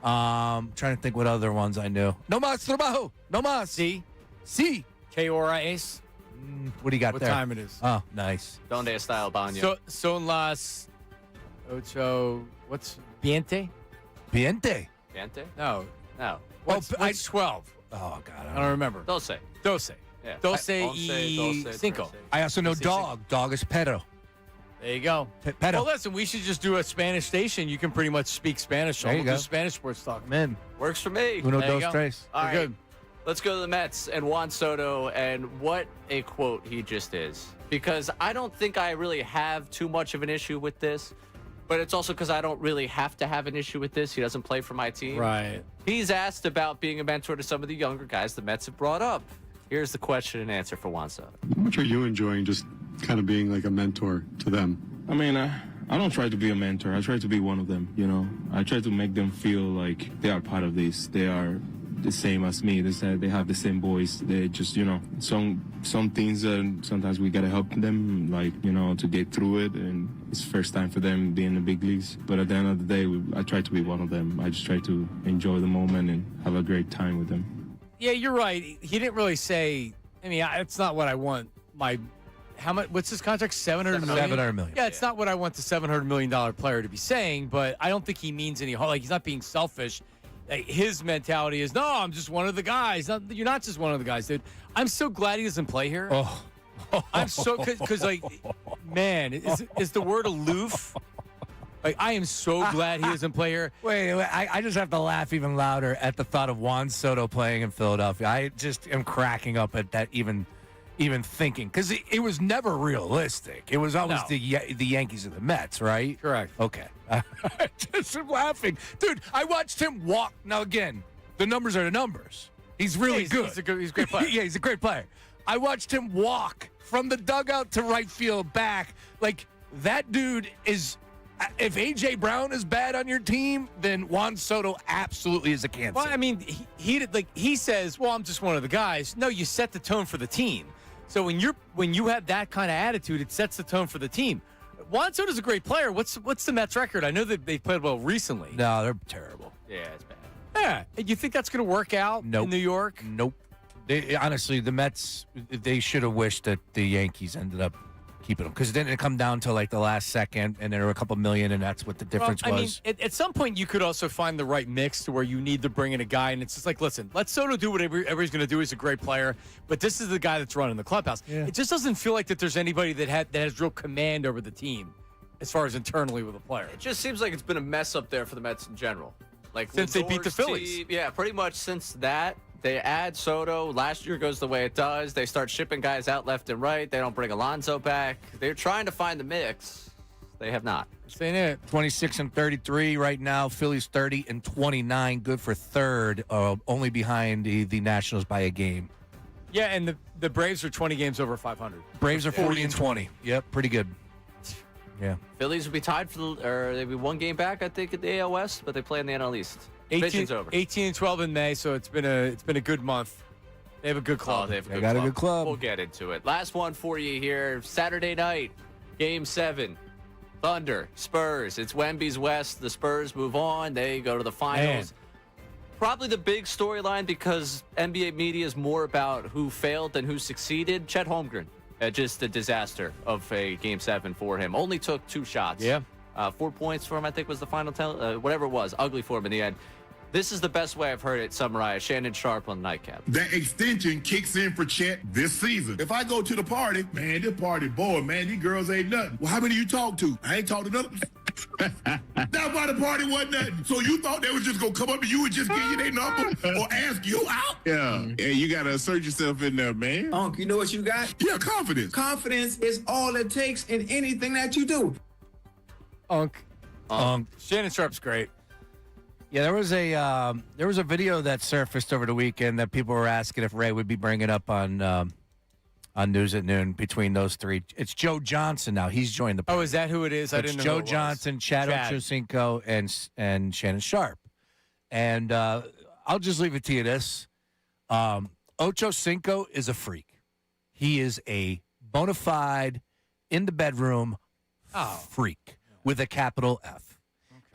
Trying to think what other ones I knew. No más trabajo. No más. Sí. ¿Qué hora es? What do you got there? What time it is? Oh, nice. Donde está el baño? Son las ocho. What's Biente? Biente. Biente? No. What's 12? Oh, God. I don't remember. Doce. Yeah. Doce y cinco. I also know dog. Dog is perro. There you go. Perro. Well, listen, we should just do a Spanish station. You can pretty much speak Spanish. So There you we'll go. do Spanish sports talk. Man. Works for me. Uno, There you dos, go. tres. All We're right. good. Let's go to the Mets and Juan Soto, and what a quote he just is. Because I don't think I really have too much of an issue with this, but it's also because I don't really have to have an issue with this. He doesn't play for my team. Right. He's asked about being a mentor to some of the younger guys the Mets have brought up. Here's the question and answer for Juan Soto. How much are you enjoying just kind of being like a mentor to them? I mean, I don't try to be a mentor. I try to be one of them, you know. I try to make them feel like they are part of this. They are the same as me. They have the same voice. They just, you know, some things sometimes we gotta help them, like, you know, to get through it. And it's first time for them being in the big leagues. But at the end of the day, I try to be one of them. I just try to enjoy the moment and have a great time with them. Yeah, you're right. He didn't really say. I mean, it's not what I want. How much? What's his contract? $700 million. $700 million. Yeah, it's not what I want the $700 million player to be saying. But I don't think he means any harm. Like, he's not being selfish. His mentality is, no, I'm just one of the guys. No, you're not just one of the guys, dude. I'm so glad he doesn't play here. Oh. I'm so because like, man, is the word aloof? Like, I am so glad he doesn't play here. Wait, I just have to laugh even louder at the thought of Juan Soto playing in Philadelphia. I just am cracking up at that even thinking, because it was never realistic. It was always the Yankees or the Mets, right? Correct. Okay. Just laughing. Dude, I watched him walk. Now, again, the numbers are the numbers. He's really good. He's a great player. Yeah, he's a great player. I watched him walk from the dugout to right field back. Like, that dude is... If A.J. Brown is bad on your team, then Juan Soto absolutely is a cancer. Well, I mean, he says, well, I'm just one of the guys. No, you set the tone for the team. So when you have that kind of attitude, it sets the tone for the team. Juan Soto's a great player. What's the Mets record? I know that they played well recently. No, they're terrible. Yeah, it's bad. Yeah. And you think that's going to work out in New York? Nope. Honestly, the Mets, they should have wished that the Yankees ended up keeping them, because it didn't come down to like the last second, and there were a couple million, and that's what the difference was. I mean, at some point, you could also find the right mix to where you need to bring in a guy, and it's just like, listen, let Soto do whatever he's going to do. He's a great player, but this is the guy that's running the clubhouse. Yeah. It just doesn't feel like that there's anybody that has real command over the team as far as internally with a player. It just seems like it's been a mess up there for the Mets in general. Like, since they beat the Phillies. Yeah, pretty much since that. They add Soto. Last year goes the way it does. They start shipping guys out left and right. They don't bring Alonso back. They're trying to find the mix. They have not. This ain't it. 26-33 right now. Phillies 30-29. Good for third. Only behind the Nationals by a game. Yeah, and the Braves are 20 games over 500. Braves are 40-20. Yep, pretty good. Yeah. Phillies will be tied or they'll be one game back, I think, at the AL West, but they play in the NL East. 18-12 in May, so it's been a good month. They have a good club. They have a good club. We'll get into it. Last one for you here. Saturday night, Game 7. Thunder, Spurs. It's Wemby's West. The Spurs move on. They go to the finals. Man. Probably the big storyline, because NBA media is more about who failed than who succeeded. Chet Holmgren Just a disaster of a Game 7 for him. Only took 2 shots. Yeah. 4 points for him, I think, was the final whatever it was. Ugly for him in the end. This is the best way I've heard it summarized. Shannon Sharp on Nightcap. That extension kicks in for Chet this season. If I go to the party, man, this party boy, man, these girls ain't nothing. Well, how many you talk to? I ain't talked to none. That's why the party wasn't nothing. So you thought they was just gonna come up to you and just give you their number or ask you out? Yeah. Yeah, you gotta assert yourself in there, man. Unc, you know what you got? Yeah, confidence. Confidence is all it takes in anything that you do. Unc. Shannon Sharp's great. Yeah, there was a video that surfaced over the weekend that people were asking if Ray would be bringing up on News at Noon between those three. It's Joe Johnson now. He's joined the party. Oh, is that who it is? I didn't know. Joe who it was. Johnson, Chad Ochocinco, and Shannon Sharp. And I'll just leave it to you this. Ochocinco is a freak. He is a bona fide, in the bedroom freak with a capital F.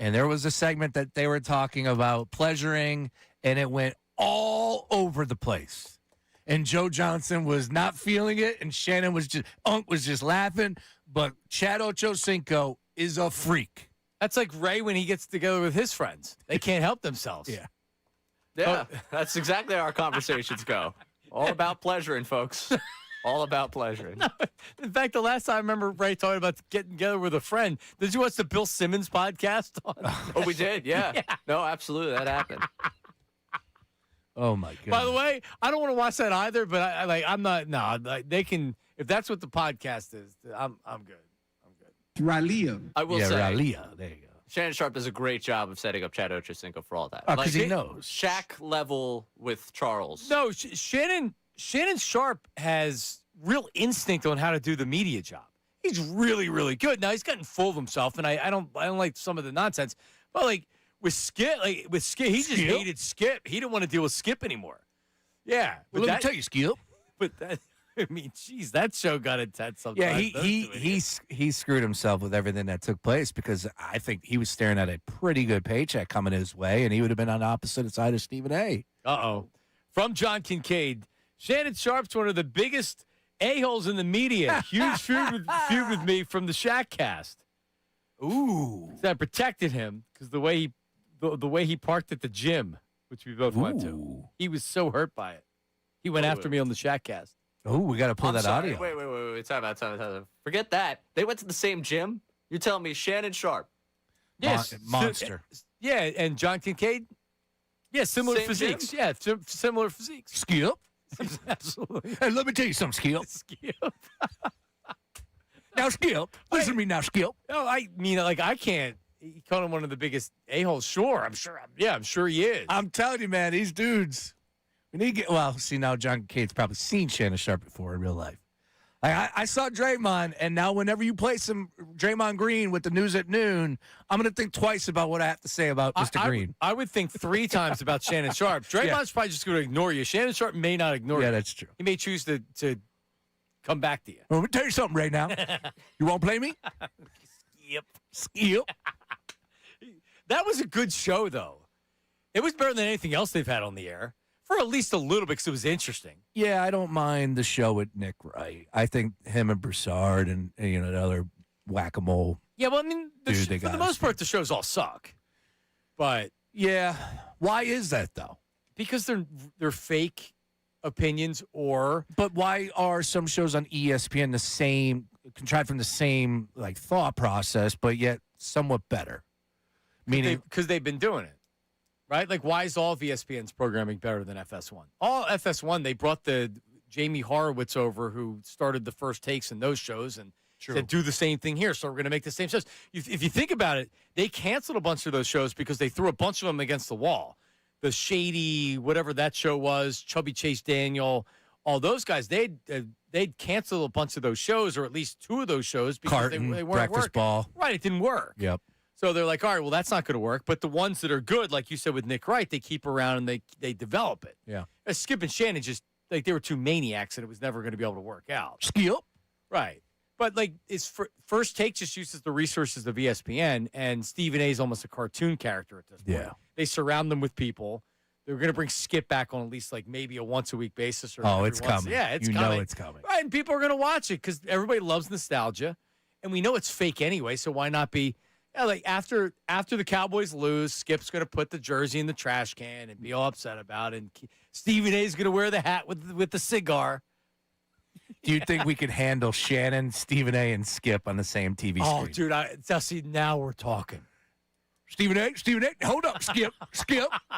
And there was a segment that they were talking about pleasuring, and it went all over the place. And Joe Johnson was not feeling it, and Shannon was just laughing. But Chad Ochocinco is a freak. That's like Ray when he gets together with his friends. They can't help themselves. Yeah, that's exactly how our conversations go. All about pleasuring, folks. All about pleasuring. No, in fact, the last time I remember Ray talking about getting together with a friend, did you watch the Bill Simmons podcast? Oh, we did, yeah. No, absolutely, that happened. Oh my god! By the way, I don't want to watch that either. But I'm not. No, they can. If that's what the podcast is, I'm good. Ralia. I will say. Ralia. There you go. Shannon Sharp does a great job of setting up Chad Ochocinco for all that. Because he knows. Shaq level with Charles. No, Shannon Sharp has real instinct on how to do the media job. He's really, really good. Now he's gotten full of himself, and I don't like some of the nonsense. But with Skip, he just hated Skip. He didn't want to deal with Skip anymore. Yeah. Well, let me tell you, Skip. But geez, that show got intense sometimes. Yeah, he screwed himself with everything that took place because I think he was staring at a pretty good paycheck coming his way, and he would have been on the opposite side of Stephen A. From John Kincade, Shannon Sharp's one of the biggest a-holes in the media. Huge feud with me from the Shaq cast. Ooh. So I protected him because the way he parked at the gym, which we both went to, he was so hurt by it. He went after me on the Shaq cast. Oh, we got to pull that audio. Wait. Time out. Forget that. They went to the same gym? You're telling me Shannon Sharp? Yes. Monster. Yeah, and John Kincade? Yeah, similar Same physiques. gym? Yeah, similar physiques. Skip. Absolutely. Hey, let me tell you something, Skip. Skip. Now, Skip. Listen to me now, Skip. No, I mean, I can't. He called him one of the biggest a-holes. Sure, I'm sure he is. I'm telling you, man, these dudes. Now John Kincaid's probably seen Shannon Sharp before in real life. I saw Draymond, and now whenever you play some Draymond Green with the News at Noon, I'm going to think twice about what I have to say about Mr. Green. I would think 3 times about Shannon Sharp. Draymond's probably just going to ignore you. Shannon Sharp may not ignore you. Yeah, that's true. He may choose to come back to you. Well, let me tell you something right now. You won't play me? Skip. That was a good show, though. It was better than anything else they've had on the air. For at least a little bit, because it was interesting. Yeah, I don't mind the show with Nick Wright. I think him and Broussard and the other whack-a-mole. Yeah, well, I mean, for the most part, the shows all suck. But yeah, why is that though? Because they're fake opinions, But why are some shows on ESPN the same, contrived from the same thought process, but yet somewhat better? Meaning, because they've been doing it. Right? Why is all of ESPN's programming better than FS1? All FS1, they brought the Jamie Horowitz over who started the First Takes in those shows and said, do the same thing here. So we're going to make the same shows. If you think about it, they canceled a bunch of those shows because they threw a bunch of them against the wall. The Shady, whatever that show was, Chubby Chase Daniel, all those guys, they'd cancel a bunch of those shows, or at least 2 of those shows because they weren't Breakfast working. Ball. Right, it didn't work. Yep. So they're like, all right, well, that's not going to work. But the ones that are good, like you said with Nick Wright, they keep around and they develop it. Yeah. Skip and Shannon just, they were 2 maniacs and it was never going to be able to work out. Skip. Right. But First Take just uses the resources of ESPN, and Stephen A is almost a cartoon character at this point. Yeah. They surround them with people. They're going to bring Skip back on at least like maybe a once-a-week basis. It's coming. Yeah, it's coming. coming. You know it's coming. Right, and people are going to watch it because everybody loves nostalgia. And we know it's fake anyway, so why not be like after the Cowboys lose, Skip's going to put the jersey in the trash can and be all upset about it. And Stephen A is going to wear the hat with the cigar. Do you think we could handle Shannon, Stephen A, and Skip on the same TV screen? Oh, dude, see, now we're talking. Stephen A, hold up, Skip.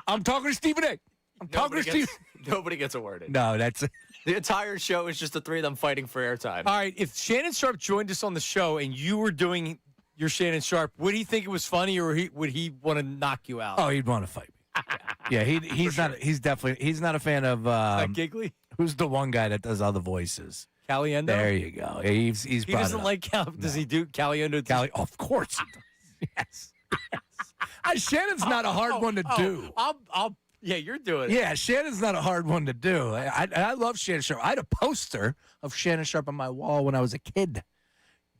I'm talking to Stephen A. I'm talking to Stephen. Nobody gets a word in. No, that's the entire show is just the three of them fighting for airtime. All right, if Shannon Sharp joined us on the show and you were doing your Shannon Sharp, would he think it was funny or would he want to knock you out? Oh, he'd want to fight me. Yeah, he's not. He's definitely not a fan of. That Giggly? Who's the one guy that does all the voices? Caliendo? There you go. He's he doesn't like Does he do Caliendo? Of course he does. Yes. Shannon's not a hard one to do. Yeah, you're doing it. Yeah, Shannon's not a hard one to do. I love Shannon Sharp. I had a poster of Shannon Sharp on my wall when I was a kid.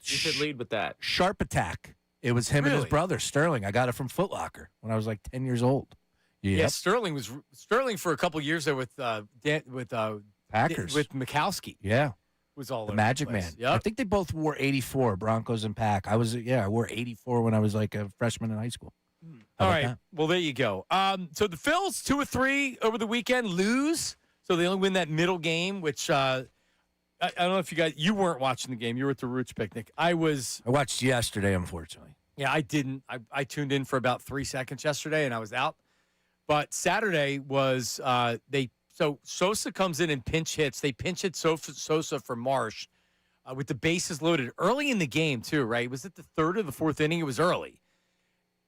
You should lead with that. Sharp Attack. It was him and his brother, Sterling. I got it from Foot Locker when I was like 10 years old. Yep. Yeah, Sterling for a couple years there with Packers. With Mikowski. Yeah. Was all the over Magic the place. Man. Yep. I think they both wore 84, Broncos and Pack. I wore 84 when I was like a freshman in high school. All right. Well, there you go. So the Phils, 2 of 3 over the weekend, lose. So they only win that middle game, which I don't know if you weren't watching the game. You were at the Roots picnic. I watched yesterday, unfortunately. Yeah, I didn't. I tuned in for about 3 seconds yesterday, and I was out. But Saturday was So Sosa comes in and pinch hits. They pinch hit Sosa for Marsh with the bases loaded early in the game too, right? Was it the third or the fourth inning? It was early,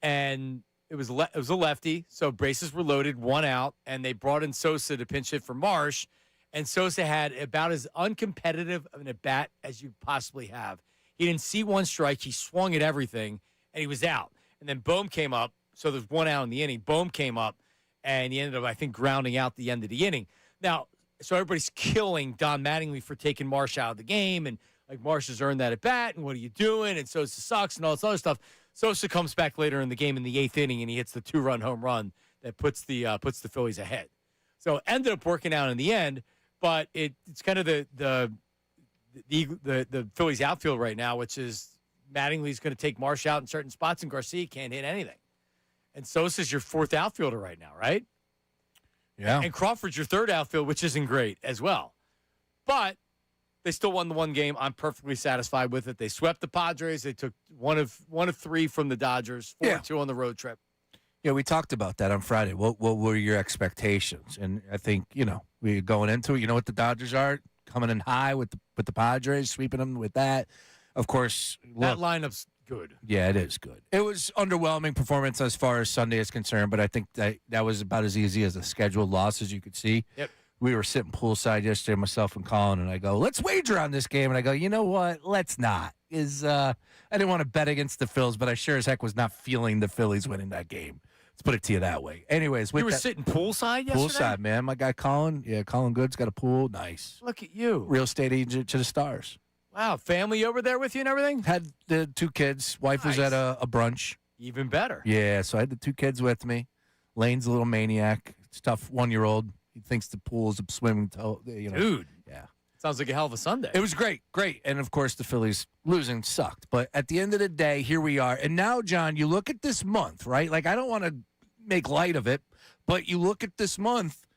and it was a lefty. So bases were loaded, 1 out, and they brought in Sosa to pinch hit for Marsh. And Sosa had about as uncompetitive of an at bat as you possibly have. He didn't see 1 strike. He swung at everything, and he was out. And then Bohm came up. So there's 1 out in the inning. Bohm came up. And he ended up, I think, grounding out the end of the inning. Now, so everybody's killing Don Mattingly for taking Marsh out of the game. And, like, Marsh has earned that at bat. And what are you doing? And Sosa sucks and all this other stuff. Sosa comes back later in the game in the 8th inning, and he hits the 2-run home run that puts the Phillies ahead. So it ended up working out in the end. But it's kind of the Phillies outfield right now, which is Mattingly's going to take Marsh out in certain spots, and Garcia can't hit anything. And Sosa's your 4th outfielder right now, right? Yeah. And Crawford's your 3rd outfield, which isn't great as well. But they still won the 1 game. I'm perfectly satisfied with it. They swept the Padres. They took one of 3 from the Dodgers, 4-2 on the road trip. Yeah, we talked about that on Friday. What were your expectations? And I think, we going into it, you know what the Dodgers are? Coming in high with the Padres, sweeping them with that. Of course, that lineup's good. Yeah, it is good. It was underwhelming performance as far as Sunday is concerned, but I think that was about as easy as a scheduled loss as you could see. Yep. We were sitting poolside yesterday, myself and Colin, and I go, let's wager on this game. And I go, you know what? Let's not. I didn't want to bet against the Phils, but I sure as heck was not feeling the Phillies winning that game. Let's put it to you that way. Anyways, you were sitting poolside yesterday? Poolside, man. My guy Colin. Yeah, Colin Good's got a pool. Nice. Look at you. Real estate agent to the stars. Wow, family over there with you and everything? Had the 2 kids. Wife was at a brunch. Even better. Yeah, so I had the 2 kids with me. Lane's a little maniac. It's tough 1-year-old. He thinks the pool is a swimming toe. Dude. Yeah. Sounds like a hell of a Sunday. It was great. And, of course, the Phillies losing sucked. But at the end of the day, here we are. And now, John, you look at this month, right? Like, I don't want to make light of it, but you look at this month.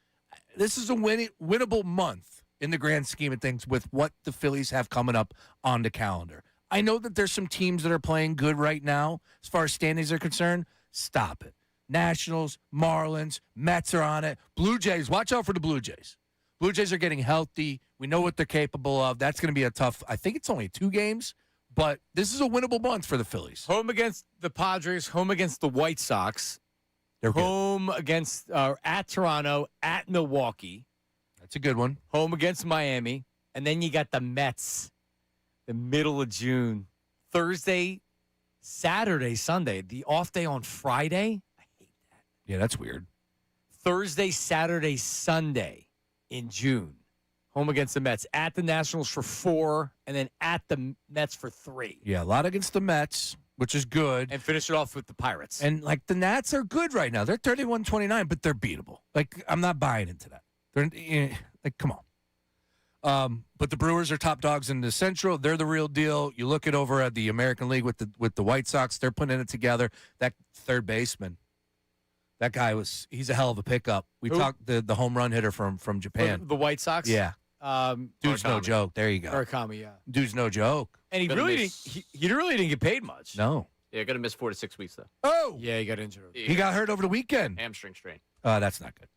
This is a winnable month in the grand scheme of things with what the Phillies have coming up on the calendar. I know that there's some teams that are playing good right now as far as standings are concerned. Stop it. Nationals, Marlins, Mets are on it. Blue Jays, watch out for the Blue Jays. Blue Jays are getting healthy. We know what they're capable of. That's going to be a tough, I think it's only 2 games, but this is a winnable month for the Phillies. Home against the Padres, home against the White Sox. They're home against at Toronto, at Milwaukee. That's a good one. Home against Miami. And then you got the Mets, the middle of June. Thursday, Saturday, Sunday. The off day on Friday. I hate that. Yeah, that's weird. Thursday, Saturday, Sunday in June. Home against the Mets. At the Nationals for 4, and then at the Mets for 3. Yeah, a lot against the Mets. which is good. And finish it off with the Pirates. And, like, the Nats are good right now. They're 31-29, but they're beatable. Like, I'm not buying into that. Like, come on. But the Brewers are top dogs in the Central. They're the real deal. You look it over at the American League with the White Sox. They're putting it together. That third baseman, that guy he's a hell of a pickup. We talked the home run hitter from Japan. The White Sox? Yeah. Dude's no Murakami. joke. There you go. Murakami, yeah. Dude's no joke. And he really didn't get paid much. No. Yeah, going to miss 4 to 6 weeks, though. Oh! Yeah, he got injured. He got hurt over the weekend. Hamstring strain. That's not good.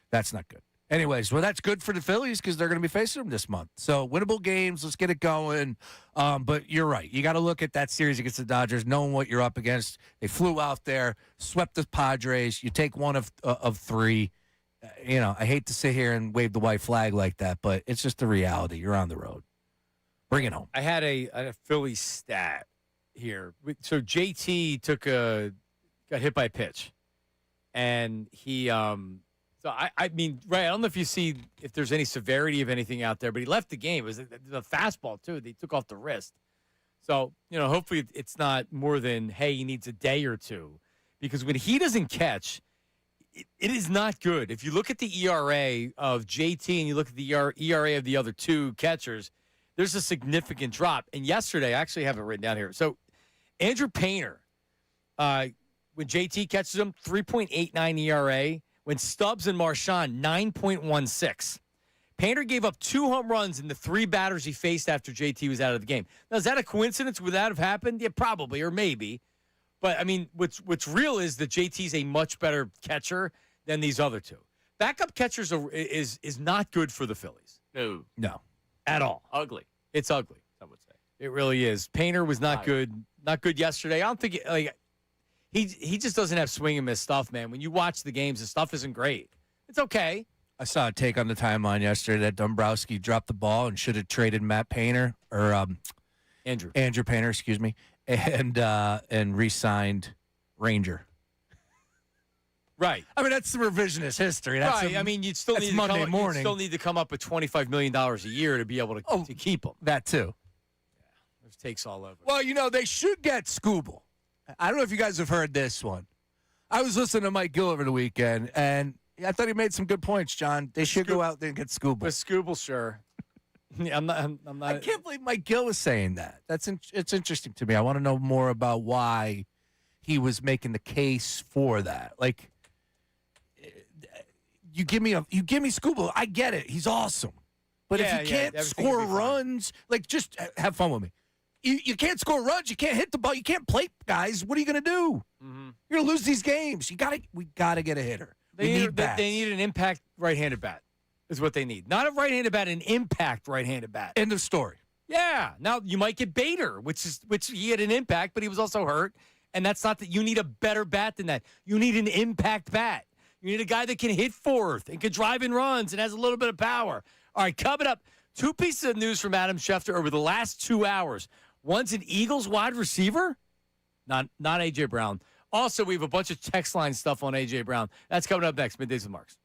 That's not good. Anyways, well, that's good for the Phillies because they're going to be facing them this month. So, winnable games. Let's get it going. But you're right. You got to look at that series against the Dodgers, knowing what you're up against. They flew out there, swept the Padres. You take one of three. I hate to sit here and wave the white flag like that, but it's just the reality. You're on the road. Bring it home. I had a Philly stat here. So JT got hit by a pitch, and he So I mean, right? I don't know if there's any severity of anything out there, but he left the game. It was the fastball too. They took off the wrist. So hopefully it's not more than he needs a day or two, because when he doesn't catch, it is not good. If you look at the ERA of JT and you look at the ERA of the other two catchers, there's a significant drop. And yesterday, I actually have it written down here. So Andrew Painter, when JT catches him, 3.89 ERA. When Stubbs and Marchand, 9.16. Painter gave up 2 home runs in the 3 batters he faced after JT was out of the game. Now, is that a coincidence? Would that have happened? Yeah, probably, or maybe. But, I mean, what's real is that JT's a much better catcher than these other two. Backup catchers is not good for the Phillies. No. At all. Ugly. It's ugly, some would say. It really is. Painter was not good. Not good yesterday. I don't think he just doesn't have swing and miss stuff, man. When you watch the games, the stuff isn't great. It's okay. I saw a take on the timeline yesterday that Dombrowski dropped the ball and should have traded Matt Painter or Andrew Painter, excuse me, and re-signed Ranger. Right. I mean, that's the revisionist history. That's right. I mean, you'd still need Monday morning. You'd still need to come up with $25 million a year to be able to keep him. That too. Yeah, there's takes all over. Well, they should get Scooble. I don't know if you guys have heard this one. I was listening to Mike Gill over the weekend, and I thought he made some good points, John. They should go out there and get Scooble. With Scooble, sure. I'm not. I can't believe Mike Gill was saying that. It's interesting to me. I want to know more about why he was making the case for that. Like, you give me Scooble, I get it. He's awesome. But if you can't score runs, like, just have fun with me. You can't score runs. You can't hit the ball. You can't play, guys. What are you going to do? Mm-hmm. You're going to lose these games. We got to get a hitter. They need an impact right-handed bat is what they need. Not a right-handed bat, an impact right-handed bat. End of story. Yeah. Now, you might get Bader, which he had an impact, but he was also hurt. And that's not that you need a better bat than that. You need an impact bat. You need a guy that can hit fourth and can drive in runs and has a little bit of power. All right, coming up, 2 pieces of news from Adam Schefter over the last 2 hours. One's an Eagles wide receiver, not A.J. Brown. Also, we have a bunch of text line stuff on A.J. Brown. That's coming up next, Middays with Marks.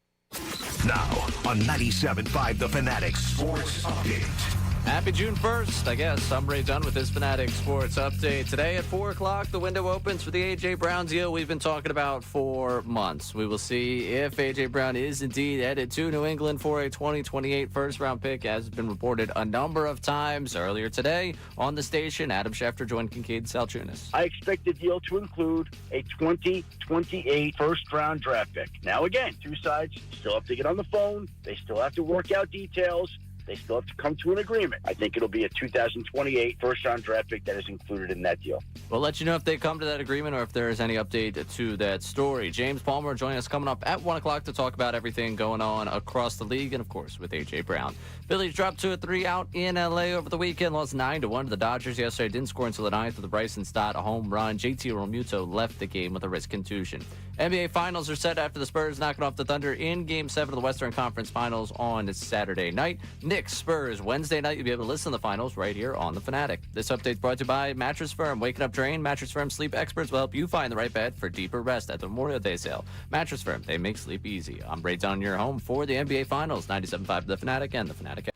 Now, on 97.5 The Fanatic Sports Update. Happy June 1st, I guess. I'm Ray Dunn with this Fanatic Sports Update. Today at 4 o'clock, the window opens for the A.J. Brown deal we've been talking about for months. We will see if A.J. Brown is indeed headed to New England for a 2028 first-round pick, as has been reported a number of times. Earlier today on the station, Adam Schefter joined Kincade Salciunas. I expect the deal to include a 2028 first-round draft pick. Now, again, 2 sides still have to get on the phone. They still have to work out details. They still have to come to an agreement. I think it'll be a 2028 first-round draft pick that is included in that deal. We'll let you know if they come to that agreement or if there is any update to that story. James Palmer joining us coming up at 1 o'clock to talk about everything going on across the league and, of course, with A.J. Brown. Phillies dropped 2-3 out in L.A. over the weekend, lost 9-1 to the Dodgers yesterday. Didn't score until the 9th with the Bryson Stott home run. JT Realmuto left the game with a wrist contusion. NBA Finals are set after the Spurs knocking off the Thunder in Game 7 of the Western Conference Finals on Saturday night. Knicks Spurs Wednesday night. You'll be able to listen to the finals right here on The Fanatic. This update is brought to you by Mattress Firm. Waking up drained, Mattress Firm sleep experts will help you find the right bed for deeper rest at the Memorial Day sale. Mattress Firm, they make sleep easy. I'm Ray Dunn, your home for the NBA Finals. 97.5 The Fanatic and The Fanatic.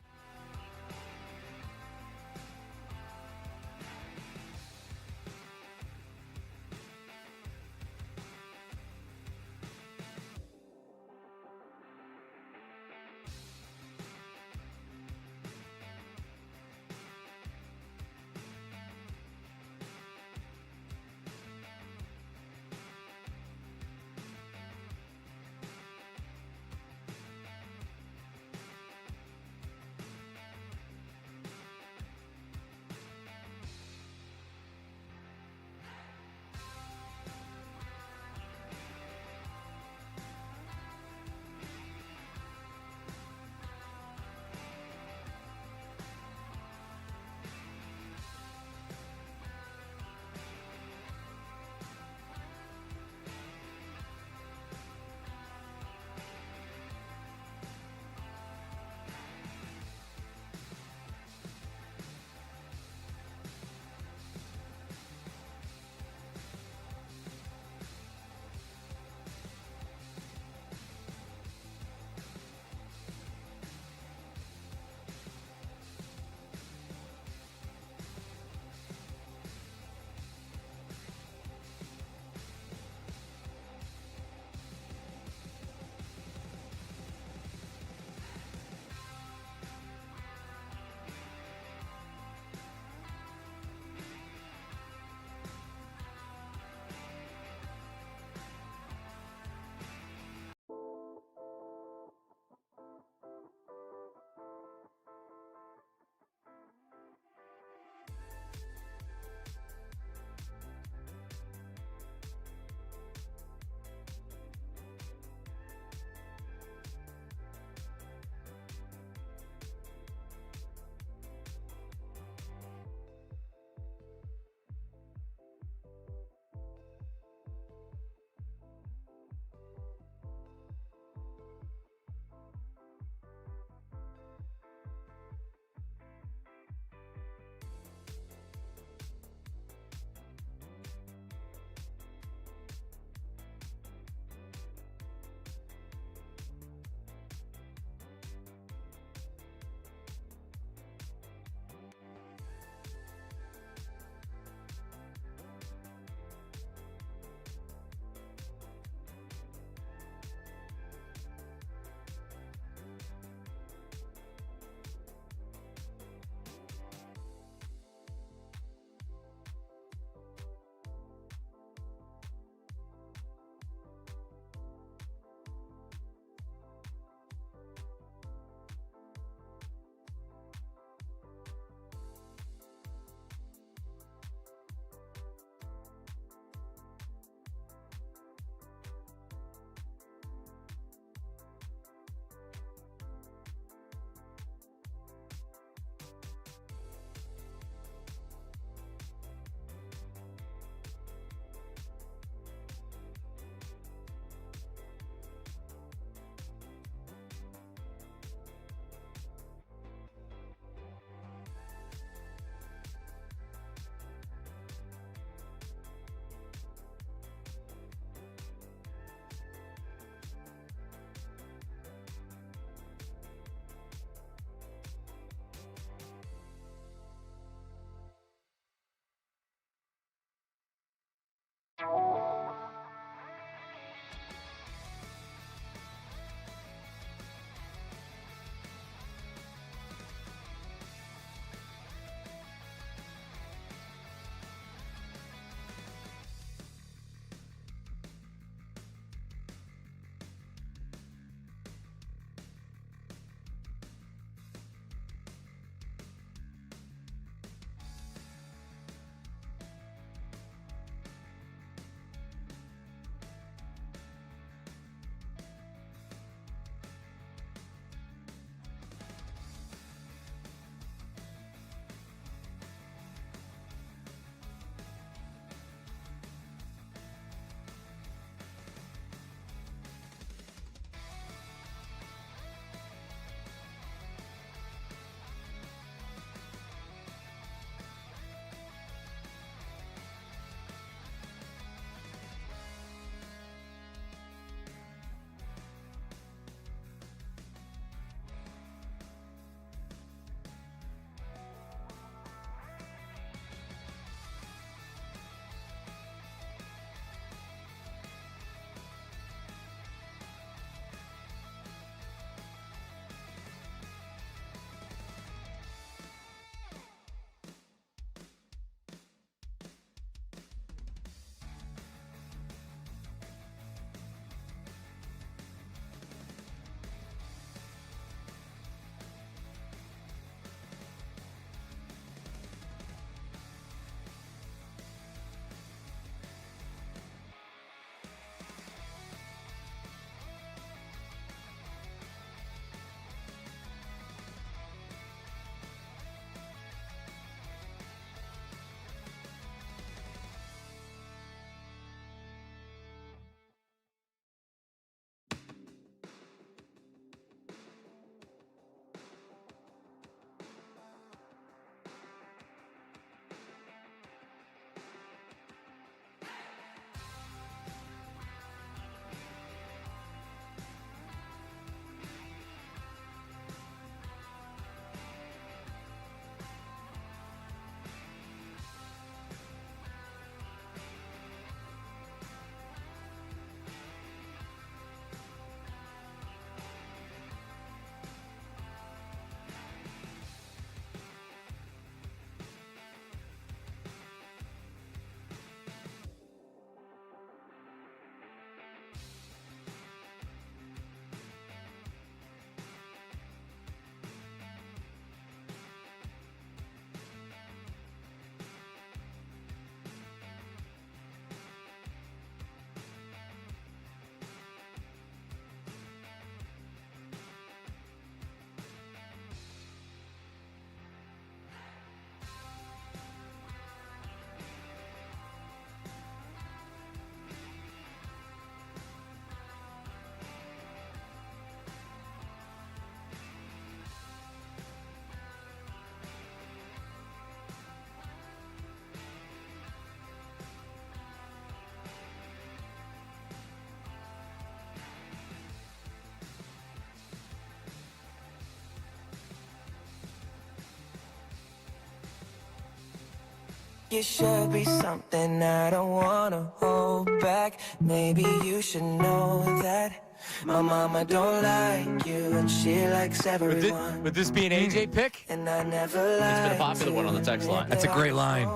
it should be something I don't wanna hold back. Maybe you should know that my mama don't like you and she likes everyone. Would this be an AJ pick? And I never It's been a popular one on the text line. That's a great line.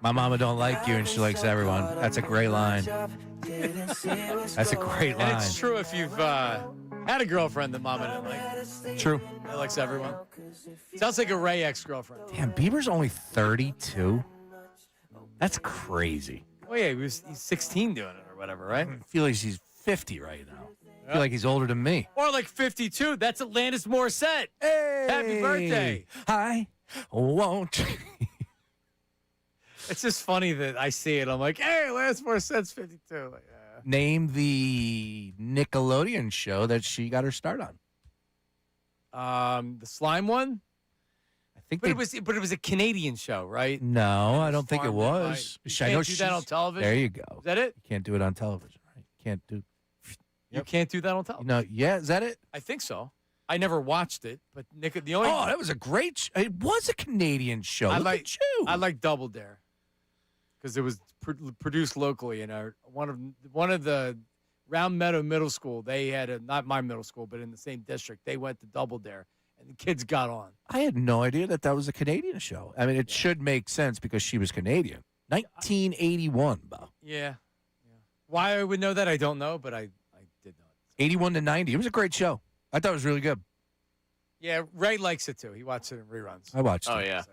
My mama don't like you and she likes everyone. That's a great line. That's a great line. And it's true if you've had a girlfriend that mama didn't like. True. That likes everyone. Sounds like a Ray ex-girlfriend. Damn, Bieber's only 32. That's crazy. Oh yeah, he's 16 doing it or whatever, right? I feel like he's 50 right now. I feel like he's older than me. Or like 52. That's Alanis Morissette. Hey, happy birthday! I won't. It's just funny that I see it. I'm like, hey, Alanis Morissette's 52. Like, Name the Nickelodeon show that she got her start on. The slime one. I think, but it was a Canadian show, right? No, I don't think it Farmed was. You I know can't do that on television. There you go. Is that it? You can't do it on television, right? You can't do. You can't do that on television. No, yeah, is that it? I think so. I never watched it, but the only. Oh, that was a great. It was a Canadian show. Look at you. I like Double Dare because it was produced locally in one of the Round Meadow Middle School. They had not my middle school, but in the same district. They went to Double Dare, and the kids got on. I had no idea that was a Canadian show. I mean, it should make sense because she was Canadian. 1981, Bo. Yeah. Why I would know that, I don't know, but I did know it. 81 to 90. It was a great show. I thought it was really good. Yeah, Ray likes it too. He watched it in reruns. I watched it. Oh, yeah.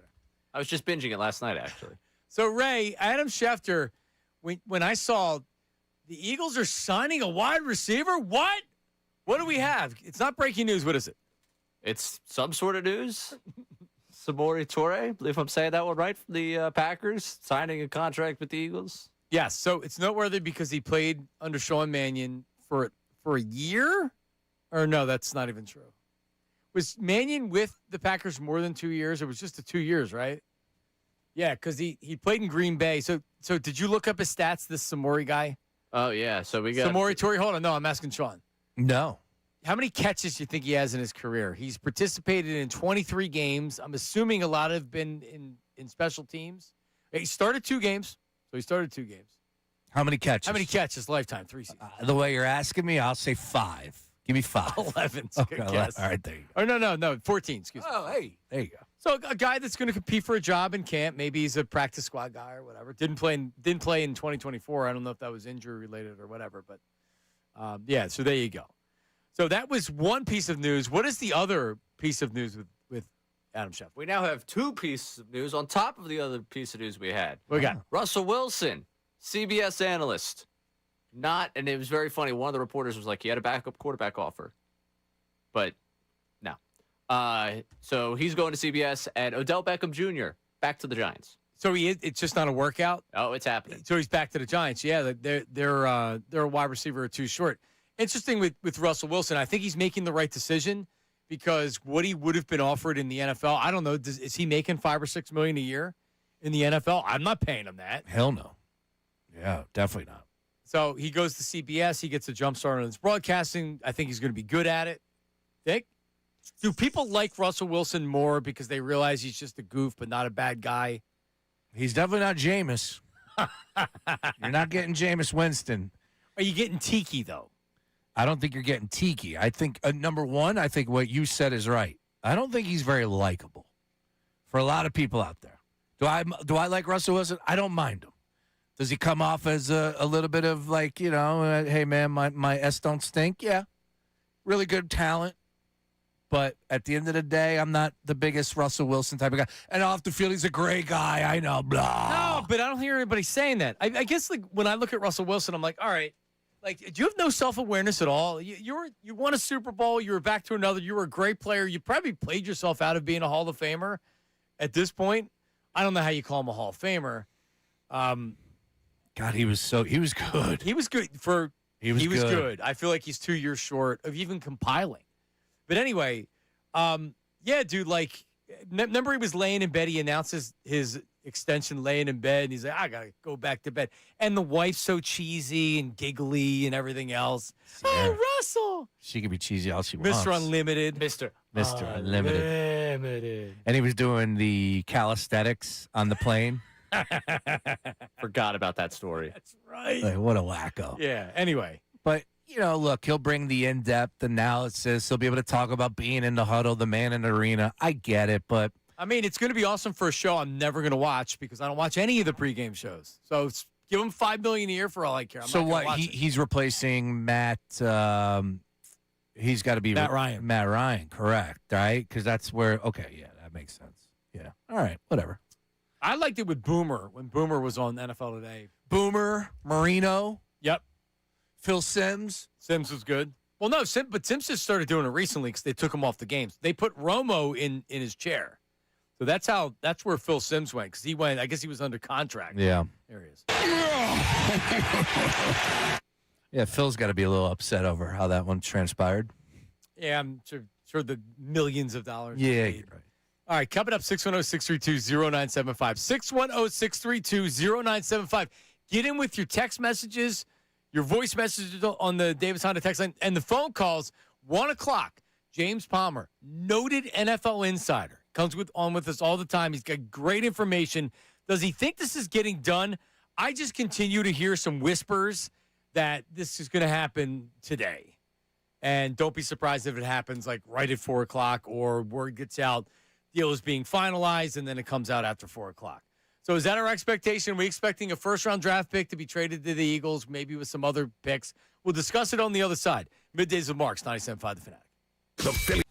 I was just binging it last night, actually. So, Ray, Adam Schefter, when I saw the Eagles are signing a wide receiver, what? What do we have? It's not breaking news. What is it? It's some sort of news. Samori Toure, I believe I'm saying that one right, from the Packers, signing a contract with the Eagles. Yes, so it's noteworthy because he played under Sean Mannion for a year? Or no, that's not even true. Was Mannion with the Packers more than 2 years? It was just the 2 years, right? Yeah, because he played in Green Bay. So did you look up his stats, this Samori guy? Oh, yeah. So we got Samori Toure. Hold on. No, I'm asking Sean. No. How many catches do you think he has in his career? He's participated in 23 games. I'm assuming a lot have been in special teams. He started 2 games. So he started 2 games. How many catches? How many catches? Lifetime, 3 seasons. The way you're asking me, I'll say 5. Give me 5. 11. Okay, Good guess. all right, there you go. Or no, 14. Excuse me. Oh, hey, there you go. So a guy that's going to compete for a job in camp, maybe he's a practice squad guy or whatever. Didn't play in 2024. I don't know if that was injury related or whatever, but yeah. So there you go. So that was one piece of news. What is the other piece of news with Adam Schefter? We now have 2 pieces of news on top of the other piece of news we had. What we got? Russell Wilson, CBS analyst. And it was very funny. One of the reporters was like, he had a backup quarterback offer. But no. So he's going to CBS, and Odell Beckham Jr. back to the Giants. So it's just not a workout? Oh, it's happening. So he's back to the Giants. Yeah, they're a wide receiver or 2 short. Interesting with Russell Wilson. I think he's making the right decision because what he would have been offered in the NFL, I don't know, is he making $5 or $6 million a year in the NFL? I'm not paying him that. Hell no. Yeah, definitely not. So he goes to CBS. He gets a jump start on his broadcasting. I think he's going to be good at it. Do people like Russell Wilson more because they realize he's just a goof but not a bad guy? He's definitely not Jameis. You're not getting Jameis Winston. Are you getting Tiki, though? I don't think you're getting Tiki. I think, number one, I think what you said is right. I don't think he's very likable for a lot of people out there. Do I like Russell Wilson? I don't mind him. Does he come off as a little bit of like, hey, man, my S don't stink? Yeah. Really good talent. But at the end of the day, I'm not the biggest Russell Wilson type of guy. And off the field, he's a great guy. I know, blah. No, but I don't hear anybody saying that. I guess like when I look at Russell Wilson, I'm like, all right, like, do you have no self-awareness at all? You won a Super Bowl. You were back to another. You were a great player. You probably played yourself out of being a Hall of Famer at this point. I don't know how you call him a Hall of Famer. God, he was good. He was good He was good. I feel like he's 2 years short of even compiling. But anyway, yeah, dude, like, remember he was laying in bed. He announces his extension laying in bed, and he's like, I got to go back to bed. And the wife's so cheesy and giggly and everything else. Yeah. Oh, Russell. She could be cheesy all she wants. Mr. Unlimited. Mr. Unlimited. And he was doing the calisthenics on the plane. Forgot about that story. That's right. Like, what a wacko. Yeah. Anyway. But, look, he'll bring the in-depth analysis. He'll be able to talk about being in the huddle, the man in the arena. I get it, but. I mean, it's going to be awesome for a show I'm never going to watch because I don't watch any of the pregame shows. So give him $5 million a year for all I care. So what? He's replacing Matt. He's got to be Matt Ryan. Matt Ryan, correct? Right? Because that's where. Okay, yeah, that makes sense. Yeah. All right. Whatever. I liked it with Boomer when Boomer was on NFL Today. Boomer, Marino. Yep. Phil Simms. Simms was good. Well, no, but Simms just started doing it recently because they took him off the games. They put Romo in his chair. So that's where Phil Simms went because he went. I guess he was under contract. Yeah. There he is. Yeah, Phil's got to be a little upset over how that one transpired. Yeah, I'm sure the millions of dollars. Yeah, you're right. All right, coming up, 610-632-0975. 610-632-0975. Get in with your text messages, your voice messages on the Davis Honda text line, and the phone calls. 1 o'clock, James Palmer, noted NFL insider, comes on with us all the time. He's got great information. Does he think this is getting done? I just continue to hear some whispers that this is going to happen today. And don't be surprised if it happens like right at 4 o'clock or word gets out, deal is being finalized, and then it comes out after 4 o'clock. So is that our expectation? Are we expecting a first-round draft pick to be traded to the Eagles, maybe with some other picks? We'll discuss it on the other side. Middays with Marks, 97.5 The Fanatic. The Phillies.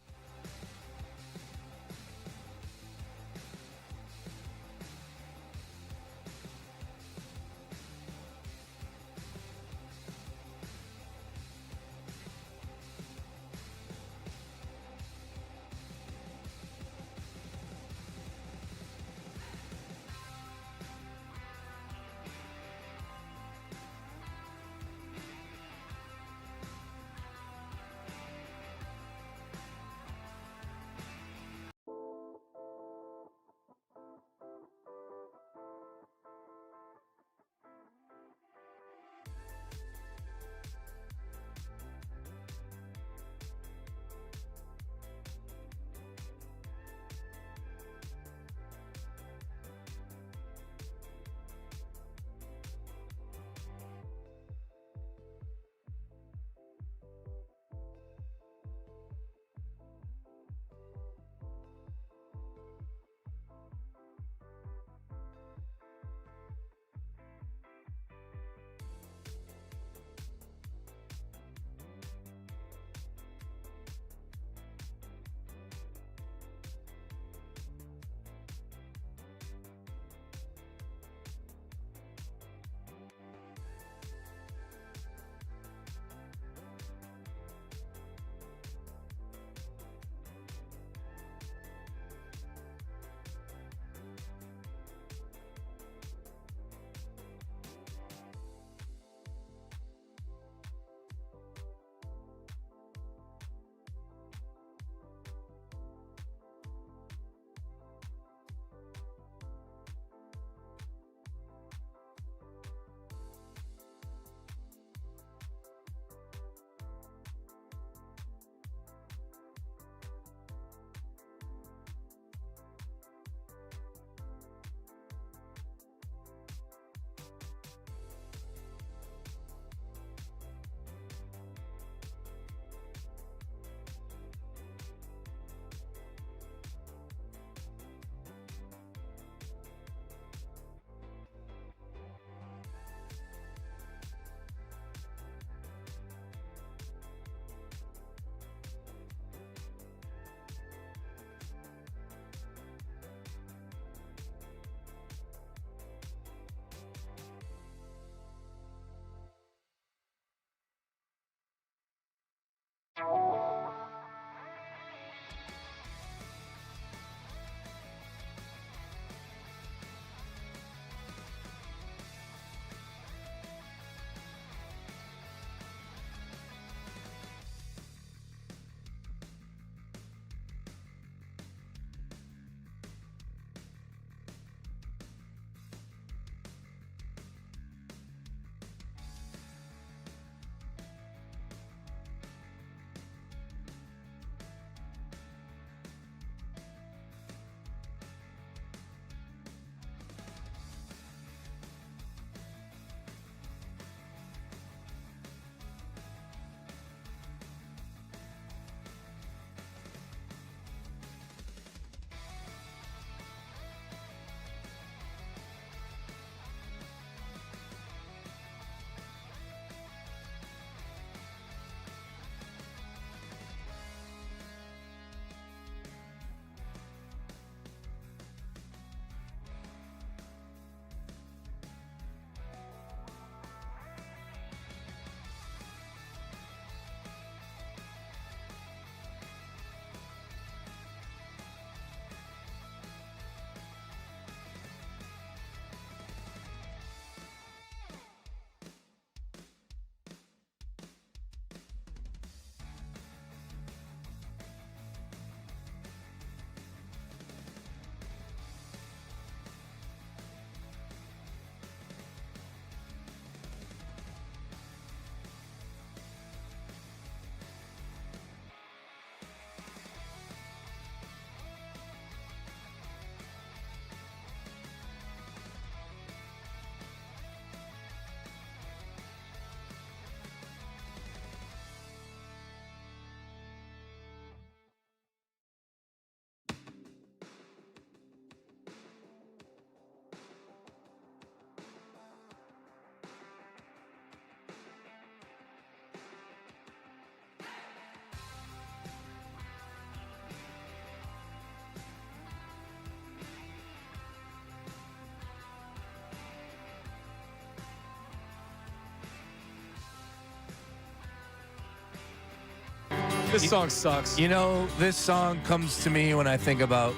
This song sucks. You know, this song comes to me when I think about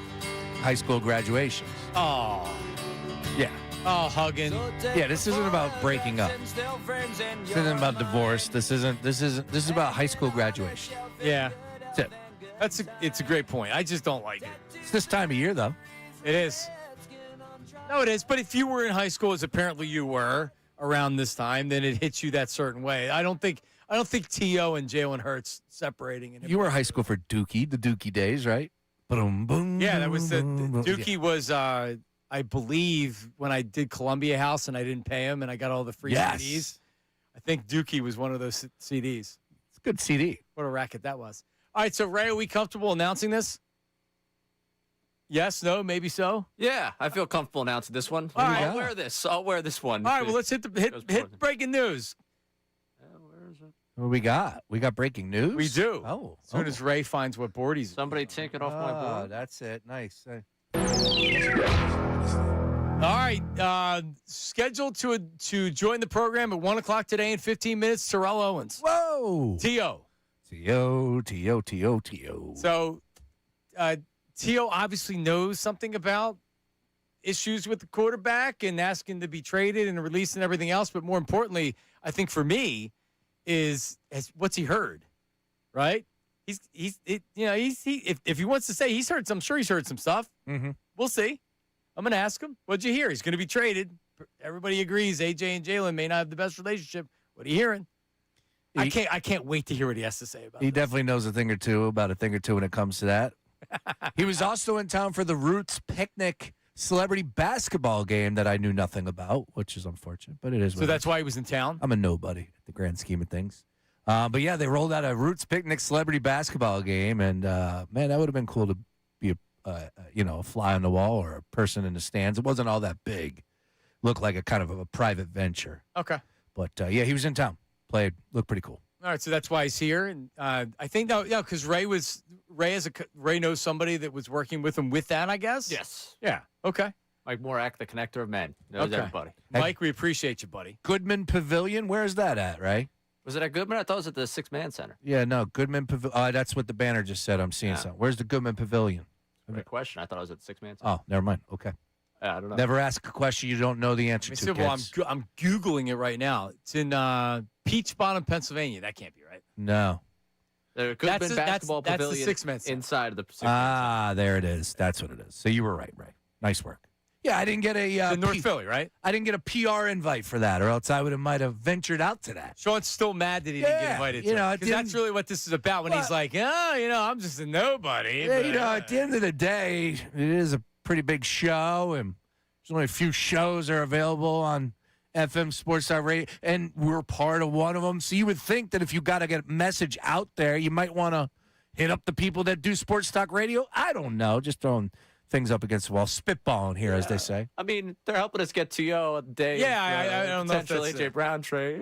high school graduations. Oh. Yeah. Oh, hugging. Yeah, this isn't about breaking up. This isn't about divorce. This is about high school graduation. Yeah. That's it. It's a great point. I just don't like it. It's this time of year, though. It is. No, it is. But if you were in high school, as apparently you were around this time, then it hits you that certain way. I don't think T.O. and Jalen Hurts separating. You were high school for Dookie, the Dookie days, right? Boom, boom. Yeah, that was Dookie Yeah. was, I believe, when I did Columbia House and I didn't pay him and I got all the free CDs. I think Dookie was one of those CDs. It's a good CD. What a racket that was. All right, so Ray, are we comfortable announcing this? Yes, no, maybe so? Yeah, I feel comfortable announcing this one. All right. I'll wear this. I'll wear this one. All right, well, let's hit breaking news. Where is it? What we got? We got breaking news? We do. Oh. As soon as Ray finds what board he's Somebody take it off my board. That's it. Nice. All right, scheduled to join the program at 1 o'clock today in 15 minutes, Terrell Owens. Whoa. T.O. So, T.O. obviously knows something about issues with the quarterback and asking to be traded and released and everything else. But more importantly, I think for me, is what's he heard, right? If he wants to say he's heard some, I'm sure he's heard some stuff. Mm-hmm. We'll see. I'm going to ask him. What'd you hear? He's going to be traded. Everybody agrees AJ and Jalen may not have the best relationship. What are you hearing? I can't wait to hear what he has to say about it. He definitely knows a thing or two when it comes to that. He was also in town for the Roots Picnic celebrity basketball game that I knew nothing about, which is unfortunate, but it is. So that's why he was in town? I'm a nobody at the grand scheme of things. But yeah, they rolled out a Roots Picnic celebrity basketball game, and man, that would have been cool to be a fly on the wall or a person in the stands. It wasn't all that big. Looked like a kind of a private venture. Okay. But yeah, he was in town. Played. Looked pretty cool. All right, so that's why he's here, and I think because Ray knows somebody that was working with him with that, I guess. Yes. Yeah. Okay. Mike Morak, the connector of men, knows everybody. Mike, we appreciate you, buddy. Goodman Pavilion. Where's that at, Ray? Was it at Goodman? I thought it was at the Six-Man Center. Yeah, no, Goodman Pavilion. That's what the banner just said. I'm seeing something. Where's the Goodman Pavilion? Great question. I thought it was at the Six-Man Center. Oh, never mind. Okay. I don't know. Never ask a question you don't know the answer to. Well, I'm Googling it right now. It's in Peach Bottom, Pennsylvania. That can't be right. No. The Goodman Basketball that's Pavilion the Six-Man Center. inside of the Six-Man there it is. That's what it is. So you were right, Ray. Nice work. Yeah, I didn't get a North Philly, right? I didn't get a PR invite for that, or else I might have ventured out to that. Sean's still mad that he didn't get invited. Because that's really what this is about. When he's like, I'm just a nobody. Yeah, at the end of the day, it is a pretty big show, and there's only a few shows that are available on FM Sports Radio, and we're part of one of them. So you would think that if you got to get a message out there, you might want to hit up the people that do Sports Talk Radio. I don't know, just throwing things up against the wall, spitballing here, as they say. I mean, they're helping us get to a day. Yeah, I don't know if potential that's AJ Brown trade.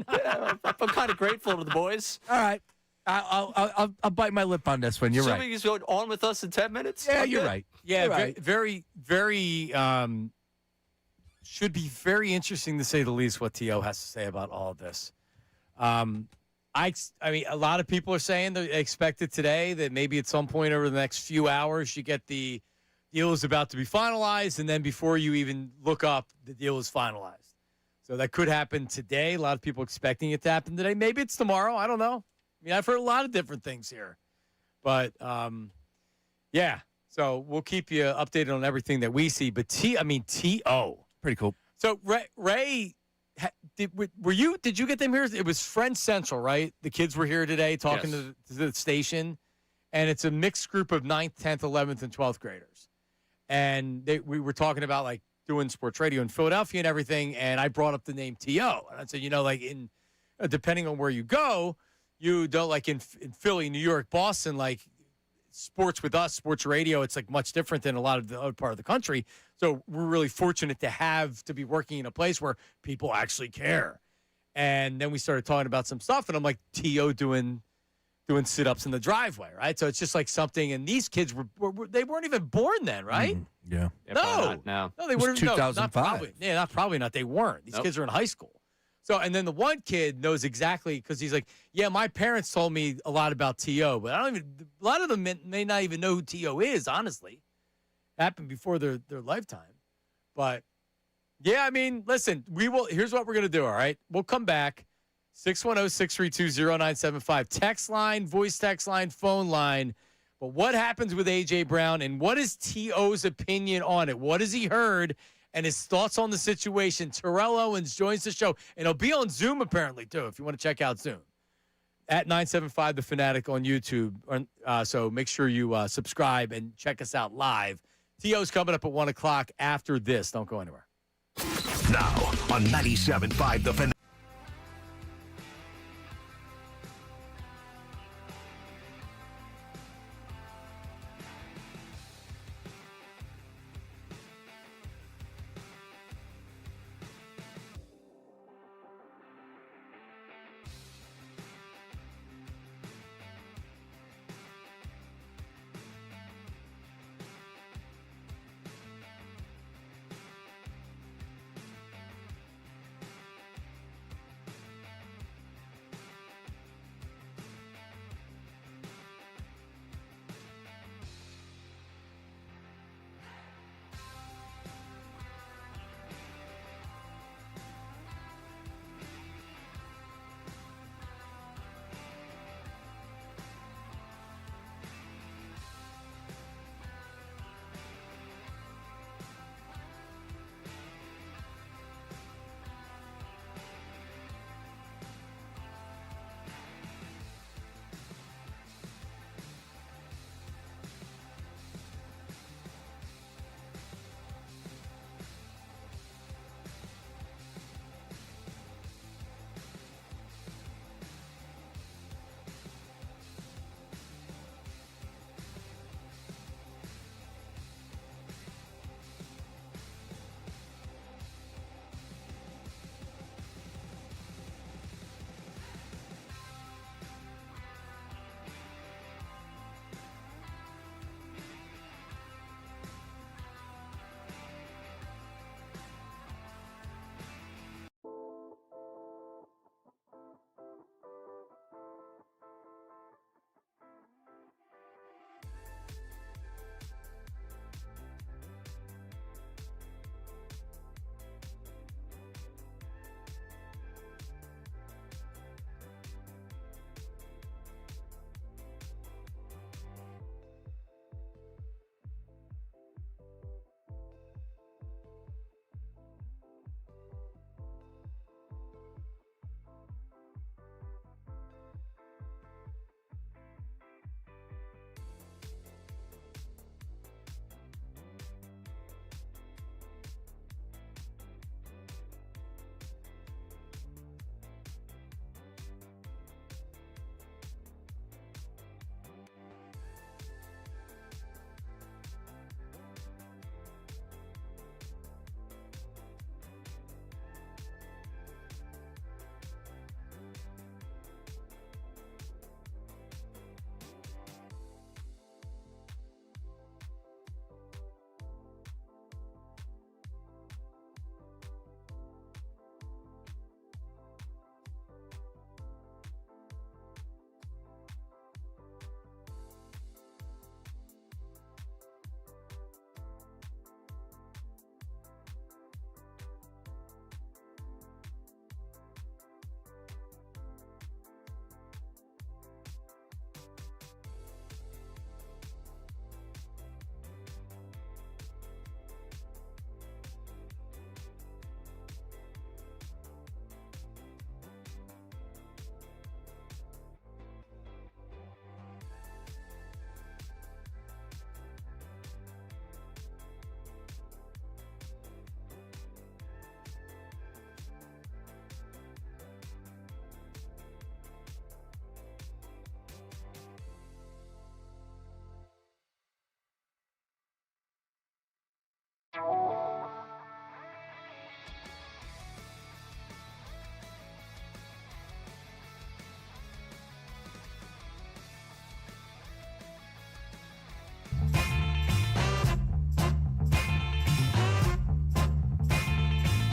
I'm kind of grateful to the boys. All right, I'll bite my lip on this one. You're Assuming right. he's going on with us in 10 minutes. Yeah, you're right. Yeah, you're right. very, very. Should be very interesting to say the least what T.O. has to say about all of this. I mean, a lot of people are saying they expect it today, that maybe at some point over the next few hours you get the deal is about to be finalized, and then before you even look up, the deal is finalized. So that could happen today. A lot of people expecting it to happen today. Maybe it's tomorrow. I don't know. I mean, I've heard a lot of different things here. But, yeah. So we'll keep you updated on everything that we see. But T.O. Pretty cool. So, Ray did you get them here? It was Friends Central, right? The kids were here today talking to the station, and it's a mixed group of 9th, 10th, 11th, and 12th graders. And we were talking about, like, doing sports radio in Philadelphia and everything, and I brought up the name T.O. And I said, like, depending on where you go, you don't, like, in Philly, New York, Boston, like, sports with us, sports radio, it's, like, much different than a lot of the other part of the country. So we're really fortunate to be working in a place where people actually care. And then we started talking about some stuff, and I'm like, T.O. doing sit-ups in the driveway, right? So it's just like something, and these kids they weren't even born then, right? Yeah. No, no, they weren't. 2005. Probably not. They weren't. These kids are in high school. So, and then the one kid knows exactly because he's like, yeah, my parents told me a lot about T.O., but a lot of them may not even know who T.O. is, honestly. Happened before their lifetime. But, yeah, I mean, listen, here's what we're going to do, all right? We'll come back, 610-632-0975. Text line, voice text line, phone line. But what happens with A.J. Brown, and what is T.O.'s opinion on it? What has he heard? And his thoughts on the situation. Terrell Owens joins the show. And he'll be on Zoom, apparently, too, if you want to check out Zoom. At 975 The Fanatic on YouTube. So make sure you subscribe and check us out live. T.O.'s coming up at 1 o'clock after this. Don't go anywhere. Now on 97.5 The Fanatic.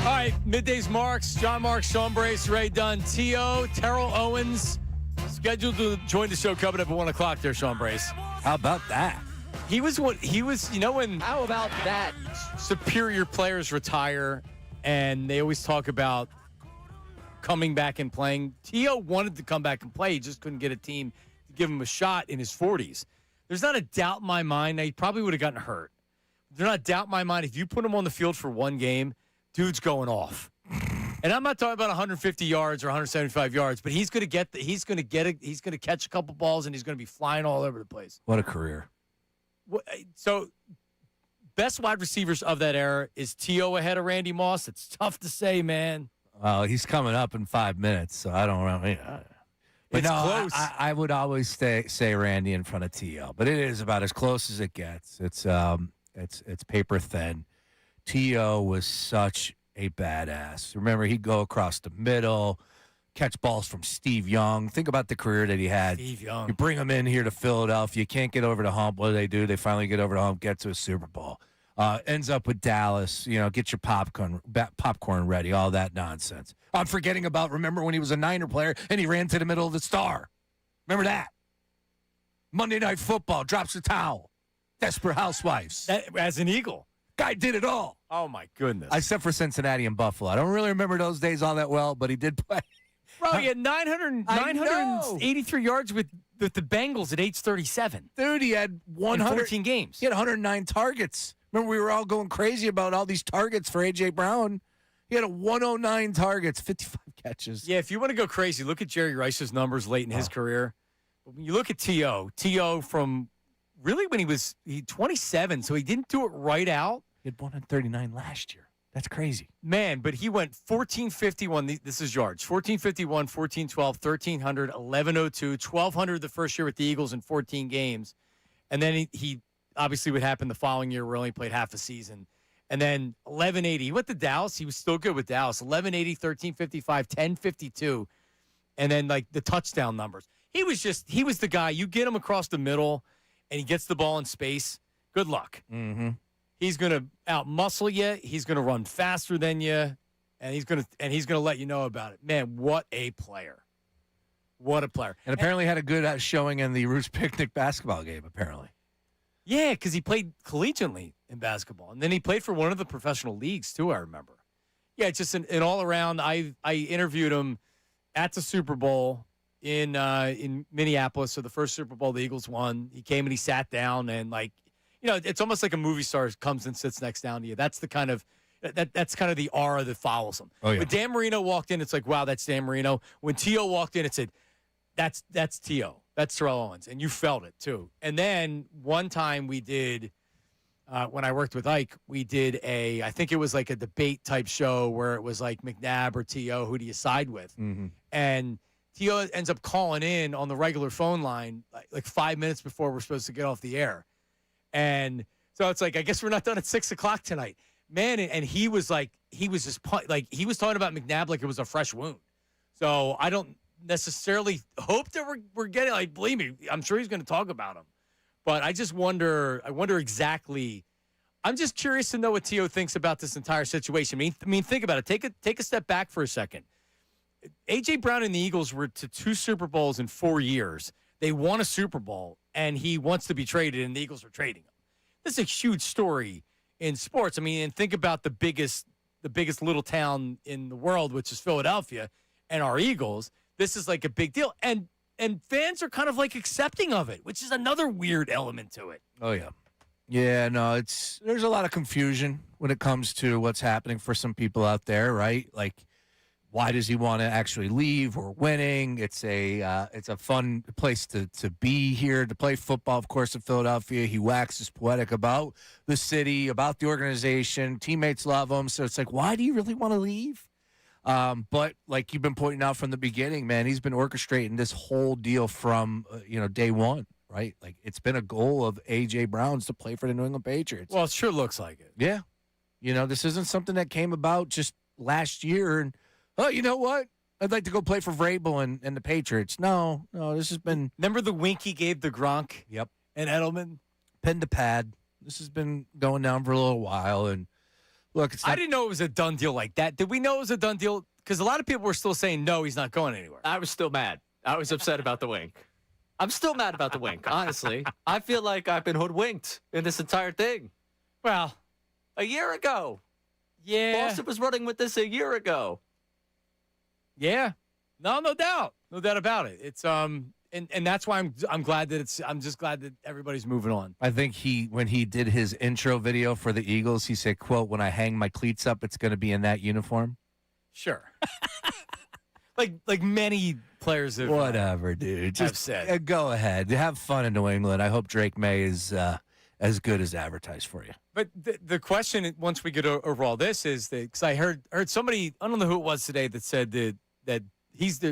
All right, Middays Marks, John Marks, Sean Brace, Ray Dunn, T.O., Terrell Owens, scheduled to join the show coming up at 1 o'clock there, Sean Brace. How about that? He was, when How about that? superior players retire and they always talk about coming back and playing. T.O. wanted to come back and play. He just couldn't get a team to give him a shot in his 40s. There's not a doubt in my mind. Now, he probably would have gotten hurt. There's not a doubt in my mind. If you put him on the field for one game, dude's going off. And I'm not talking about 150 yards or 175 yards, but he's going to catch a couple balls and he's going to be flying all over the place. What a career. So, best wide receivers of that era is T.O. ahead of Randy Moss. It's tough to say, man. Well, he's coming up in 5 minutes, so I don't know. But It's no, close. I would always say Randy in front of T.O., but it is about as close as it gets. It's paper thin. T.O. was such a badass. Remember, he'd go across the middle, catch balls from Steve Young. Think about the career that he had. Steve Young. You bring him in here to Philadelphia. You can't get over the hump. What do? They finally get over the hump, get to a Super Bowl. Ends up with Dallas. Get your popcorn ready, all that nonsense. I'm forgetting about, remember when he was a Niner player and he ran to the middle of the star? Remember that? Monday Night Football, drops the towel. Desperate Housewives. As an Eagle. Guy did it all. Oh, my goodness. Except for Cincinnati and Buffalo. I don't really remember those days all that well, but he did play. Bro, he had 983 yards with the Bengals at age 37. Dude, he had 14 games. He had 109 targets. Remember, we were all going crazy about all these targets for A.J. Brown. He had 109 targets, 55 catches. Yeah, if you want to go crazy, look at Jerry Rice's numbers late in his career. But when you look at T.O. from really when he was 27, so he didn't do it right out. He had 139 last year. That's crazy. Man, but he went 1451. This is yards. 1451, 1412, 1300, 1102, 1200 the first year with the Eagles in 14 games. And then he obviously what happened the following year where he only played half a season. And then 1180. He went to Dallas. He was still good with Dallas. 1180, 1355, 1052. And then like the touchdown numbers. He was the guy. You get him across the middle and he gets the ball in space. Good luck. Mm-hmm. He's going to out-muscle you. He's going to run faster than you, and he's going to let you know about it. Man, what a player. What a player. And apparently had a good showing in the Roots Picnic basketball game, apparently. Yeah, because he played collegiately in basketball. And then he played for one of the professional leagues, too, I remember. Yeah, just an all-around. I interviewed him at the Super Bowl in Minneapolis. So the first Super Bowl the Eagles won. He came and he sat down and, it's almost like a movie star comes and sits next down to you. That's the kind of that's kind of the aura that follows him. Oh, yeah. When Dan Marino walked in, it's like, wow, that's Dan Marino. When T.O. walked in, it said, that's T.O. That's Terrell Owens. And you felt it, too. And then one time we did, when I worked with Ike, we did I think it was like a debate type show where it was like McNabb or T.O., who do you side with? Mm-hmm. And T.O. ends up calling in on the regular phone line like 5 minutes before we're supposed to get off the air. And so it's like, I guess we're not done at 6 o'clock tonight, man. And he was he was talking about McNabb like it was a fresh wound. So I don't necessarily hope that we're getting, believe me, I'm sure he's going to talk about him. But I wonder exactly. I'm just curious to know what T.O. thinks about this entire situation. I mean, think about it. Take a step back for a second. A.J. Brown and the Eagles were to 2 Super Bowls in 4 years. They won a Super Bowl, and he wants to be traded, and the Eagles are trading him. This is a huge story in sports. I mean, and think about the biggest little town in the world, which is Philadelphia, and our Eagles. This is like a big deal, and fans are kind of like accepting of it, which is another weird element to it. Oh, yeah. Yeah, no, there's a lot of confusion when it comes to what's happening for some people out there, right? Like, why does he want to actually leave? We're winning. It's a fun place to be here, to play football, of course, in Philadelphia. He waxes poetic about the city, about the organization. Teammates love him. So it's like, why do you really want to leave? But like you've been pointing out from the beginning, man, he's been orchestrating this whole deal from, day one, right? Like it's been a goal of A.J. Brown's to play for the New England Patriots. Well, it sure looks like it. Yeah. This isn't something that came about just last year and, oh, you know what? I'd like to go play for Vrabel and the Patriots. No, this has been... Remember the wink he gave to Gronk? Yep. And Edelman? Pen to pad. This has been going down for a little while. And Look, I didn't know it was a done deal like that. Did we know it was a done deal? Because a lot of people were still saying, no, he's not going anywhere. I was still mad. I was upset about the wink. I'm still mad about the wink, honestly. I feel like I've been hoodwinked in this entire thing. Well, a year ago. Yeah. Boston was running with this a year ago. Yeah. No doubt. No doubt about it. It's and that's why I'm glad that I'm just glad that everybody's moving on. I think when he did his intro video for the Eagles, he said, quote, when I hang my cleats up, it's going to be in that uniform. Sure. like many players have whatever, dude. Just said. Go ahead. Have fun in New England. I hope Drake May is as good as advertised for you. But the question, once we get over all this, is that because I heard somebody, I don't know who it was today, that said that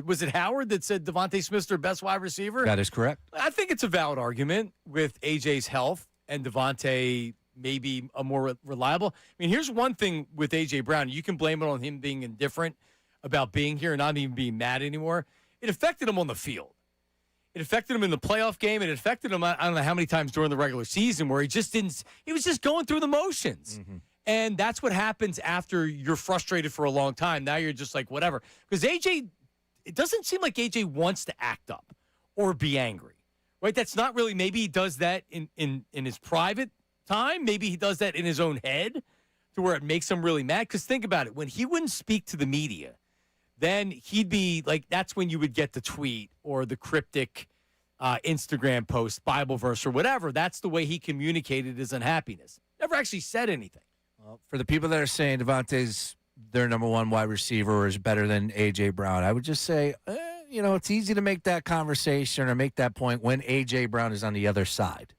was it Howard that said Devontae Smith's their best wide receiver? That is correct. I think it's a valid argument with AJ's health and Devontae maybe a more reliable. I mean, here's one thing with AJ Brown. You can blame it on him being indifferent about being here and not even being mad anymore. It affected him on the field. It affected him in the playoff game. It affected him, I don't know how many times during the regular season where he was just going through the motions. Mm-hmm. And that's what happens after you're frustrated for a long time. Now you're just like, whatever. Because AJ, it doesn't seem like AJ wants to act up or be angry, right? That's not really, maybe he does that in his private time. Maybe he does that in his own head to where it makes him really mad. Because think about it. When he wouldn't speak to the media, then he'd be like, that's when you would get the tweet or the cryptic Instagram post, Bible verse or whatever. That's the way he communicated his unhappiness. Never actually said anything. Well, for the people that are saying Devontae's their number one wide receiver or is better than A.J. Brown, I would just say, it's easy to make that conversation or make that point when A.J. Brown is on the other side.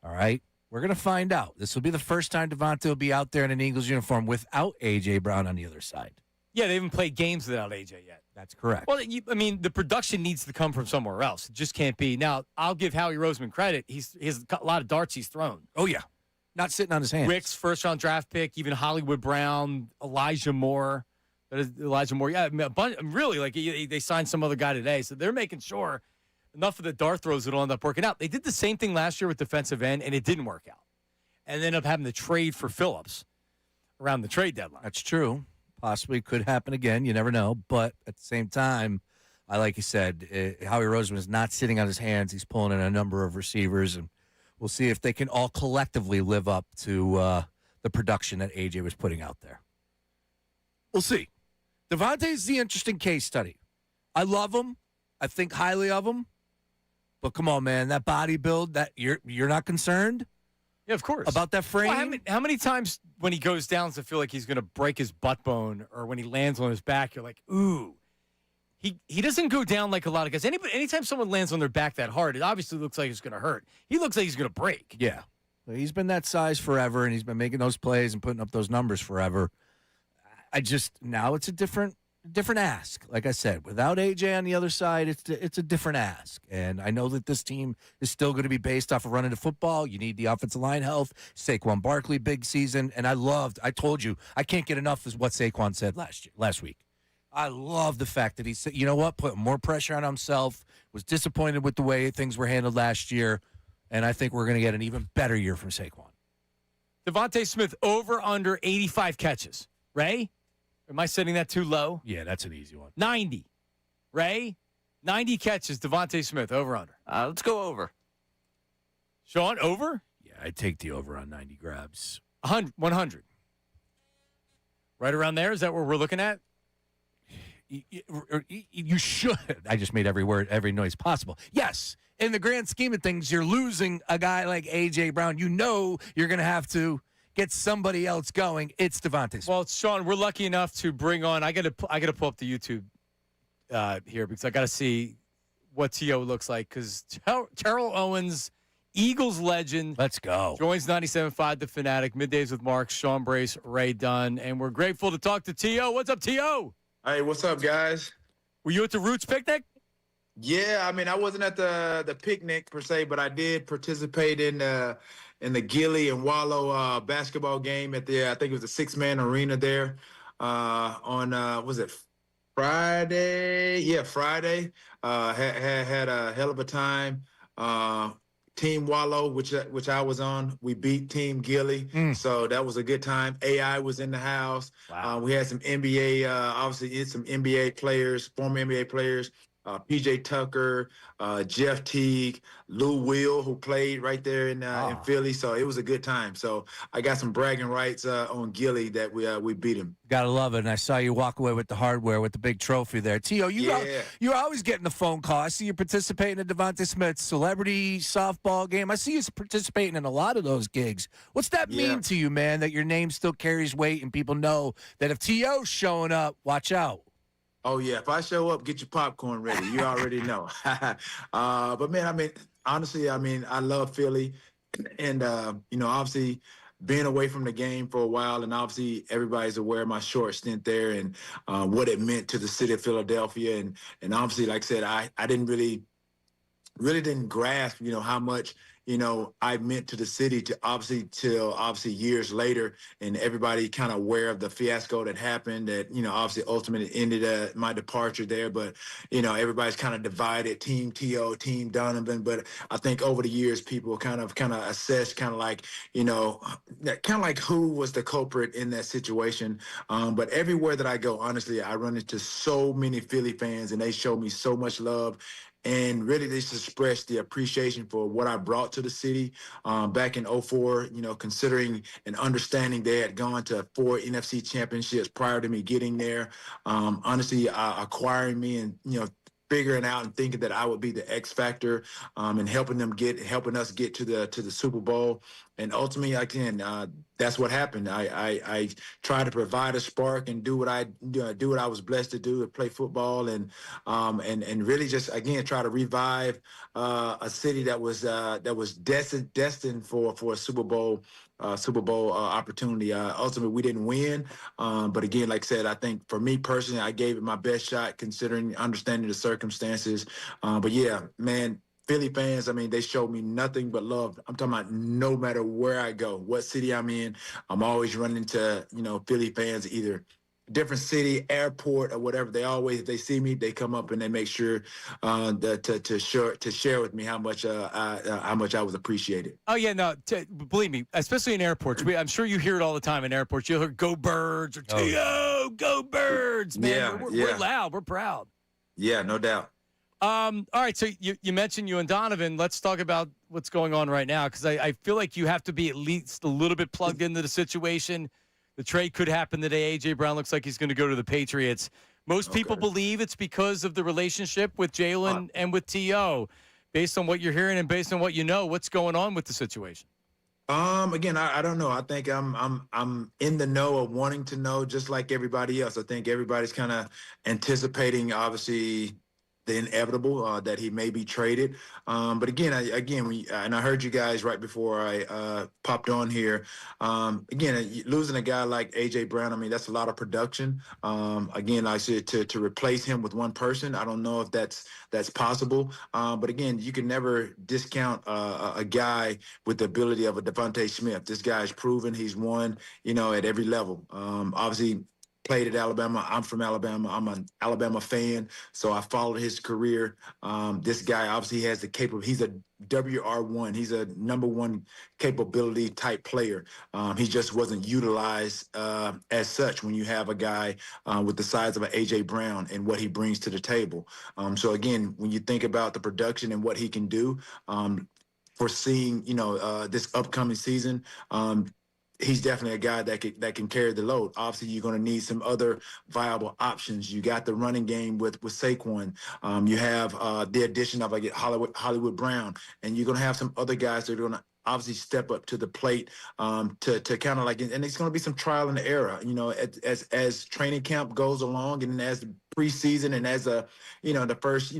All right? We're going to find out. This will be the first time Devontae will be out there in an Eagles uniform without A.J. Brown on the other side. Yeah, they haven't played games without AJ yet. That's correct. Well, the production needs to come from somewhere else. It just can't be. Now, I'll give Howie Roseman credit. He has a lot of darts he's thrown. Oh, yeah. Not sitting on his hands. Wicks, first-round draft pick, even Hollywood Brown, Elijah Moore. Yeah, a bunch, really, like they signed some other guy today. So they're making sure enough of the dart throws that'll end up working out. They did the same thing last year with defensive end, and it didn't work out. And they ended up having to trade for Phillips around the trade deadline. That's true. Possibly could happen again. You never know. But at the same time, like you said, Howie Roseman is not sitting on his hands. He's pulling in a number of receivers, and we'll see if they can all collectively live up to the production that AJ was putting out there. We'll see. Devontae's the interesting case study. I love him. I think highly of him. But come on, man, that body build, that you're not concerned? Yeah, of course. About that frame? Well, how many times when he goes down to feel like he's going to break his butt bone or when he lands on his back, you're like, ooh. He doesn't go down like a lot of guys. Anytime someone lands on their back that hard, it obviously looks like it's going to hurt. He looks like he's going to break. Yeah. He's been that size forever, and he's been making those plays and putting up those numbers forever. Now it's a different ask. Like I said, without AJ on the other side, it's a different ask. And I know that this team is still going to be based off of running the football. You need the offensive line health. Saquon Barkley, big season. And I told you, I can't get enough is what Saquon said last week. I love the fact that he said, you know what, put more pressure on himself, was disappointed with the way things were handled last year, and I think we're going to get an even better year from Saquon. Devontae Smith over under 85 catches. Ray? Am I setting that too low? Yeah, that's an easy one. 90. Ray? 90 catches, Devontae Smith, over under. Let's go over. Sean, over? Yeah, I'd take the over on 90 grabs. 100. Right around there? Is that what we're looking at? You should. I just made every noise possible. Yes, in the grand scheme of things, you're losing a guy like A.J. Brown. You know you're going to have to get somebody else going. It's Devontae Smith. Well, Sean, we're lucky enough to bring on. I got to pull up the YouTube here because I got to see what T.O. looks like because Terrell Owens, Eagles legend. Let's go. Joins 97.5 The Fanatic, Middays with Mark, Sean Brace, Ray Dunn. And we're grateful to talk to T.O. What's up, T.O.? Hey, what's up, guys? Were you at the Roots picnic? Yeah, I mean, I wasn't at the picnic per se, but I did participate in the Gilly and Wallow basketball game at I think it was the 6-man arena there on was it Friday? Yeah, Friday. Had a hell of a time. Team Wallow, which I was on. We beat Team Gilly, so that was a good time. AI was in the house. Wow. We had some NBA, obviously some NBA players, former NBA players. PJ Tucker, Jeff Teague, Lou Will, who played right there in Philly. So it was a good time. So I got some bragging rights on Gilly that we beat him. Gotta love it. And I saw you walk away with the hardware with the big trophy there. Tio, you're always getting the phone call. I see you participating in Devontae Smith's celebrity softball game. I see you participating in a lot of those gigs. What's that mean to you, man, that your name still carries weight and people know that if Tio's showing up, watch out? Oh, yeah. If I show up, get your popcorn ready. You already know. But, man, I mean, honestly, I mean, I love Philly. And, obviously being away from the game for a while, and obviously everybody's aware of my short stint there and what it meant to the city of Philadelphia. And obviously, like I said, I didn't really didn't grasp, how much, I meant to the city till years later, and everybody kind of aware of the fiasco that happened that, obviously ultimately ended my departure there. But, everybody's kind of divided, Team T.O., Team Donovan. But I think over the years, people kind of assessed kind of like who was the culprit in that situation. But everywhere that I go, honestly, I run into so many Philly fans, and they show me so much love. And really, they just expressed the appreciation for what I brought to the city back in 2004, considering and understanding they had gone to 4 NFC championships prior to me getting there. Honestly, acquiring me and, figuring out and thinking that I would be the X factor and helping us get to the Super Bowl. And ultimately, again, that's what happened. I tried to provide a spark and do what I was blessed to do, to play football and really just again try to revive a city that was destined for a Super Bowl opportunity. Ultimately, we didn't win, but again, like I said, I think for me personally, I gave it my best shot considering understanding the circumstances. But yeah, man. Philly fans, I mean, they showed me nothing but love. I'm talking about no matter where I go, what city I'm in, I'm always running into, Philly fans, either different city, airport, or whatever. They always, if they see me, they come up and they make sure to share with me how much I was appreciated. Oh yeah, no, believe me, especially in airports. I'm sure you hear it all the time in airports. You'll hear "Go Birds" or "T.O. Go Birds." Man, we're loud, we're proud. Yeah, no doubt. All right, so you mentioned you and Donovan. Let's talk about what's going on right now, because I feel like you have to be at least a little bit plugged into the situation. The trade could happen today. A.J. Brown looks like he's going to go to the Patriots. Most people believe it's because of the relationship with Jalen and with T.O. Based on what you're hearing and based on what you know, what's going on with the situation? Again, I don't know. I think I'm in the know of wanting to know, just like everybody else. I think everybody's kind of anticipating, obviously, the inevitable that he may be traded. But again, I heard you guys right before I popped on here. Again, losing a guy like A.J. Brown, I mean, that's a lot of production. Again, I said to replace him with one person, I don't know if that's possible. But again, you can never discount a guy with the ability of a Devontae Smith. This guy's proven he's won, at every level. Obviously, played at Alabama. I'm from Alabama. I'm an Alabama fan, so I followed his career. This guy obviously has the capability. He's a WR1. He's a number one capability type player. He just wasn't utilized as such when you have a guy with the size of an A.J. Brown and what he brings to the table. So again, when you think about the production and what he can do, foreseeing, this upcoming season, he's definitely a guy that can carry the load. Obviously, you're going to need some other viable options. You got the running game with Saquon. You have the addition of Hollywood Brown, and you're going to have some other guys that are going to obviously step up to the plate to kind of like, and it's going to be some trial and error. As training camp goes along, and as the preseason, and as the first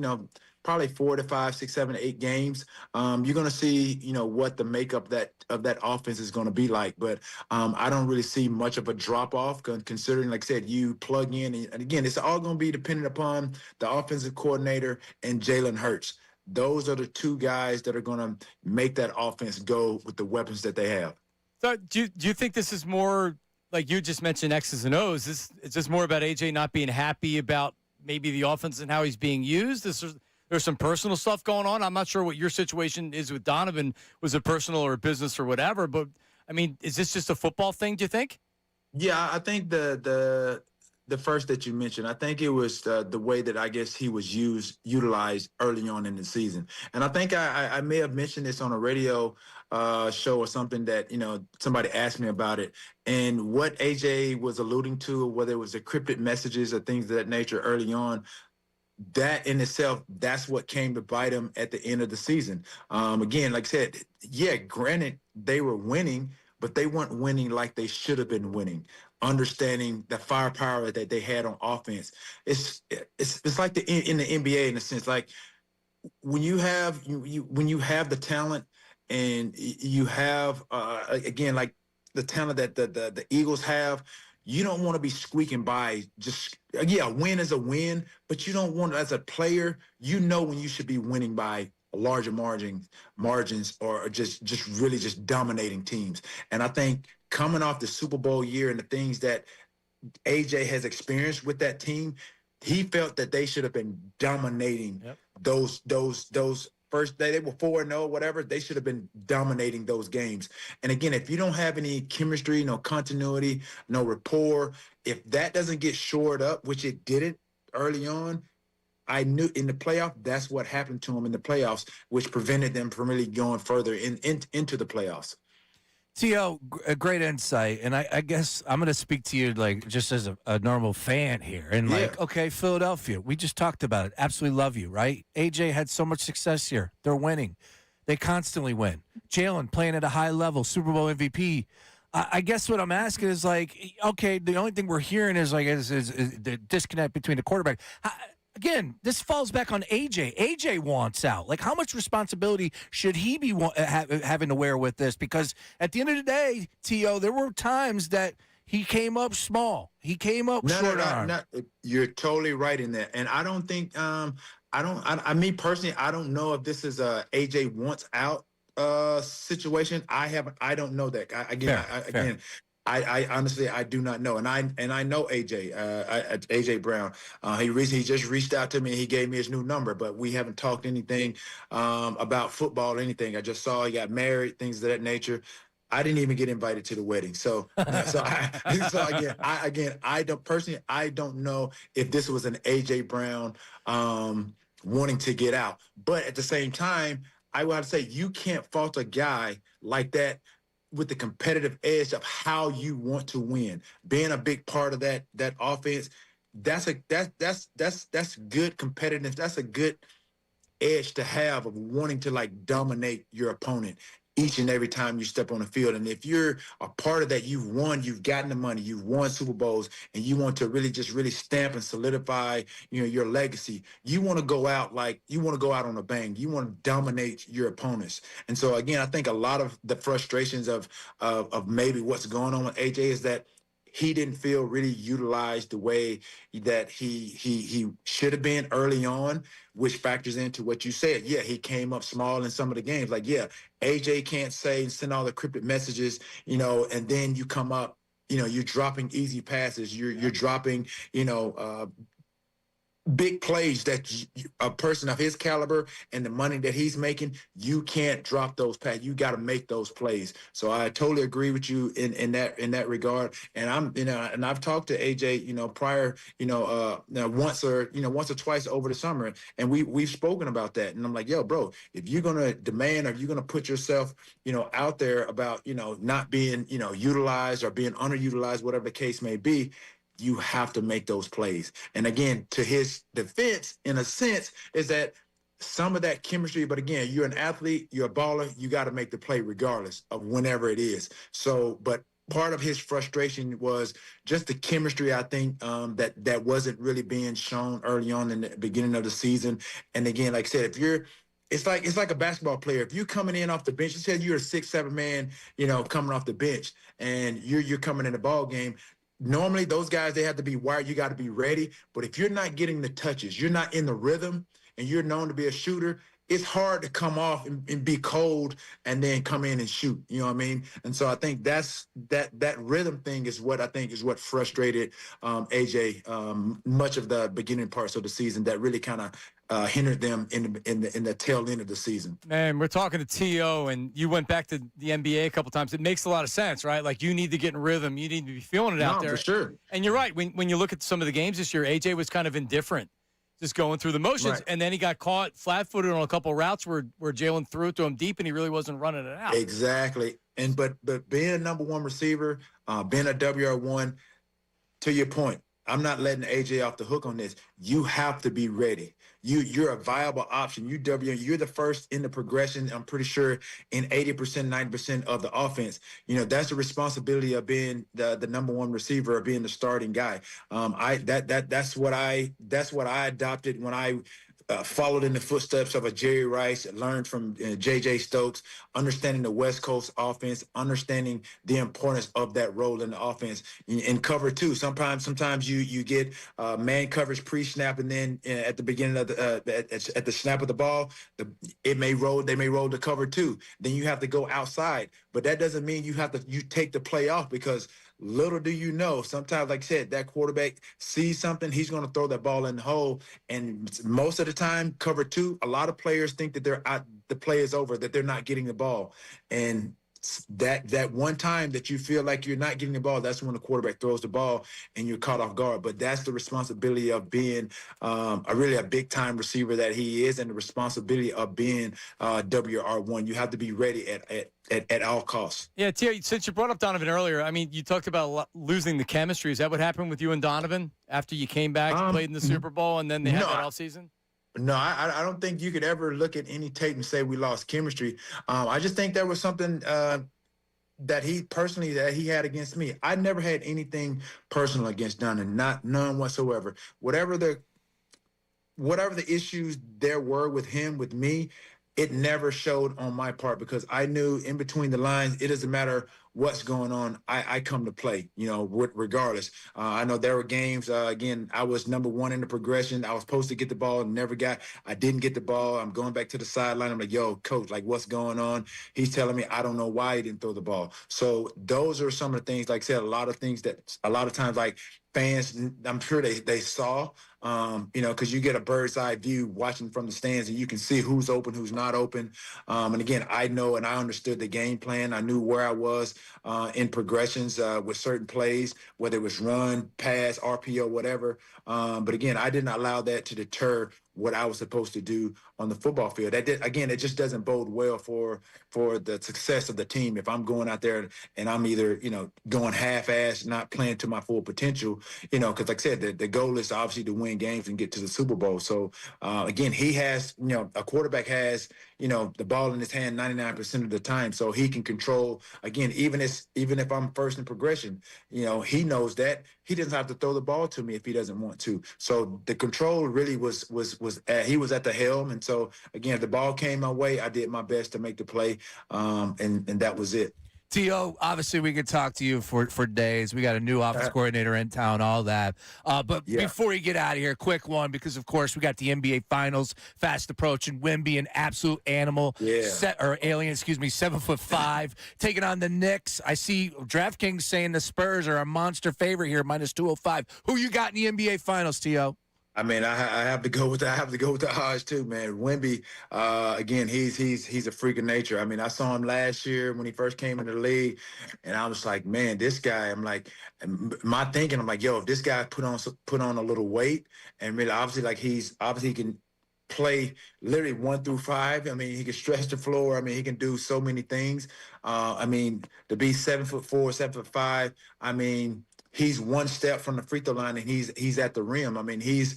probably 4 to 5, 6, 7, 8 games, you're going to see, what the makeup of that offense is going to be like. But I don't really see much of a drop off considering, like I said, you plug in. And again, it's all going to be dependent upon the offensive coordinator and Jalen Hurts. Those are the two guys that are going to make that offense go with the weapons that they have. So do you think this is more, like you just mentioned, X's and O's? It's just more about AJ not being happy about maybe the offense and how he's being used? there's some personal stuff going on. I'm not sure what your situation is with Donovan. Was it personal or business or whatever? But I mean, is this just a football thing? Do you think? Yeah, I think the first that you mentioned, I think it was the way that I guess he was utilized early on in the season, and I think I may have mentioned this on a radio show or something that somebody asked me about it, and what AJ was alluding to, whether it was encrypted messages or things of that nature early on. That in itself, that's what came to bite him at the end of the season. Again, like I said, yeah, granted they were winning, but they weren't winning like they should have been winning. Understanding the firepower that they had on offense, it's like in the NBA in a sense. Like when you have when you have the talent and you have again like the talent that the Eagles have. You don't want to be squeaking by just, yeah, a win is a win, but you don't want, as a player, when you should be winning by larger margins or just really just dominating teams. And I think coming off the Super Bowl year and the things that AJ has experienced with that team, he felt that they should have been dominating those first day. They were 4-0, whatever. They should have been dominating those games. And again, if you don't have any chemistry, no continuity, no rapport, if that doesn't get shored up, which it didn't early on, I knew in the playoff, that's what happened to them in the playoffs, which prevented them from really going further into the playoffs. T.O., a great insight. And I guess I'm going to speak to you like just as a normal fan here. And okay, Philadelphia, we just talked about it. Absolutely love you, right? AJ had so much success here. They're winning. They constantly win. Jalen playing at a high level, Super Bowl MVP. I guess what I'm asking is like, okay, the only thing we're hearing is like is the disconnect between the quarterback. Again, this falls back on AJ. AJ wants out. Like, how much responsibility should he be having to wear with this? Because at the end of the day, T.O., there were times that he came up small. He came up short arm. You're totally right in that. And I don't think, me personally, I don't know if this is a AJ wants out situation. I don't know that. Fair. I honestly, I do not know. And I know AJ Brown. He just reached out to me and he gave me his new number, but we haven't talked anything about football or anything. I just saw he got married, things of that nature. I didn't even get invited to the wedding. I don't know if this was an AJ Brown wanting to get out. But at the same time, I would say you can't fault a guy like that with the competitive edge of how you want to win. Being a big part of that offense, that's good competitiveness. That's a good edge to have of wanting to like dominate your opponent each and every time you step on the field. And if you're a part of that, you've won, you've gotten the money, you've won Super Bowls, and you want to really stamp and solidify, your legacy. You want to go out on a bang. You want to dominate your opponents. And so again, I think a lot of the frustrations of maybe what's going on with AJ is that he didn't feel really utilized the way that he should have been early on, which factors into what you said. Yeah, he came up small in some of the games. Like, yeah, AJ can't send all the cryptic messages, and then you come up, you're dropping easy passes. You're dropping, big plays that a person of his caliber and the money that he's making, you can't drop those passes. You got to make those plays. So I totally agree with you in that regard. And and I've talked to AJ, prior, once or twice over the summer, and we've spoken about that. And I'm like, yo, bro, if you're gonna demand or you're gonna put yourself, out there about, not being, utilized or being underutilized, whatever the case may be, you have to make those plays. And again, to his defense, in a sense, is that some of that chemistry, but again, you're an athlete, you're a baller, you got to make the play regardless of whenever it is. So, but part of his frustration was just the chemistry, I think, that wasn't really being shown early on in the beginning of the season. And again, like I said, it's like a basketball player. If you're coming in off the bench, you said you're a 6-7 man, coming off the bench, and you're coming in the ball game. Normally, those guys, they have to be wired. You got to be ready. But if you're not getting the touches, you're not in the rhythm, and you're known to be a shooter, it's hard to come off and be cold and then come in and shoot. You know what I mean? And so I think that rhythm thing is what frustrated AJ much of the beginning parts of the season. That really kind of hindered them in the tail end of the season. Man, we're talking to T.O., and you went back to the NBA a couple times. It makes a lot of sense, right? Like, you need to get in rhythm. You need to be feeling it out there. For sure. And you're right. When you look at some of the games this year, A.J. was kind of indifferent, just going through the motions. Right. And then he got caught flat-footed on a couple of routes where Jalen threw it to him deep, and he really wasn't running it out. Exactly. And but being a number one receiver, being a WR1, to your point, I'm not letting AJ off the hook on this. You have to be ready. You're a viable option. You're the first in the progression, I'm pretty sure, in 80%, 90% of the offense. That's the responsibility of being the number one receiver, of being the starting guy. That's what I adopted when I followed in the footsteps of a Jerry Rice, learned from J.J. Stokes, understanding the West Coast offense, understanding the importance of that role in the offense. In cover two, sometimes you get man coverage pre-snap, and then at the beginning of at the snap of the ball, they may roll the cover two. Then you have to go outside, but that doesn't mean you take the play off, because little do you know, sometimes, like I said, that quarterback sees something, he's going to throw that ball in the hole. And most of the time, cover two, a lot of players think that the play is over, that they're not getting the ball. And that one time that you feel like you're not getting the ball, that's when the quarterback throws the ball and you're caught off guard. But that's the responsibility of being a big time receiver that he is, and the responsibility of being WR1. You have to be ready at all costs. Yeah, Tia, since you brought up Donovan earlier, I mean, you talked about losing the chemistry. Is that what happened with you and Donovan after you came back, played in the Super Bowl, and then they had that offseason? No, I don't think you could ever look at any tape and say we lost chemistry. I just think there was something that he had against me. I never had anything personal against Donovan, none whatsoever. Whatever the issues there were with him, with me, it never showed on my part, because I knew in between the lines, it doesn't matter what's going on. I come to play, regardless. I know there were games, again, I was number one in the progression. I was supposed to get the ball and I didn't get the ball. I'm going back to the sideline. I'm like, yo, coach, like, what's going on? He's telling me, I don't know why he didn't throw the ball. So those are some of the things, like I said, a lot of things that a lot of times, like, fans, I'm sure they saw, because you get a bird's eye view watching from the stands, and you can see who's open, who's not open. And again, I know and I understood the game plan. I knew where I was in progressions with certain plays, whether it was run, pass, RPO, whatever. But again, I didn't allow that to deter what I was supposed to do on the football field. It just doesn't bode well for the success of the team if I'm going out there and I'm either, going half-assed, not playing to my full potential, because like I said, the goal is obviously to win games and get to the Super Bowl. So again, he has, a quarterback has, the ball in his hand 99% of the time, so he can control. Again, even if I'm first in progression, he knows that he doesn't have to throw the ball to me if he doesn't want to. So the control really was he was at the helm, and so again, if the ball came my way, I did my best to make the play, and that was it. T.O., obviously we could talk to you for days. We got a new offense coordinator in town, all that. But before you get out of here, quick one, because, of course, we got the NBA Finals fast approaching. Wemby, an absolute animal, alien, 7'5", taking on the Knicks. I see DraftKings saying the Spurs are a monster favorite here, -205. Who you got in the NBA Finals, T.O.? I mean, I have to go with the odds too, man. Wemby, again, he's a freak of nature. I mean, I saw him last year when he first came into the league, and I was like, man, this guy. I'm like, my thinking, I'm like, yo, if this guy put on a little weight, and really, obviously, he can play literally 1 through 5. I mean, he can stretch the floor. I mean, he can do so many things. I mean, to be 7'4", 7'5", I mean, he's one step from the free throw line, and he's at the rim. I mean, he's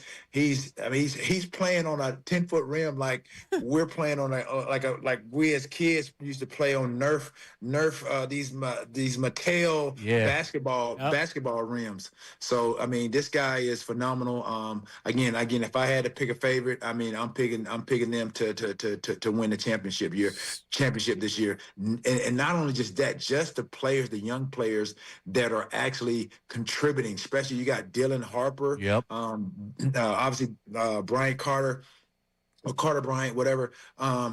playing on a 10-foot rim like we're playing on like we as kids used to play on Nerf these Mattel basketball rims. So I mean, this guy is phenomenal. Again, if I had to pick a favorite, I mean, I'm picking them to win the championship this year. And not only just that, just the players, the young players that are actually contributing, especially you got Dylan Harper, obviously Brian Carter, or Carter Bryant, whatever.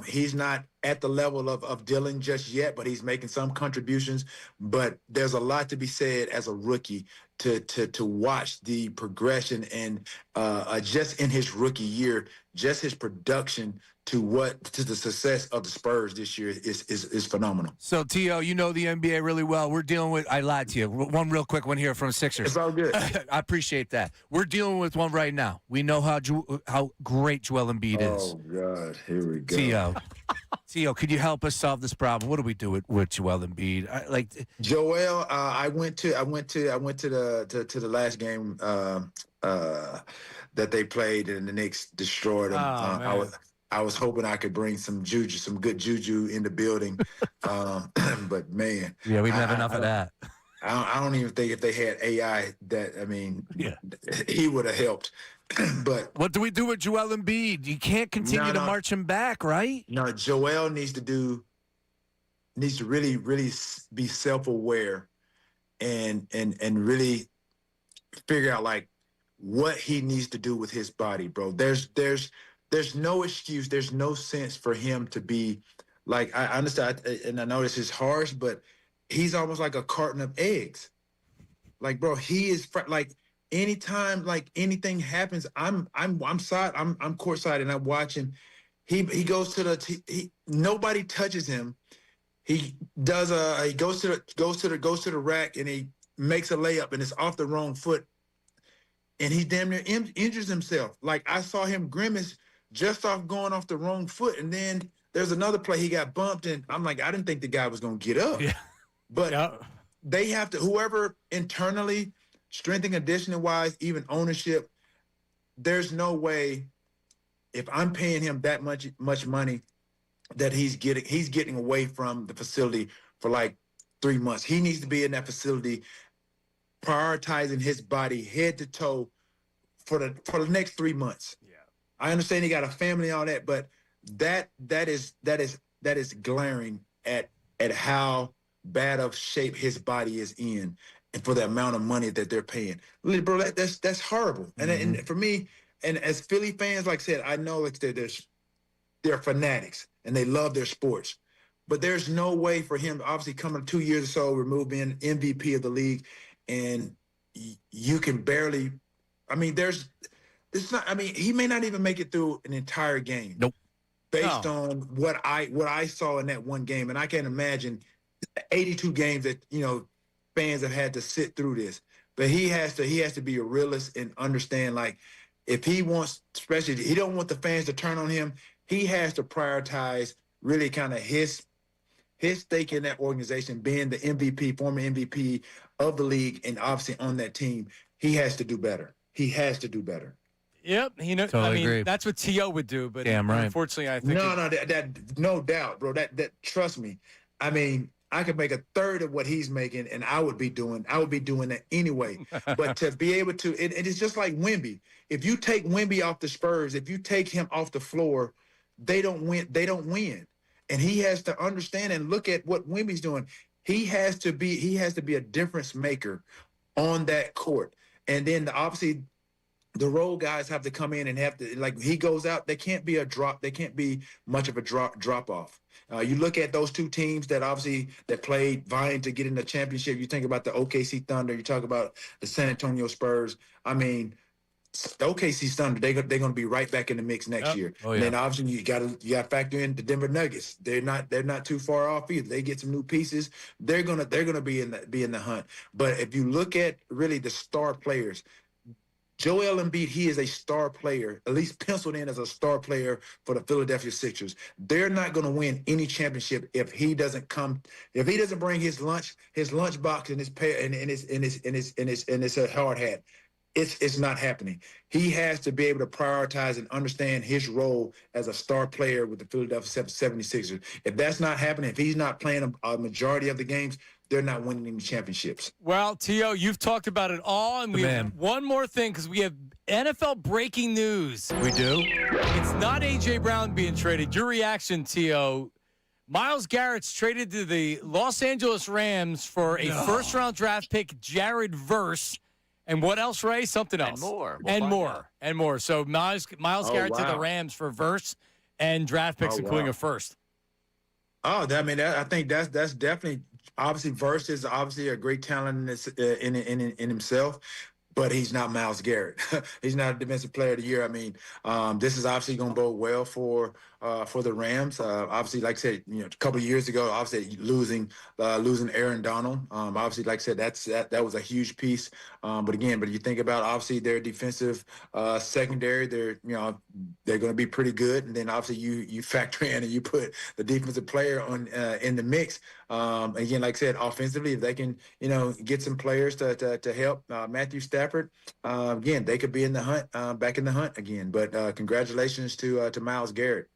He's not at the level of Dylan just yet, but he's making some contributions. But there's a lot to be said as a rookie to watch the progression and just in his rookie year, just his production to the success of the Spurs this year is phenomenal. So, T.O., you know the NBA really well. We're dealing with, I lied to you, one real quick one here from Sixers. It's all good. I appreciate that. We're dealing with one right now. We know how great Joel Embiid is. Oh, God. Here we go. T.O., could you help us solve this problem? What do we do with Joel Embiid? Joel, I went to the last game that they played, and the Knicks destroyed them. I was hoping I could bring some good juju in the building, but man, yeah, we have enough of that. I don't even think if they had AI he would have helped. But what do we do with Joel Embiid? You can't continue to march him back, right? No, Joel needs to really, really be self-aware and really figure out like what he needs to do with his body, bro. There's no excuse. There's no sense for him to be like, I understand, and I know this is harsh, but he's almost like a carton of eggs. Like, bro, he is like anytime like anything happens, I'm courtside and I'm watching. He goes to nobody touches him. He does he goes to the rack and he makes a layup and it's off the wrong foot, and he damn near injures himself. Like I saw him grimace just off going off the wrong foot, and then there's another play he got bumped, and I'm like, I didn't think the guy was gonna get up. Yeah. But they have to, whoever internally, strength and conditioning wise, even ownership, there's no way if I'm paying him that much money that he's getting away from the facility for like 3 months. He needs to be in that facility prioritizing his body head to toe for the next 3 months. Yeah. I understand he got a family and all that, but that is glaring at how bad of shape his body is in, and for the amount of money that they're paying. Bro, that's horrible. And for me, and as Philly fans, like I said, I know like they're fanatics and they love their sports, but there's no way for him, obviously coming 2 years or so removed, being MVP of the league, and you can barely, I mean, he may not even make it through an entire game. Nope. Based on what I saw in that one game, and I can't imagine 82 games that fans have had to sit through this. But he has to be a realist and understand, like, if he wants, especially he don't want the fans to turn on him, he has to prioritize really kind of his stake in that organization, being the MVP, former MVP of the league, and obviously on that team. He has to do better. He has to do better. Yep, totally agree. That's what T.O. would do, but damn right. Unfortunately, I think that no doubt, bro. That trust me. I mean, I could make a third of what he's making, and I would be doing that anyway. But to be able to, it is just like Wemby. If you take Wemby off the Spurs, if you take him off the floor, they don't win. They don't win. And he has to understand and look at what Wemby's doing. He has to be a difference maker on that court. And then obviously the role guys have to come in and have to, like, he goes out, they can't be a drop. They can't be much of a drop off. You look at those two teams that played vying to get in the championship. You think about the OKC Thunder. You talk about the San Antonio Spurs. I mean, the OKC Thunder, they're going to be right back in the mix next year. Oh, yeah. And then obviously you got to factor in the Denver Nuggets. They're not too far off either. They get some new pieces. They're gonna be in the hunt. But if you look at really the star players, Joel Embiid, he is a star player, at least penciled in as a star player for the Philadelphia Sixers. They're not going to win any championship if he doesn't bring his lunchbox and his hard hat. It's not happening. He has to be able to prioritize and understand his role as a star player with the Philadelphia 76ers. If that's not happening, if he's not playing a majority of the games, they're not winning any championships. Well, T.O., you've talked about it all, and we have one more thing because we have NFL breaking news. We do? It's not A.J. Brown being traded. Your reaction, T.O., Myles Garrett's traded to the Los Angeles Rams for a first-round draft pick, Jared Verse. And what else, Ray? Something else. And more. And more. So Myles Garrett to the Rams for Verse and draft picks, including a first. Oh, I think that's definitely obviously Verse is obviously a great talent in this, in himself. But he's not Myles Garrett. He's not a defensive player of the year. I mean, this is obviously going to bode well for the Rams. Obviously, like I said, a couple of years ago, obviously losing Aaron Donald. Obviously, like I said, that was a huge piece. But you think about obviously their defensive secondary. They're going to be pretty good. And then obviously you factor in and you put the defensive player on in the mix. Again, like I said, offensively, if they can get some players to help Matthew Stafford, again, they could be in the hunt, back in the hunt again. But congratulations to Myles Garrett.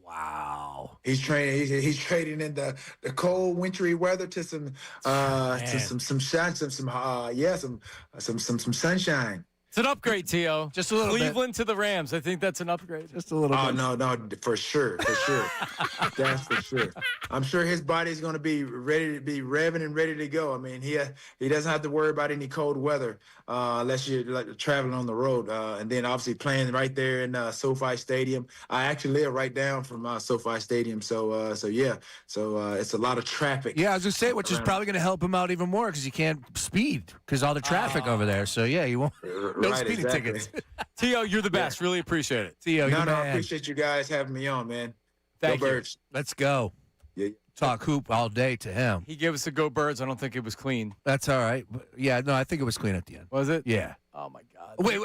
Wow. He's trading in the cold, wintry weather to some shine, some sunshine. It's an upgrade, T.O. Just a little Cleveland to the Rams. I think that's an upgrade. Just a little bit. No, for sure. That's for sure. I'm sure his body's going to be ready to be revving and ready to go. I mean, he doesn't have to worry about any cold weather unless you're like traveling on the road. And then obviously playing right there in SoFi Stadium. I actually live right down from SoFi Stadium, so it's a lot of traffic. Yeah, I was gonna say, which is probably gonna help him out even more because you can't speed because all the traffic over there. So yeah, you won't. No speeding tickets. T.O., you're the best. Really appreciate it. T.O., I appreciate you guys having me on, man. Thank Go you. Birds. Let's go. Yeah. Talk hoop all day to him. He gave us a go Birds. I don't think it was clean. That's all right. Yeah, no, I think it was clean at the end. Was it? Yeah. Oh my God. Wait,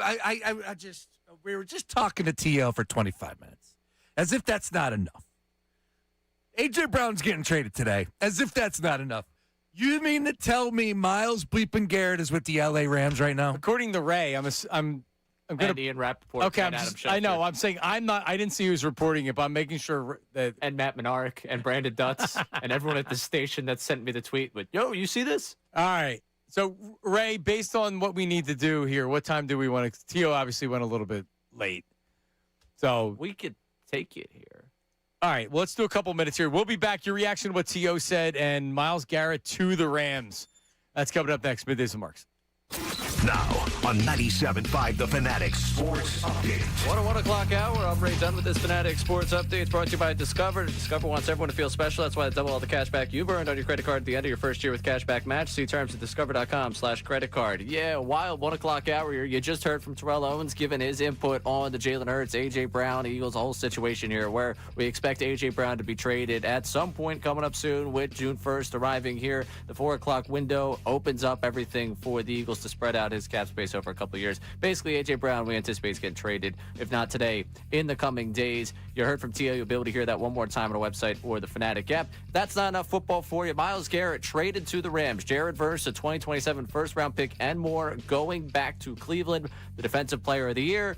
we were just talking to T.O. for 25 minutes, as if that's not enough. A.J. Brown's getting traded today, as if that's not enough. You mean to tell me Myles bleeping Garrett is with the L.A. Rams right now? According to Ray, I'm gonna. And Ian Rappaport. Okay, and Adam Schefter. I know. I'm saying I'm not. I didn't see who's reporting it, but I'm making sure that. And Matt Menarek and Brandon Dutz and everyone at the station that sent me the tweet with, "Yo, you see this?" All right. So Ray, based on what we need to do here, what time do we want to? T.O. obviously went a little bit late, so we could take it here. All right, well, let's do a couple minutes here. We'll be back. Your reaction to what T.O. said and Myles Garrett to the Rams. That's coming up next. Middays and Marks. Now on 97.5 The Fanatic Sports Update. 1 o'clock hour. I'm Ray done with this Fanatic Sports Update. It's brought to you by Discover. Discover wants everyone to feel special. That's why they double all the cash back you've earned on your credit card at the end of your first year with Cashback Match. See terms at discover.com/credit card. Yeah, wild 1 o'clock hour here. You just heard from Terrell Owens giving his input on the Jalen Hurts, A.J. Brown, Eagles, whole situation here where we expect A.J. Brown to be traded at some point coming up soon with June 1st arriving here. The 4 o'clock window opens up everything for the Eagles to spread out his cap space over a couple of years. Basically, A.J. Brown, we anticipate is getting traded, if not today, in the coming days. You heard from T.O. You'll be able to hear that one more time on our website or the Fanatic app. That's not enough football for you. Myles Garrett traded to the Rams. Jared Verse, a 2027 first-round pick, and more going back to Cleveland. The Defensive Player of the Year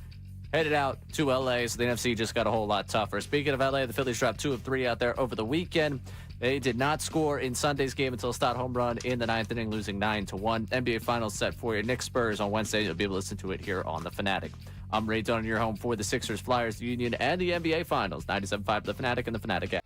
headed out to L.A., so the NFC just got a whole lot tougher. Speaking of L.A., the Phillies dropped 2 of 3 out there over the weekend. They did not score in Sunday's game until a stout home run in the 9th inning, losing 9-1. NBA Finals set for you. Knicks Spurs on Wednesday. You'll be able to listen to it here on The Fanatic. I'm Ray Dunn, your home for the Sixers, Flyers, the Union, and the NBA Finals. 97.5 The Fanatic and The Fanatic app.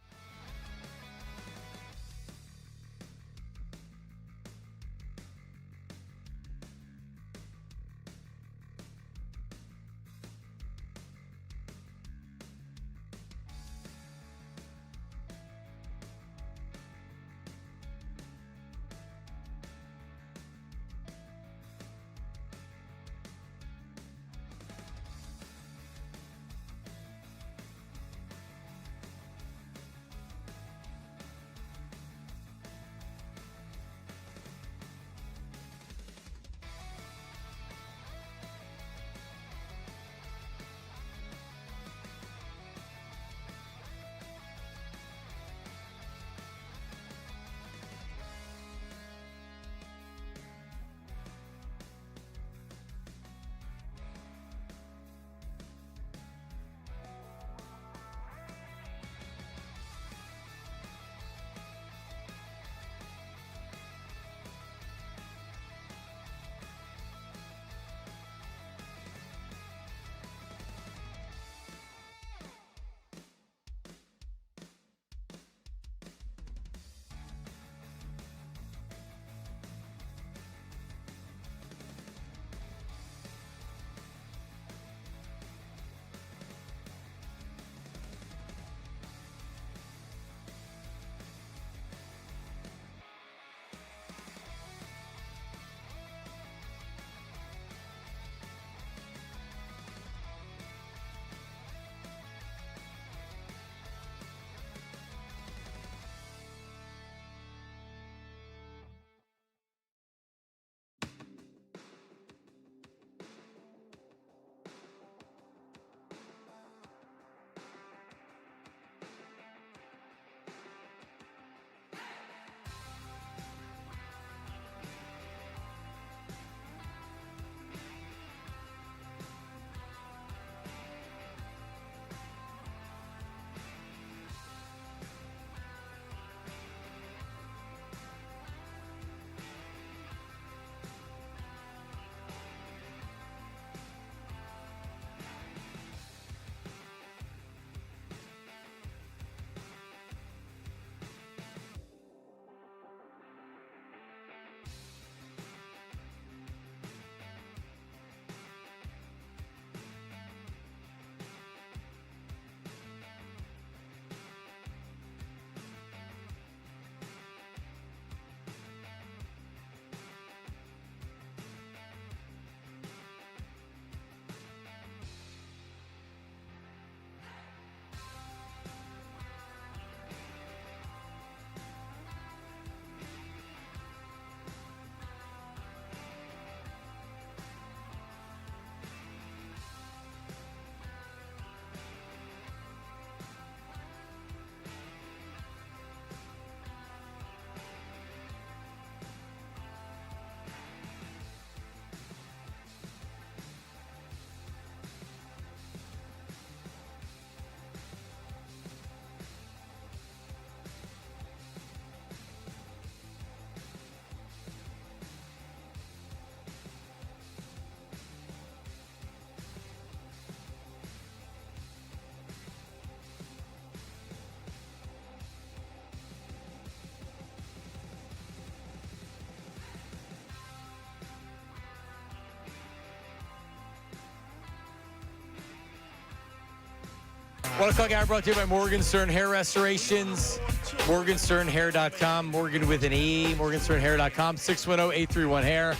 1 o'clock hour brought to you by Morgenstern Hair Restorations. MorgensternHair.com. Morgan with an E. MorgensternHair.com. 610-831-HAIR.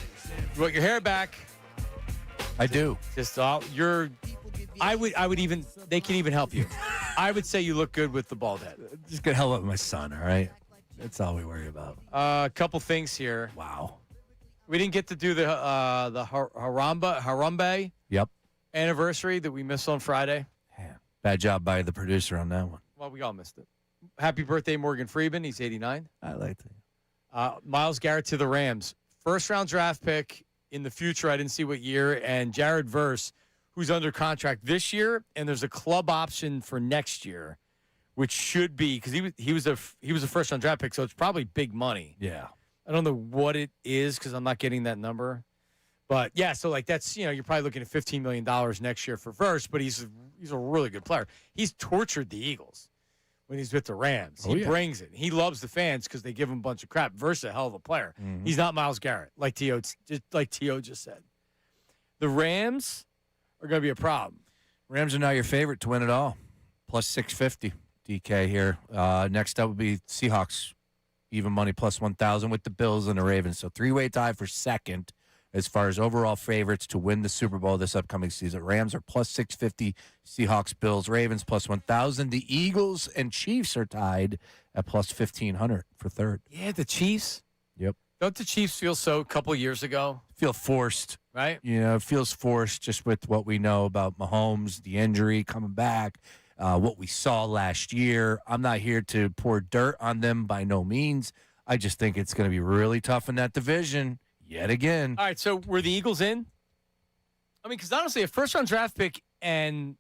You want your hair back? I do. Just I would even, they can even help you. I would say you look good with the bald head. Just gonna help out my son, all right? That's all we worry about. A couple things here. Wow. We didn't get to do the Harambe Yep. anniversary that we missed on Friday. Bad job by the producer on that one. Well, we all missed it. Happy birthday, Morgan Freeman. He's 89. I like that. Myles Garrett to the Rams. First-round draft pick in the future. I didn't see what year. And Jared Verse, who's under contract this year, and there's a club option for next year, which should be because he was a first-round draft pick, so it's probably big money. Yeah. I don't know what it is because I'm not getting that number. But, yeah, so, like, that's, you're probably looking at $15 million next year for Verse, but he's a really good player. He's tortured the Eagles when he's with the Rams. He brings it. He loves the fans because they give him a bunch of crap. Verse a hell of a player. Mm-hmm. He's not Myles Garrett, like T.O. just said. The Rams are going to be a problem. Rams are now your favorite to win it all. Plus 650, DK here. Next up would be Seahawks. Even money plus 1,000 with the Bills and the Ravens. So three-way tie for second as far as overall favorites to win the Super Bowl this upcoming season. Rams are plus 650, Seahawks, Bills, Ravens plus 1,000. The Eagles and Chiefs are tied at plus 1,500 for third. Yeah, the Chiefs. Yep. Don't the Chiefs feel so a couple years ago? Feel forced. Right? It feels forced just with what we know about Mahomes, the injury coming back, what we saw last year. I'm not here to pour dirt on them by no means. I just think it's going to be really tough in that division. Yet again. All right, so were the Eagles in? I mean, because honestly, a first-round draft pick and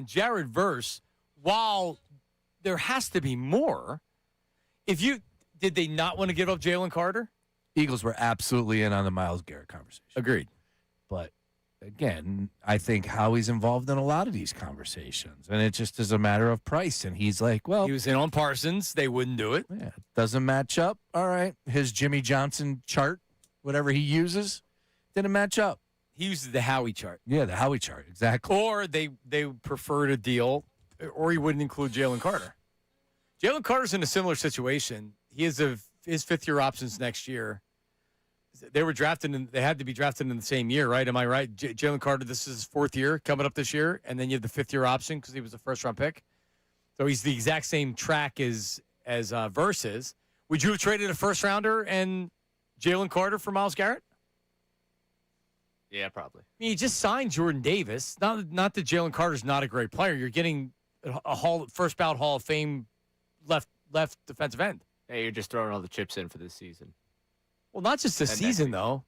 Jared Verse, while there has to be more, did they not want to give up Jalen Carter? Eagles were absolutely in on the Myles Garrett conversation. Agreed. But, again, I think Howie's involved in a lot of these conversations, and it just is a matter of price. And he's like, well. He was in on Parsons. They wouldn't do it. Yeah, doesn't match up. All right. His Jimmy Johnson chart. Whatever he uses, didn't match up. He uses the Howie chart. Yeah, the Howie chart, exactly. Or they preferred a deal, or he wouldn't include Jalen Carter. Jalen Carter's in a similar situation. He has his fifth-year options next year. They were drafted, they had to be drafted in the same year, right? Am I right? Jalen Carter, this is his fourth year coming up this year, and then you have the fifth-year option because he was a first-round pick. So he's the exact same track as Verse is. Would you have traded a first-rounder and Jalen Carter for Myles Garrett? Yeah, probably. I mean, you just signed Jordan Davis. Not that Jalen Carter's not a great player. You're getting a first ballot Hall of Fame left defensive end. Hey, you're just throwing all the chips in for this season. Well, not just this season, though.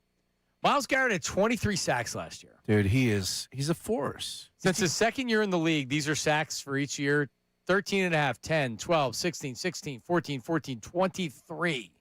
Myles Garrett had 23 sacks last year. Dude, he's a force. Since his second year in the league, these are sacks for each year. 13.5, 10, 12, 16, 16, 14, 14, 23.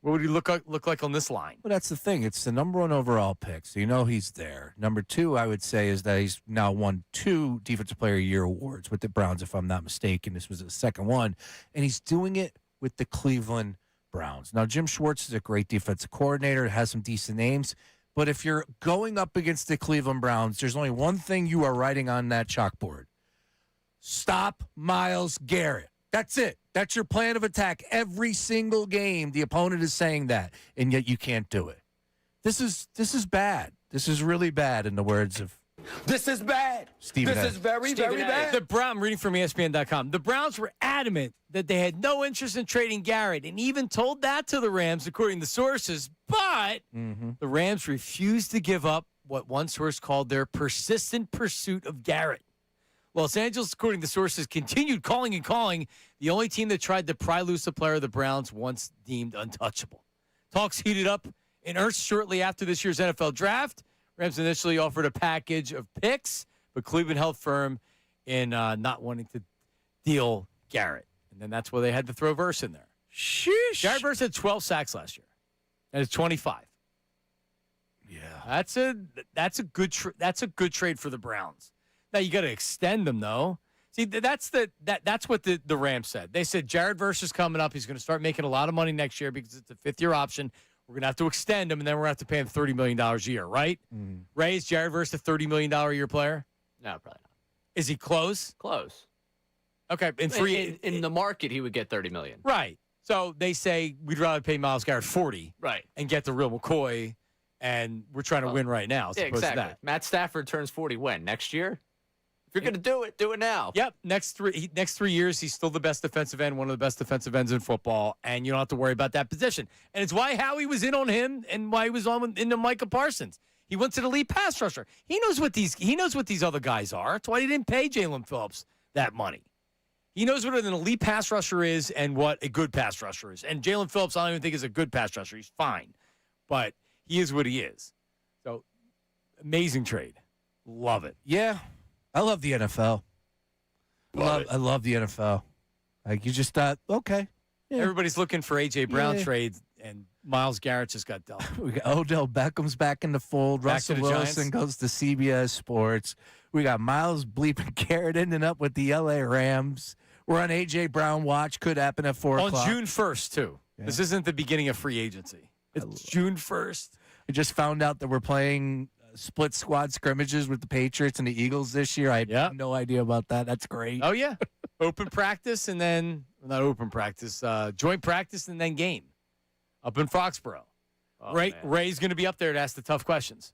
What would he look like on this line? Well, that's the thing. It's the number one overall pick, so you know he's there. Number two, I would say, is that he's now won 2 Defensive Player of the Year awards with the Browns, if I'm not mistaken. This was the second one. And he's doing it with the Cleveland Browns. Now, Jim Schwartz is a great defensive coordinator, has some decent names. But if you're going up against the Cleveland Browns, there's only one thing you are writing on that chalkboard. Stop Myles Garrett. That's it. That's your plan of attack. Every single game, the opponent is saying that, and yet you can't do it. This is bad. This is really bad, in the words of This is bad. Stephen This is very, very bad. I'm reading from ESPN.com. The Browns were adamant that they had no interest in trading Garrett and even told that to the Rams, according to sources. But the Rams refused to give up what one source called their persistent pursuit of Garrett. Los Angeles, according to sources, continued calling and calling, the only team that tried to pry loose a player the Browns once deemed untouchable. Talks heated up in earnest shortly after this year's NFL draft. Rams initially offered a package of picks, but Cleveland held firm in not wanting to deal Garrett. And then that's where they had to throw Verse in there. Sheesh. Garrett Verse had 12 sacks last year. And it's 25. Yeah. That's a good trade for the Browns. Now you got to extend them though. See, that's what the Rams said. They said Jared Verse is coming up. He's going to start making a lot of money next year because it's a fifth-year option. We're going to have to extend him, and then we're going to have to pay him $30 million a year, right? Ray, is Jared Verse a $30 million a year player? No, probably not. Is he close? Close. Okay, and free in the market, he would get $30 million. Right. So they say we'd rather pay Myles Garrett 40, right, and get the real McCoy, and we're trying to win right now. As Yeah, opposed exactly. to that. Matt Stafford turns 40 when? Next year? If you're going to do it now. Yep. Next 3 years, he's still the best defensive end, one of the best defensive ends in football, and you don't have to worry about that position. And it's why Howie was in on him, and why he was into Micah Parsons. He went to the lead pass rusher. He knows what these other guys are. That's why he didn't pay Jalen Phillips that money. He knows what an elite pass rusher is and what a good pass rusher is. And Jalen Phillips, I don't even think is a good pass rusher. He's fine, but he is what he is. So, amazing trade. Love it. Yeah, I love the NFL. I love the NFL. Like, you just thought, okay. Yeah. Everybody's looking for A.J. Brown Yeah. trades, and Myles Garrett just got dealt. We got Odell Beckham's back in the fold. Back Russell to the Wilson Giants. goes to CBS Sports. We got Myles bleeping Garrett ending up with the L.A. Rams. We're on A.J. Brown watch. Could happen at 4 o'clock. On June 1st, too. Yeah. This isn't the beginning of free agency. It's June 1st. I just found out that we're playing split squad scrimmages with the Patriots and the Eagles this year. I had no idea about that. That's great. Oh, yeah. Open practice and then, not open practice, joint practice and then game up in Foxborough. Ray's going to be up there to ask the tough questions.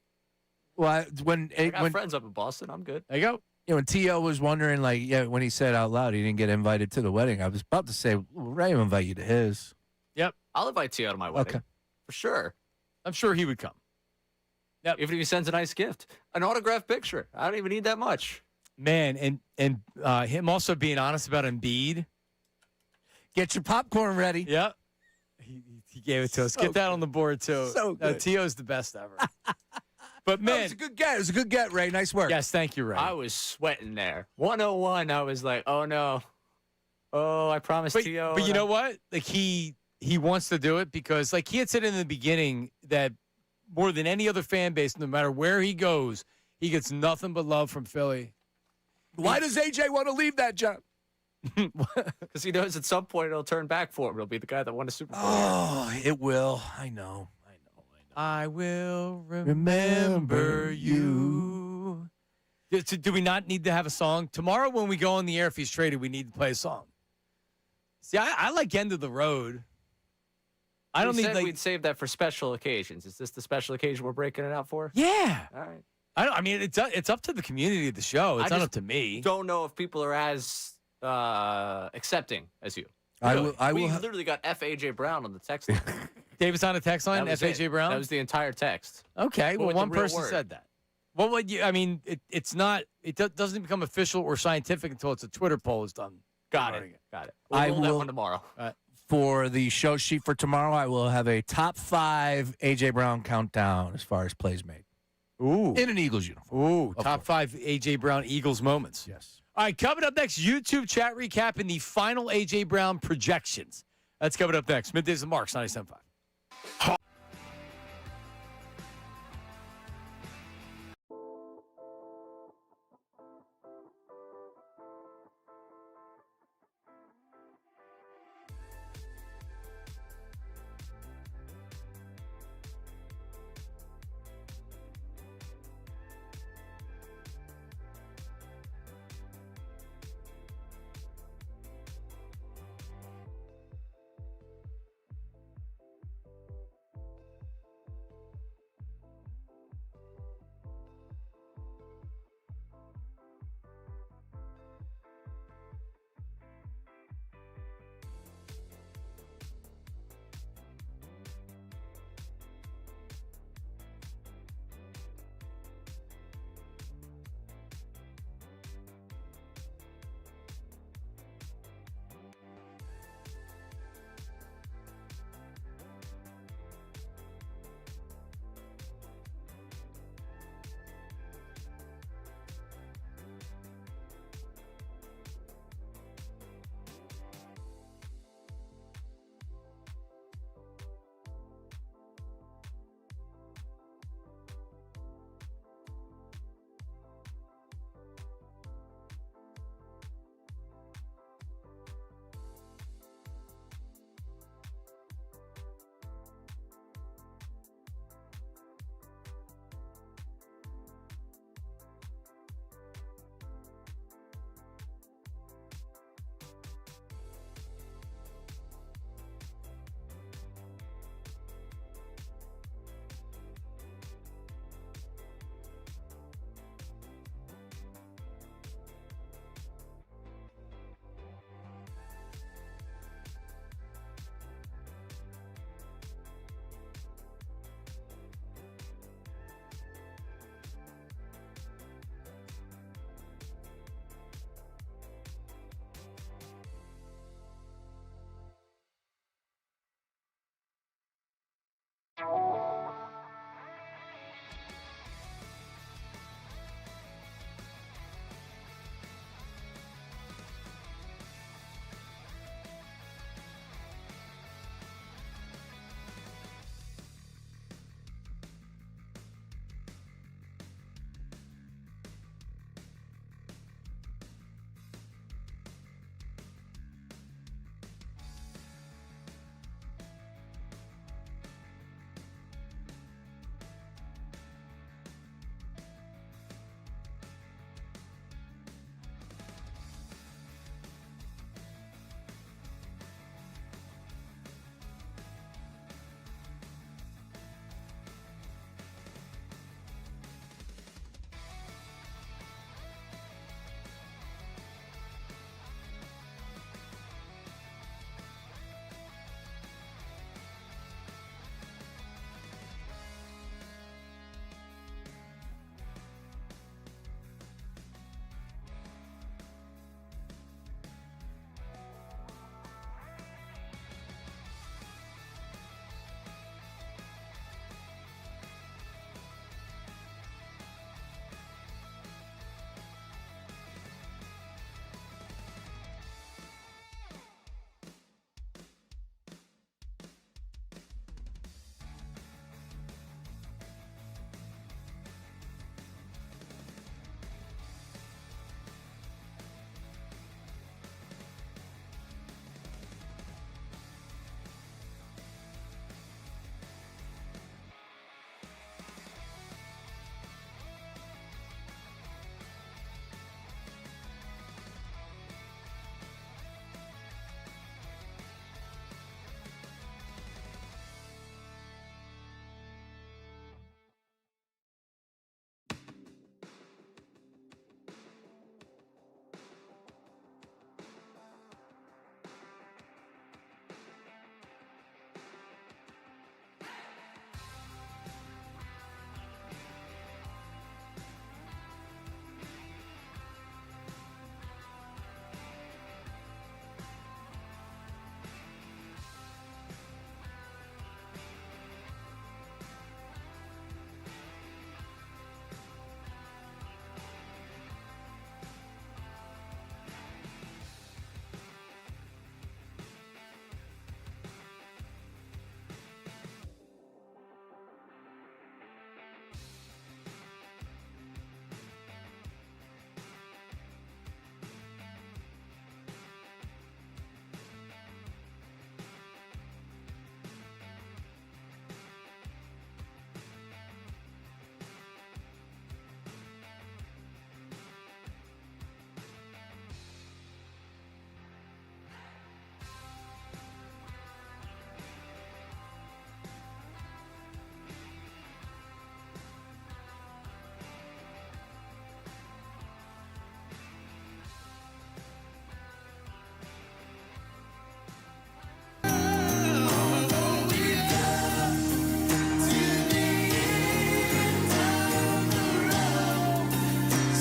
Well, I got friends up in Boston. I'm good. There you go. You know, when T.O. was wondering, when he said out loud he didn't get invited to the wedding, I was about to say, well, Ray will invite you to his. Yep. I'll invite T.O. to my wedding. Okay. For sure. I'm sure he would come. Yep. Even if he sends a nice gift. An autographed picture. I don't even need that much. Man, and him also being honest about Embiid. Get your popcorn ready. Yep. He gave it to us. Get that on the board, too. So good. T.O.'s the best ever. But, man. It was a good get. It was a good get, Ray. Nice work. Yes, thank you, Ray. I was sweating there. 101, I was like, oh, no. Oh, I promised T.O. But you know what? Like, he wants to do it because, like, he had said in the beginning that more than any other fan base, no matter where he goes, he gets nothing but love from Philly. Why does A.J. want to leave that job? Because he knows at some point it'll turn back for him. It'll be the guy that won a Super Bowl. Oh, it will. I know. I will remember you. Do we not need to have a song? Tomorrow when we go on the air, if he's traded, we need to play a song. See, I like End of the Road. I don't need we'd save that for special occasions. Is this the special occasion we're breaking it out for? Yeah. All right. I mean, it's up to the community of the show. It's not up to me. Don't know if people are as accepting as you. Really. We literally got FAJ Brown on the text line. David's on a text line, FAJ Brown? That was the entire text. Okay, well, With one the real person word. said that. Well, I mean, it's not, doesn't become official or scientific until it's a Twitter poll is done. Got it. We'll roll that one tomorrow. For the show sheet for tomorrow, I will have a top 5 A.J. Brown countdown as far as plays made. Ooh. In an Eagles uniform. Ooh, top 5 A.J. Brown Eagles moments. Yes. All right, coming up next, YouTube chat recap and the final A.J. Brown projections. That's coming up next. Middays and Marks, 97.5.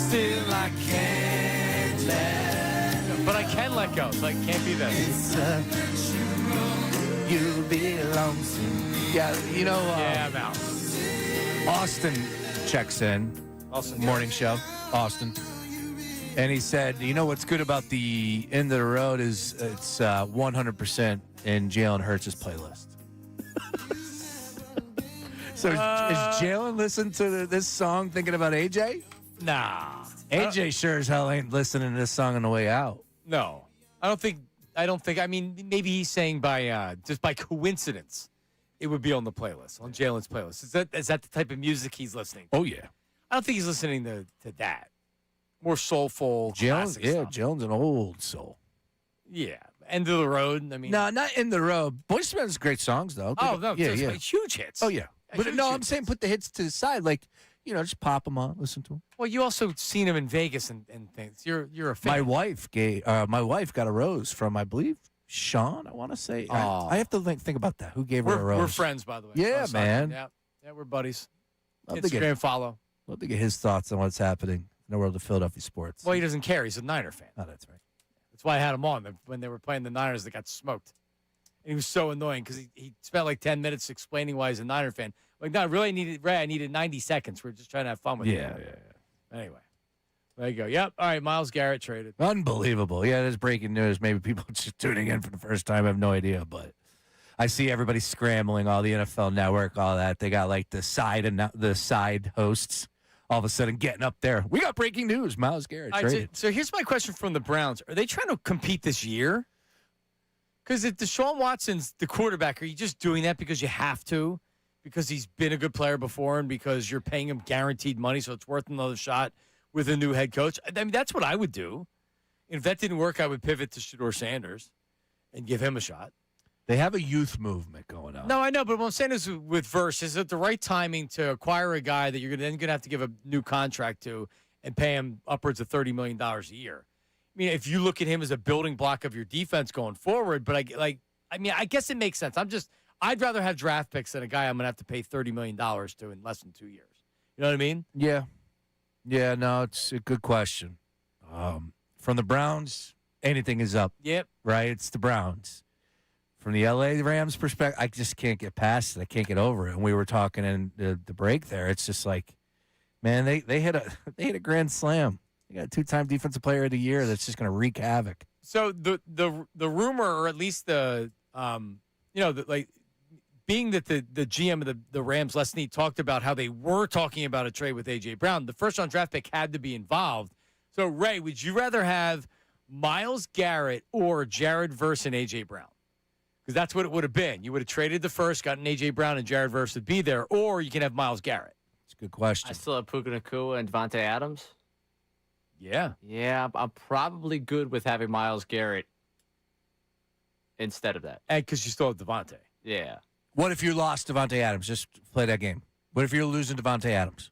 Still I can't let. But I can let go, so I can't be that. You belong to me. Yeah, you know. Yeah, I'm out. Austin checks in. Austin, morning show. Austin. And he said, you know what's good about the end of the road is it's 100% in Jalen Hurts' playlist. So is Jalen listening to this song thinking about AJ? Nah. AJ sure as hell ain't listening to this song on the way out. No. I don't think. I mean, maybe he's saying by just by coincidence, it would be on the playlist, on Jalen's playlist. Is that the type of music he's listening to? Oh, yeah. I don't think he's listening to that. More soulful, classic stuff. Jalen's an old soul. Yeah. End of the road. I mean, No, not In the Road. Boyz II Men has great songs, though. oh no, yeah, just yeah. like huge hits. Oh, yeah. But Huge no, I'm hits. saying put the hits to the side. Like, just pop them on, listen to them. Well, you also seen him in Vegas and things. You're a fan. My wife got a rose from, I believe, Sean, I want to say. Oh. I have to think about that. Who gave her a rose? We're friends, by the way. Yeah, Oh, sorry. man. Yeah, we're buddies. Love to Instagram follow. Love to get his thoughts on what's happening in the world of Philadelphia sports. Well, he doesn't care. He's a Niner fan. Oh, that's right. That's why I had him on when they were playing the Niners that got smoked. And he was so annoying because he spent like 10 minutes explaining why he's a Niner fan. Like, no, really, I needed 90 seconds. We're just trying to have fun with it. Yeah. Anyway, there you go. Yep. All right, Myles Garrett traded. Unbelievable. Yeah, there's breaking news. Maybe people just tuning in for the first time have no idea, but I see everybody scrambling, all the NFL Network, all that. They got like the side hosts all of a sudden getting up there. We got breaking news. Myles Garrett traded. So here's my question from the Browns. Are they trying to compete this year? Because if Deshaun Watson's the quarterback, are you just doing that because you have to? Because he's been a good player before and because you're paying him guaranteed money, so it's worth another shot with a new head coach? I mean, that's what I would do. If that didn't work, I would pivot to Shedeur Sanders and give him a shot. They have a youth movement going on. No, I know, but what I'm saying is with Verse, is it the right timing to acquire a guy that you're then going to have to give a new contract to and pay him upwards of $30 million a year? I mean, if you look at him as a building block of your defense going forward, but I guess it makes sense. I'd rather have draft picks than a guy I'm going to have to pay $30 million to in less than 2 years. You know what I mean? Yeah. Yeah, no, it's a good question. From the Browns, anything is up. Yep. Right? It's the Browns. From the LA Rams perspective, I just can't get past it. I can't get over it. And we were talking in the break there. It's just like, man, they hit a grand slam. They got a 2-time defensive player of the year that's just going to wreak havoc. So the rumor, or at least being that the GM of the Rams, Les Snead, talked about how they were talking about a trade with A.J. Brown, the first-round draft pick had to be involved. So, Ray, would you rather have Myles Garrett or Jared Verse and A.J. Brown? Because that's what it would have been. You would have traded the first, gotten A.J. Brown, and Jared Verse would be there, or you can have Myles Garrett. It's a good question. I still have Puka Nacua and Devontae Adams. Yeah. Yeah, I'm probably good with having Myles Garrett instead of that. And because you still have Devontae. Yeah. What if you lost Devontae Adams? Just play that game. What if you're losing Devontae Adams?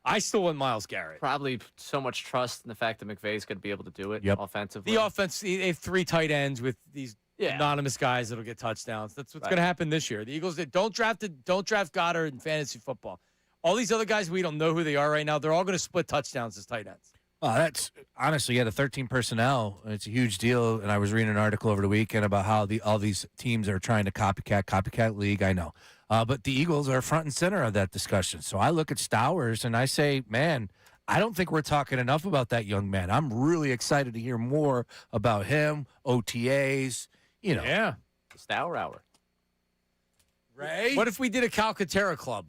I still want Myles Garrett. Probably so much trust in the fact that McVay's going to be able to do it offensively. The offense, they have 3 tight ends with these anonymous guys that'll get touchdowns. That's what's going to happen this year. The Eagles don't draft Goddard in fantasy football. All these other guys, we don't know who they are right now. They're all going to split touchdowns as tight ends. Oh, that's honestly, the 13 personnel. It's a huge deal. And I was reading an article over the weekend about how all these teams are trying to copycat league. I know. But the Eagles are front and center of that discussion. So I look at Stowers and I say, man, I don't think we're talking enough about that young man. I'm really excited to hear more about him, OTAs, Yeah. Stour Hour. Ray? What if we did a Calcaterra club?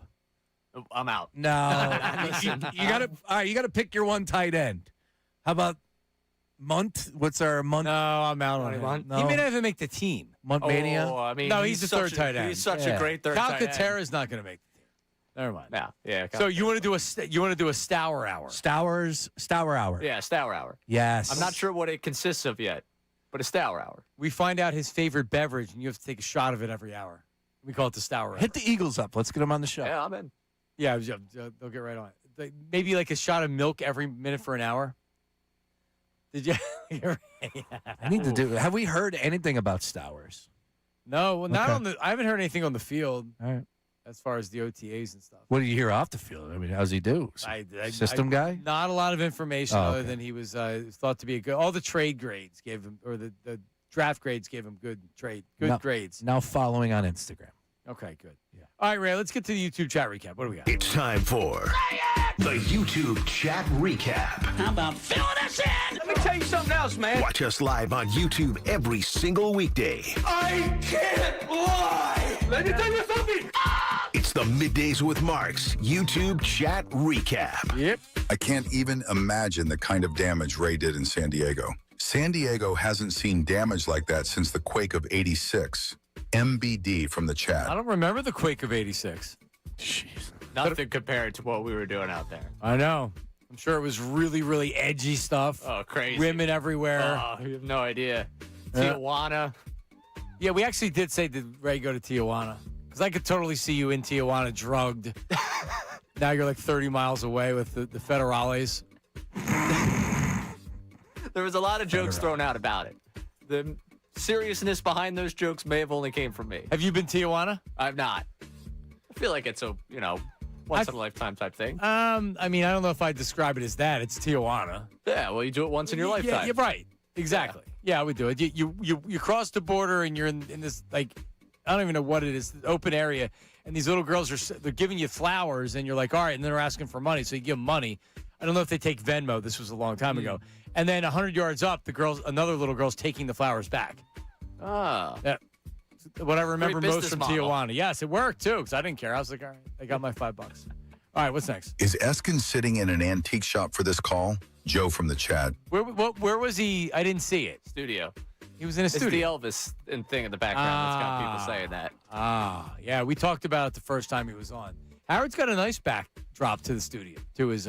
I'm out. No. you gotta pick your one tight end. How about Munt? What's our Munt? No, I'm out on him. No. He may not even make the team. Munt Mania? Oh, I mean, no, he's the third tight end. He's such a great third tight end. Calcaterra's not going to make the team. Never mind. Yeah. So you want to do a Stour Hour? Stour Hour. Yeah, Stour Hour. Yes. I'm not sure what it consists of yet, but a Stour Hour. We find out his favorite beverage, and you have to take a shot of it every hour. We call it the Stour Hour. Hit the Eagles up. Let's get them on the show. Yeah, I'm in. Yeah, they'll get right on it. Maybe like a shot of milk every minute for an hour. Did you? I need to do. Have we heard anything about Stowers? No, not on the. I haven't heard anything on the field. All right. as far as the OTAs and stuff. What did you hear off the field? I mean, how's he do? System guy? Not a lot of information Oh, other okay. than he was thought to be a good. All the trade grades gave him, or the draft grades gave him good grades. Now following on Instagram. Okay, good. Yeah. All right, Ray, let's get to the YouTube chat recap. What do we got? It's time for the YouTube chat recap. How about filling us in? Let me tell you something else, man. Watch us live on YouTube every single weekday. I can't lie. Let me tell you something. It's the Middays with Marks YouTube chat recap. Yep. I can't even imagine the kind of damage Ray did in San Diego. San Diego hasn't seen damage like that since the quake of '86. MBD from the chat. I don't remember the quake of '86. Jeez. Nothing compared to what we were doing out there. I know. I'm sure it was really, really edgy stuff. Oh, crazy. Women everywhere. Oh, you have no idea. Tijuana. Yeah, we actually did say, did Ray go to Tijuana? Because I could totally see you in Tijuana drugged. Now you're like 30 miles away with the federales. There was a lot of jokes thrown out about it. The seriousness behind those jokes may have only came from me. Have you been Tijuana? I've not. I feel like it's a, once in a lifetime type thing. I mean, I don't know if I'd describe it as that. It's Tijuana. Yeah, well, you do it once in your lifetime. Yeah, you're right. Exactly. Yeah, I would do it. You cross the border and you're in this, like, I don't even know what it is, open area, and these little girls they're giving you flowers, and you're like, all right, and they're asking for money, so you give them money. I don't know if they take Venmo. This was a long time ago. And then 100 yards up, another little girl's taking the flowers back. Oh. Yeah. What I remember Great most from business model. Tijuana. Yes, it worked too, because I didn't care. I was like, all right, I got my $5. All right, what's next? Is Eskin sitting in an antique shop for this call? Joe from the chat. Where was he? I didn't see it. Studio. He was in a studio. It's the Elvis thing in the background that's got people saying that. Yeah, we talked about it the first time he was on. Howard's got a nice backdrop to the studio, to his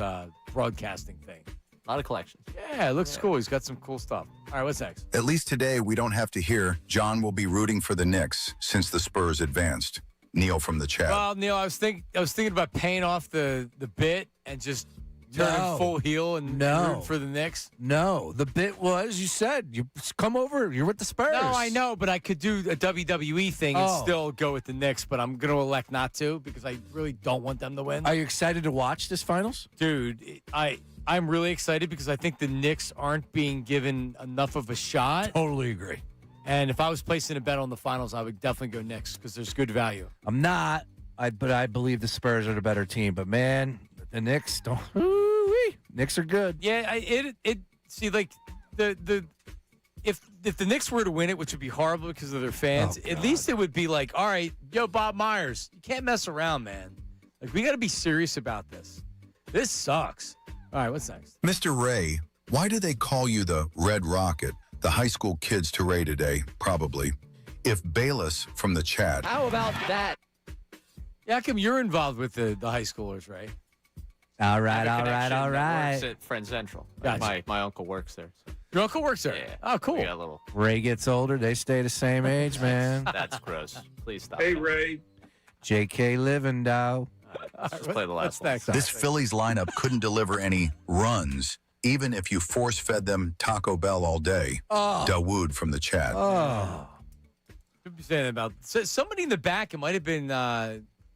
broadcasting thing. A lot of collections. Yeah, it looks cool. He's got some cool stuff. All right, what's next? At least today, we don't have to hear John will be rooting for the Knicks since the Spurs advanced. Neil from the chat. Well, Neil, I was thinking about paying off the bit and just turning full heel and rooting for the Knicks. No, the bit was, you said, you come over, you're with the Spurs. No, I know, but I could do a WWE thing and still go with the Knicks, but I'm going to elect not to because I really don't want them to win. Are you excited to watch this finals? Dude, I'm really excited because I think the Knicks aren't being given enough of a shot. Totally agree. And if I was placing a bet on the finals, I would definitely go Knicks because there's good value. I'm not, but I believe the Spurs are the better team. But, man, the Knicks don't. Knicks are good. Yeah, see, like, if the Knicks were to win it, which would be horrible because of their fans, at least it would be like, all right, yo, Bob Myers, you can't mess around, man. Like, we got to be serious about this. This sucks. All right, what's next? Mr. Ray, why do they call you the Red Rocket? The high school kids to Ray today, probably. If Bayless from the chat. How about that? Yeah, how come you're involved with the high schoolers, right? All I right. have a connection that works at Friend Central. Gotcha. My uncle works there. So. Your uncle works there? Yeah. Oh, cool. We got a little... Ray gets older, they stay the same age, man. That's gross. Please stop. Hey, Ray. J.K. Livendow. Let's just play the last one. This Phillies lineup couldn't deliver any runs, even if you force-fed them Taco Bell all day. Dawood from the chat. Could be saying about somebody in the back. It might have been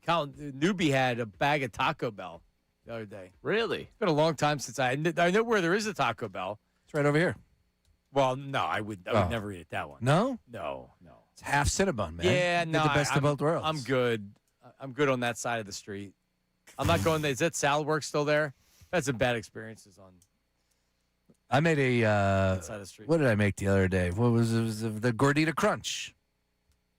Colin Newbie had a bag of Taco Bell the other day. Really? It's been a long time since I know where there is a Taco Bell. It's right over here. Well, no, I would never eat that one. No? No. It's half Cinnabon, man. Yeah, Get no. the best of both worlds. I'm good. I'm good on that side of the street. I'm not going there. Is that Salad Works still there? I've had some bad experiences on I made a that side of the street. what did I make the other day? What was it? It was the Gordita Crunch.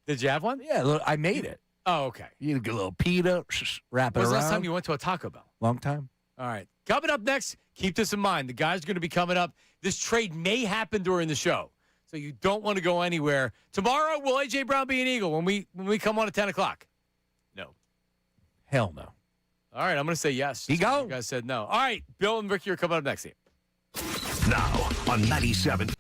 Did you have one? Yeah, I made it. Oh, okay. You get a little pita, wrap it When was around. the last time you went to a Taco Bell? Long time. All right. Coming up next, keep this in mind. The guys are going to be coming up. This trade may happen during the show, so you don't want to go anywhere. Tomorrow, will A.J. Brown be an Eagle when we come on at 10 o'clock? No. Hell no. All right, I'm going to say yes. You go. You guys said no. All right, Bill and Ricky are coming up next here. Now on 97.5